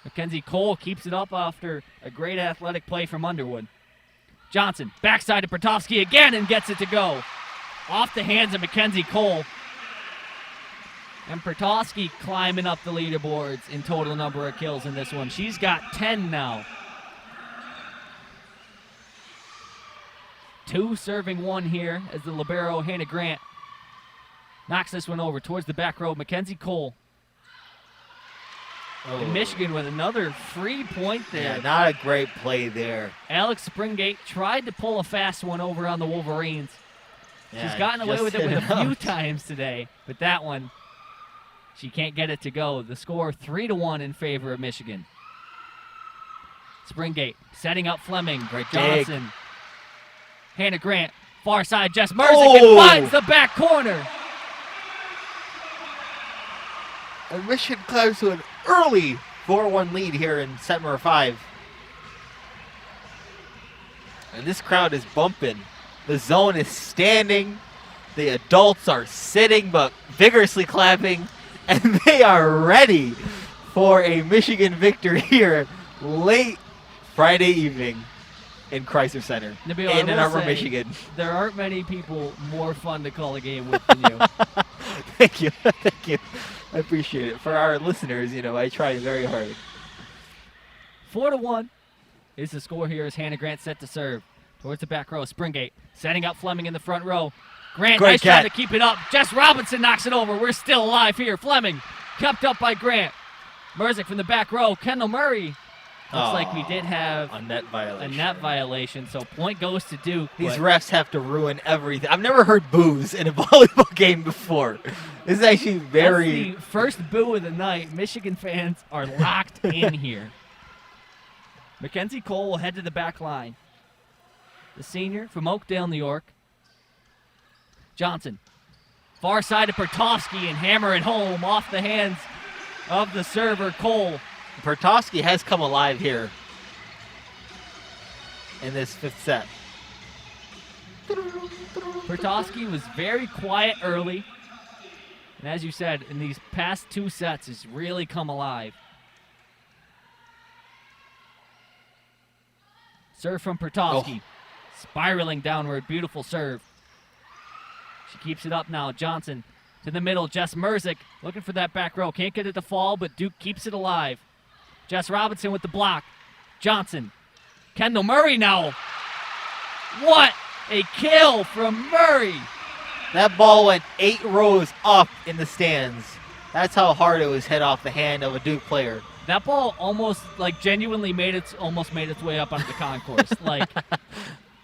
Mackenzie Cole keeps it up after a great athletic play from Underwood. Johnson, backside to Pertovsky again and gets it to go. Off the hands of Mackenzie Cole. And Pertovsky climbing up the leaderboards in total number of kills in this one. She's got 10 now. 2 serving 1 here as the libero Hannah Grant knocks this one over towards the back row. Mackenzie Cole. Oh. And Michigan with another free point there. Yeah, not a great play there. Alex Springate tried to pull a fast one over on the Wolverines. Yeah, She's gotten away with it hit with a few out. times today, but that one, she can't get it to go. The score 3-1 in favor of Michigan. Springate setting up Fleming. Great Johnson. dig. Hannah Grant. Far side, Jess Merzick and finds the back corner. And Michigan climbs to an early 4-1 lead here in set number 5. And this crowd is bumping. The zone is standing. The adults are sitting but vigorously clapping. And they are ready for a Michigan victory here late Friday evening in Chrysler Center Nabeel, in Ann Arbor, say, Michigan. There aren't many people more fun to call a game with than you. Thank you. Thank you. I appreciate it. For our listeners, I try very hard. 4-1 is the score here as Hannah Grant set to serve. Towards the back row, Springate setting up Fleming in the front row. Grant, Great nice catch. try to keep it up. Jess Robinson knocks it over. We're still alive here. Fleming kept up by Grant. Merzick from the back row. Kendall Murray. Looks like we did have a net violation. So point goes to Duke. These but refs have to ruin everything. I've never heard boos in a volleyball game before. This is actually very... That's the first boo of the night. Michigan fans are locked in here. Mackenzie Cole will head to the back line. The senior from Oakdale, New York. Johnson. Far side to Pertovsky and hammer it home off the hands of the server, Cole. Pertovsky has come alive here in this 5th set. Pertovsky was very quiet early. And as you said, in these past 2 sets, has really come alive. Serve from Pertovsky. Spiraling downward. Beautiful serve. She keeps it up now. Johnson to the middle. Jess Merzick looking for that back row. Can't get it to fall, but Duke keeps it alive. Jess Robinson with the block. Johnson. Kendall Murray now. What a kill from Murray. That ball went 8 rows up in the stands. That's how hard it was hit off the hand of a Duke player. That ball almost, genuinely made its way up onto the concourse.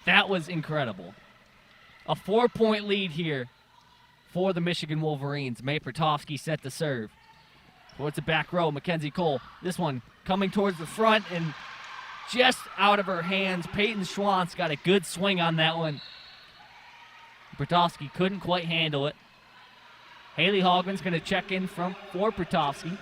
That was incredible. A 4-point lead here for the Michigan Wolverines. May Pertovsky set to serve. Towards the back row, Mackenzie Cole. This one coming towards the front and just out of her hands. Peyton Schwantz got a good swing on that one. Pertovsky couldn't quite handle it. Hayley Halgren's going to check in for Pertovsky.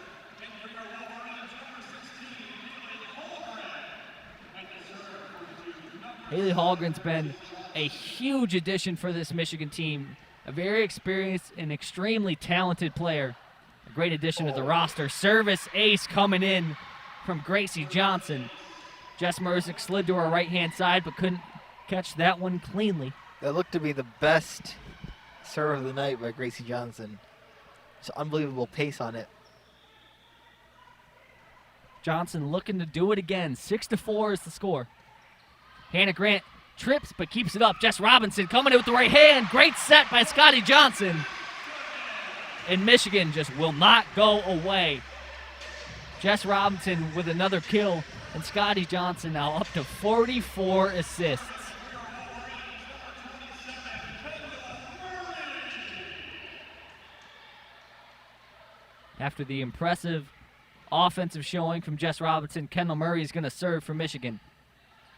Hayley Halgren's been a huge addition for this Michigan team. A very experienced and extremely talented player. A great addition to the roster. Service ace coming in from Gracie Johnson. Jess Merzick slid to her right-hand side but couldn't catch that one cleanly. That looked to be the best serve of the night by Gracie Johnson. Just unbelievable pace on it. Johnson looking to do it again. 6-4 is the score. Hannah Grant trips but keeps it up. Jess Robinson coming in with the right hand. Great set by Scotty Johnson. And Michigan just will not go away. Jess Robinson with another kill. And Scotty Johnson now up to 44 assists. After the impressive offensive showing from Jess Robinson, Kendall Murray is going to serve for Michigan.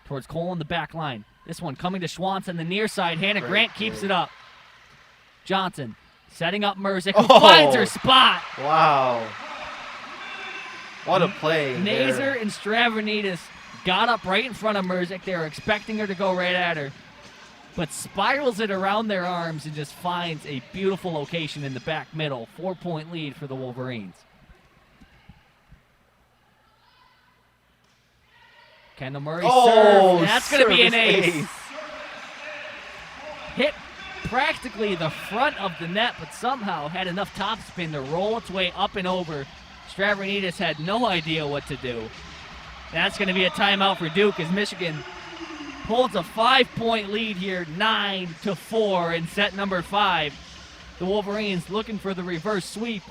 Towards Cole on the back line. This one coming to Schwantz on the near side. Hannah Grant keeps it up. Johnson setting up Merzick, who finds her spot. Wow. What a play. Nazer and Stravonidis got up right in front of Merzick. They were expecting her to go right at her, but spirals it around their arms and just finds a beautiful location in the back middle. 4-point lead for the Wolverines. Kendall Murray serve. That's going to be an ace. Hit practically the front of the net, but somehow had enough topspin to roll its way up and over. Stravonidis had no idea what to do. That's going to be a timeout for Duke as Michigan holds a 5-point lead here, 9-4 in set number 5. The Wolverines looking for the reverse sweep,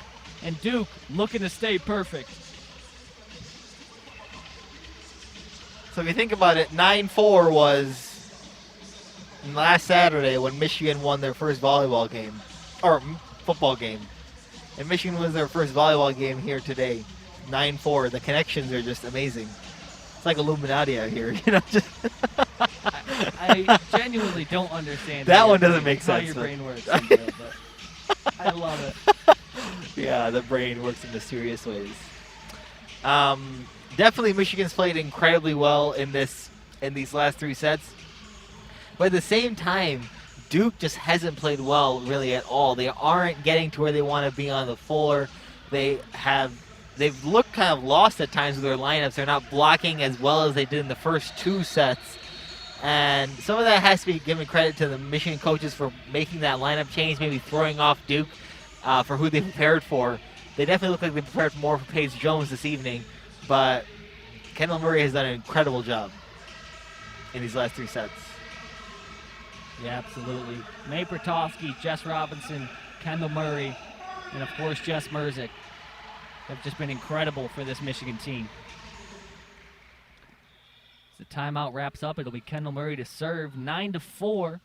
and Duke looking to stay perfect. So if you think about it, 9-4 was last Saturday when Michigan won their first volleyball game, or football game. And Michigan was their first volleyball game here today, 9-4. The connections are just amazing. It's like Illuminati out here, Just I genuinely don't understand that one doesn't make how sense. Your brain works, but I love it. Yeah, the brain works in mysterious ways. Definitely, Michigan's played incredibly well in these last 3 sets. But at the same time, Duke just hasn't played well really at all. They aren't getting to where they want to be on the floor. They've looked kind of lost at times with their lineups. They're not blocking as well as they did in the first 2 sets. And some of that has to be given credit to the Michigan coaches for making that lineup change, maybe throwing off Duke for who they prepared for. They definitely look like they prepared more for Paige Jones this evening. But Kendall Murray has done an incredible job in these last 3 sets. Yeah, absolutely. May Pertovsky, Jess Robinson, Kendall Murray, and of course Jess Merzick have just been incredible for this Michigan team. As the timeout wraps up, it'll be Kendall Murray to serve. 9-4.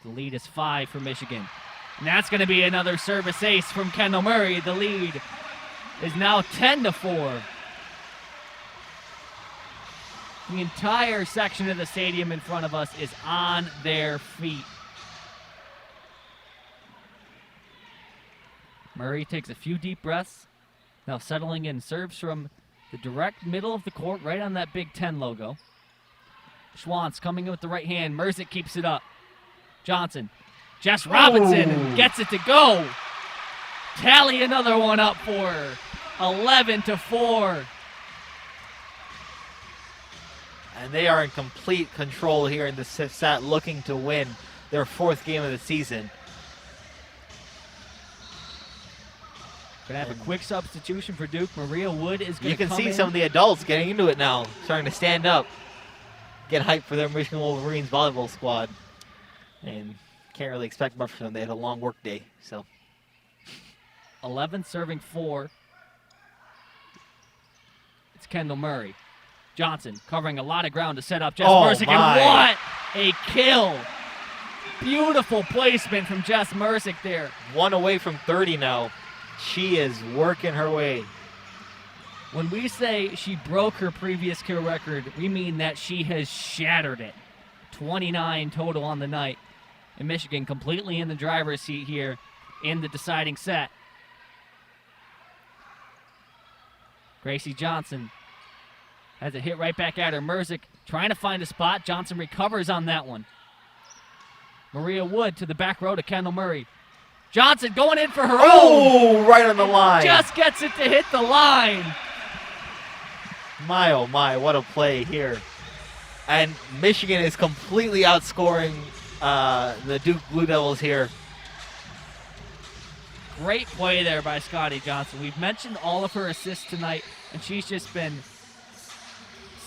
The lead is 5 for Michigan. And that's going to be another service ace from Kendall Murray. The lead is now 10-4. The entire section of the stadium in front of us is on their feet. Murray takes a few deep breaths. Now settling in, serves from the direct middle of the court, right on that Big Ten logo. Schwantz coming in with the right hand. Merzick keeps it up. Johnson. Jess Robinson gets it to go. Tally another one up for her. 11-4. And they are in complete control here in the set, looking to win their 4th game of the season. Gonna have a quick substitution for Duke. Maria Wood is gonna You can come see in. some of the adults getting into it now, starting to stand up, get hyped for their Michigan Wolverines volleyball squad. And can't really expect much from them. They had a long work day, so. 11 serving 4. It's Kendall Murray. Johnson covering a lot of ground to set up Jess Merzick, and what a kill! Beautiful placement from Jess Merzick there. 1 away from 30 now. She is working her way. When we say she broke her previous kill record, we mean that she has shattered it. 29 total on the night. And Michigan completely in the driver's seat here in the deciding set. Gracie Johnson has it hit right back at her. Merzick trying to find a spot. Johnson recovers on that one. Maria Wood to the back row to Kendall Murray. Johnson going in for her own. Oh, right on the line. Just gets it to hit the line. My, oh my, what a play here. And Michigan is completely outscoring the Duke Blue Devils here. Great play there by Scotty Johnson. We've mentioned all of her assists tonight, and she's just been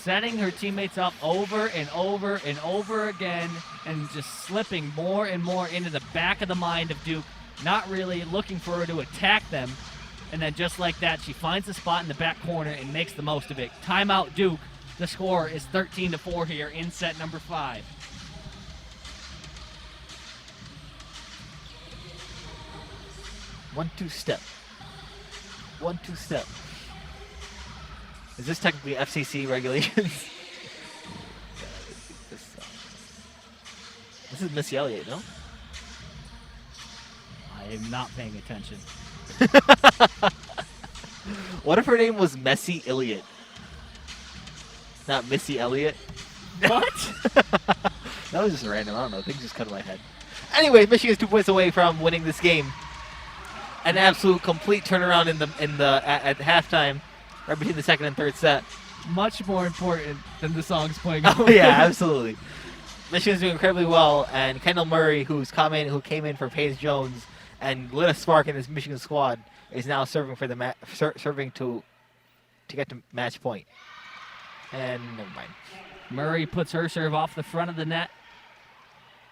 setting her teammates up over and over and over again and just slipping more and more into the back of the mind of Duke, not really looking for her to attack them. And then just like that, she finds the spot in the back corner and makes the most of it. Timeout Duke. The score is 13-4 here in set number 5. One-two step. Is this technically FCC regulations? This is Missy Elliott, no? I am not paying attention. What if her name was Messy Elliott? Not Missy Elliott? What? That was just random. I don't know. Things just cut in my head. Anyway, Michigan's 2 points away from winning this game. An absolute complete turnaround at halftime, right between the second and third set. Much more important than the songs playing. Oh yeah, absolutely. Michigan's doing incredibly well, and Kendall Murray, who came in for Paige Jones and lit a spark in this Michigan squad, is now serving for the serving to get to match point. And never mind. Murray puts her serve off the front of the net.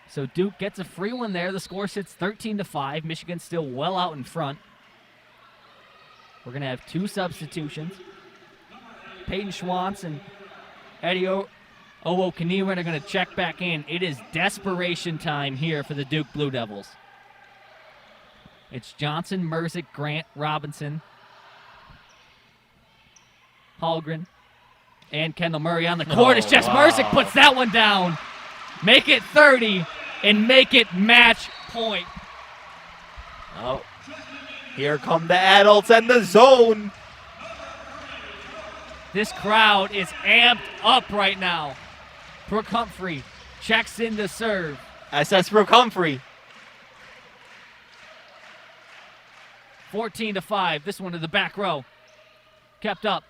So Duke gets a free one there. The score sits 13-5. Michigan still well out in front. We're going to have 2 substitutions. Peyton Schwantz and Eddie Owo-Kaniran are going to check back in. It is desperation time here for the Duke Blue Devils. It's Johnson, Merzick, Grant, Robinson, Holgren, and Kendall Murray on the court as Jess Merzick puts that one down. Make it 30 and make it match point. Oh, here come the adults and the zone. This crowd is amped up right now. Brooke Humphrey checks in to serve. SS Brooke Humphrey. 14-5. This one to the back row. Kept up.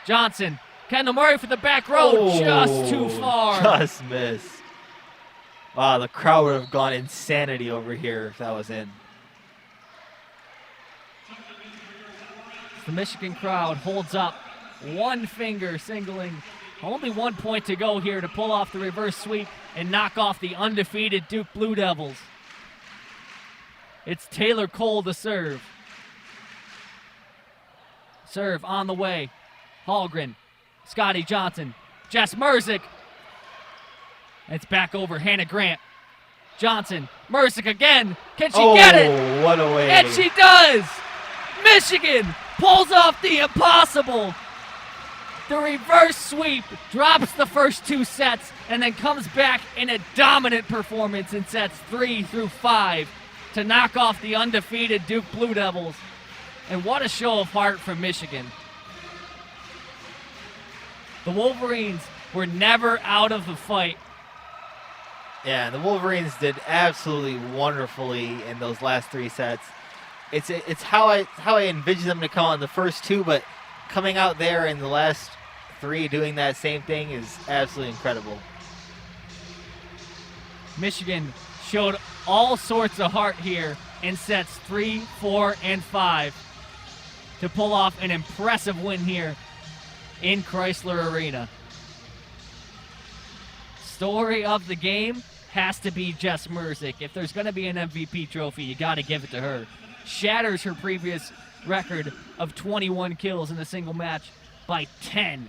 Johnson. Kendall Murray for the back row. Just too far. Just missed. Wow, the crowd would have gone insanity over here if that was in. The Michigan crowd holds up. One finger singling. Only 1 point to go here to pull off the reverse sweep and knock off the undefeated Duke Blue Devils. It's Taylor Cole to serve. Serve on the way. Holgren. Scotty Johnson. Jess Merzick. It's back over Hannah Grant. Johnson. Merzick again. Can she get it? Oh, what a way. And she does. Michigan pulls off the impossible. The reverse sweep drops the first 2 sets and then comes back in a dominant performance in sets 3 through 5 to knock off the undefeated Duke Blue Devils. And what a show of heart from Michigan. The Wolverines were never out of the fight. Yeah, the Wolverines did absolutely wonderfully in those last 3 sets. It's how I envisioned them to come out in the first 2, but coming out there in the last 3 doing that same thing is absolutely incredible. Michigan showed all sorts of heart here in sets 3, 4, and 5 to pull off an impressive win here in Chrysler Arena. Story of the game, has to be Jess Merzick. If there's going to be an MVP trophy, you got to give it to her. Shatters her previous record of 21 kills in a single match by 10.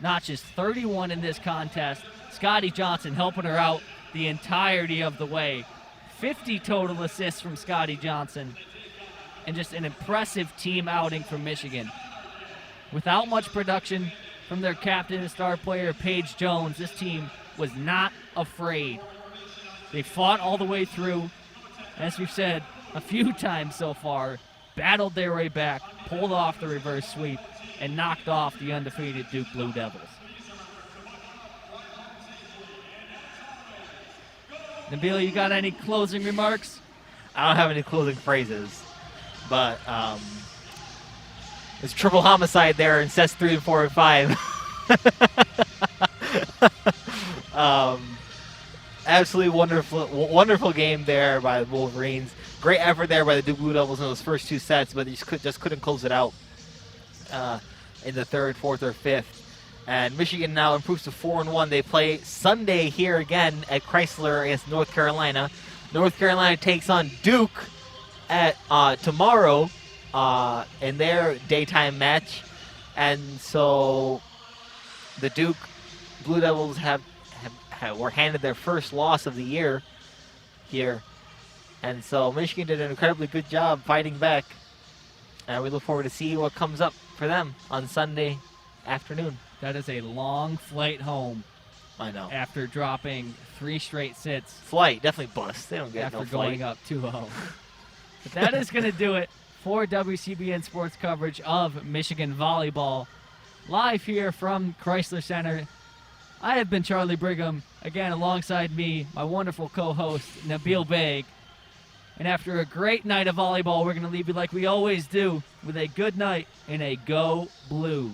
Notches 31 in this contest. Scotty Johnson helping her out the entirety of the way. 50 total assists from Scotty Johnson. And just an impressive team outing from Michigan. Without much production from their captain and star player, Paige Jones, this team was not afraid. They fought all the way through, as we've said a few times so far, battled their way back, pulled off the reverse sweep, and knocked off the undefeated Duke Blue Devils. Nabeel, you got any closing remarks? I don't have any closing phrases, but there's triple homicide there in sets 3 and 4 and 5. Absolutely wonderful game there by the Wolverines. Great effort there by the Duke Blue Devils in those first 2 sets, but they just couldn't close it out in the 3rd, 4th, or 5th. And Michigan now improves to 4-1. They play Sunday here again at Chrysler against North Carolina. North Carolina takes on Duke at tomorrow in their daytime match. And so the Duke Blue Devils were handed their first loss of the year here. And so Michigan did an incredibly good job fighting back. And we look forward to see what comes up for them on Sunday afternoon. That is a long flight home. I know. After dropping 3 straight sits. Flight, definitely bust. They don't get after no flight. going up 2-0. But that is going to do it for WCBN Sports coverage of Michigan volleyball. Live here from Chrysler Center. I have been Charlie Brigham. Again, alongside me, my wonderful co-host, Nabeel Baig. And after a great night of volleyball, we're going to leave you like we always do with a good night and a Go Blue.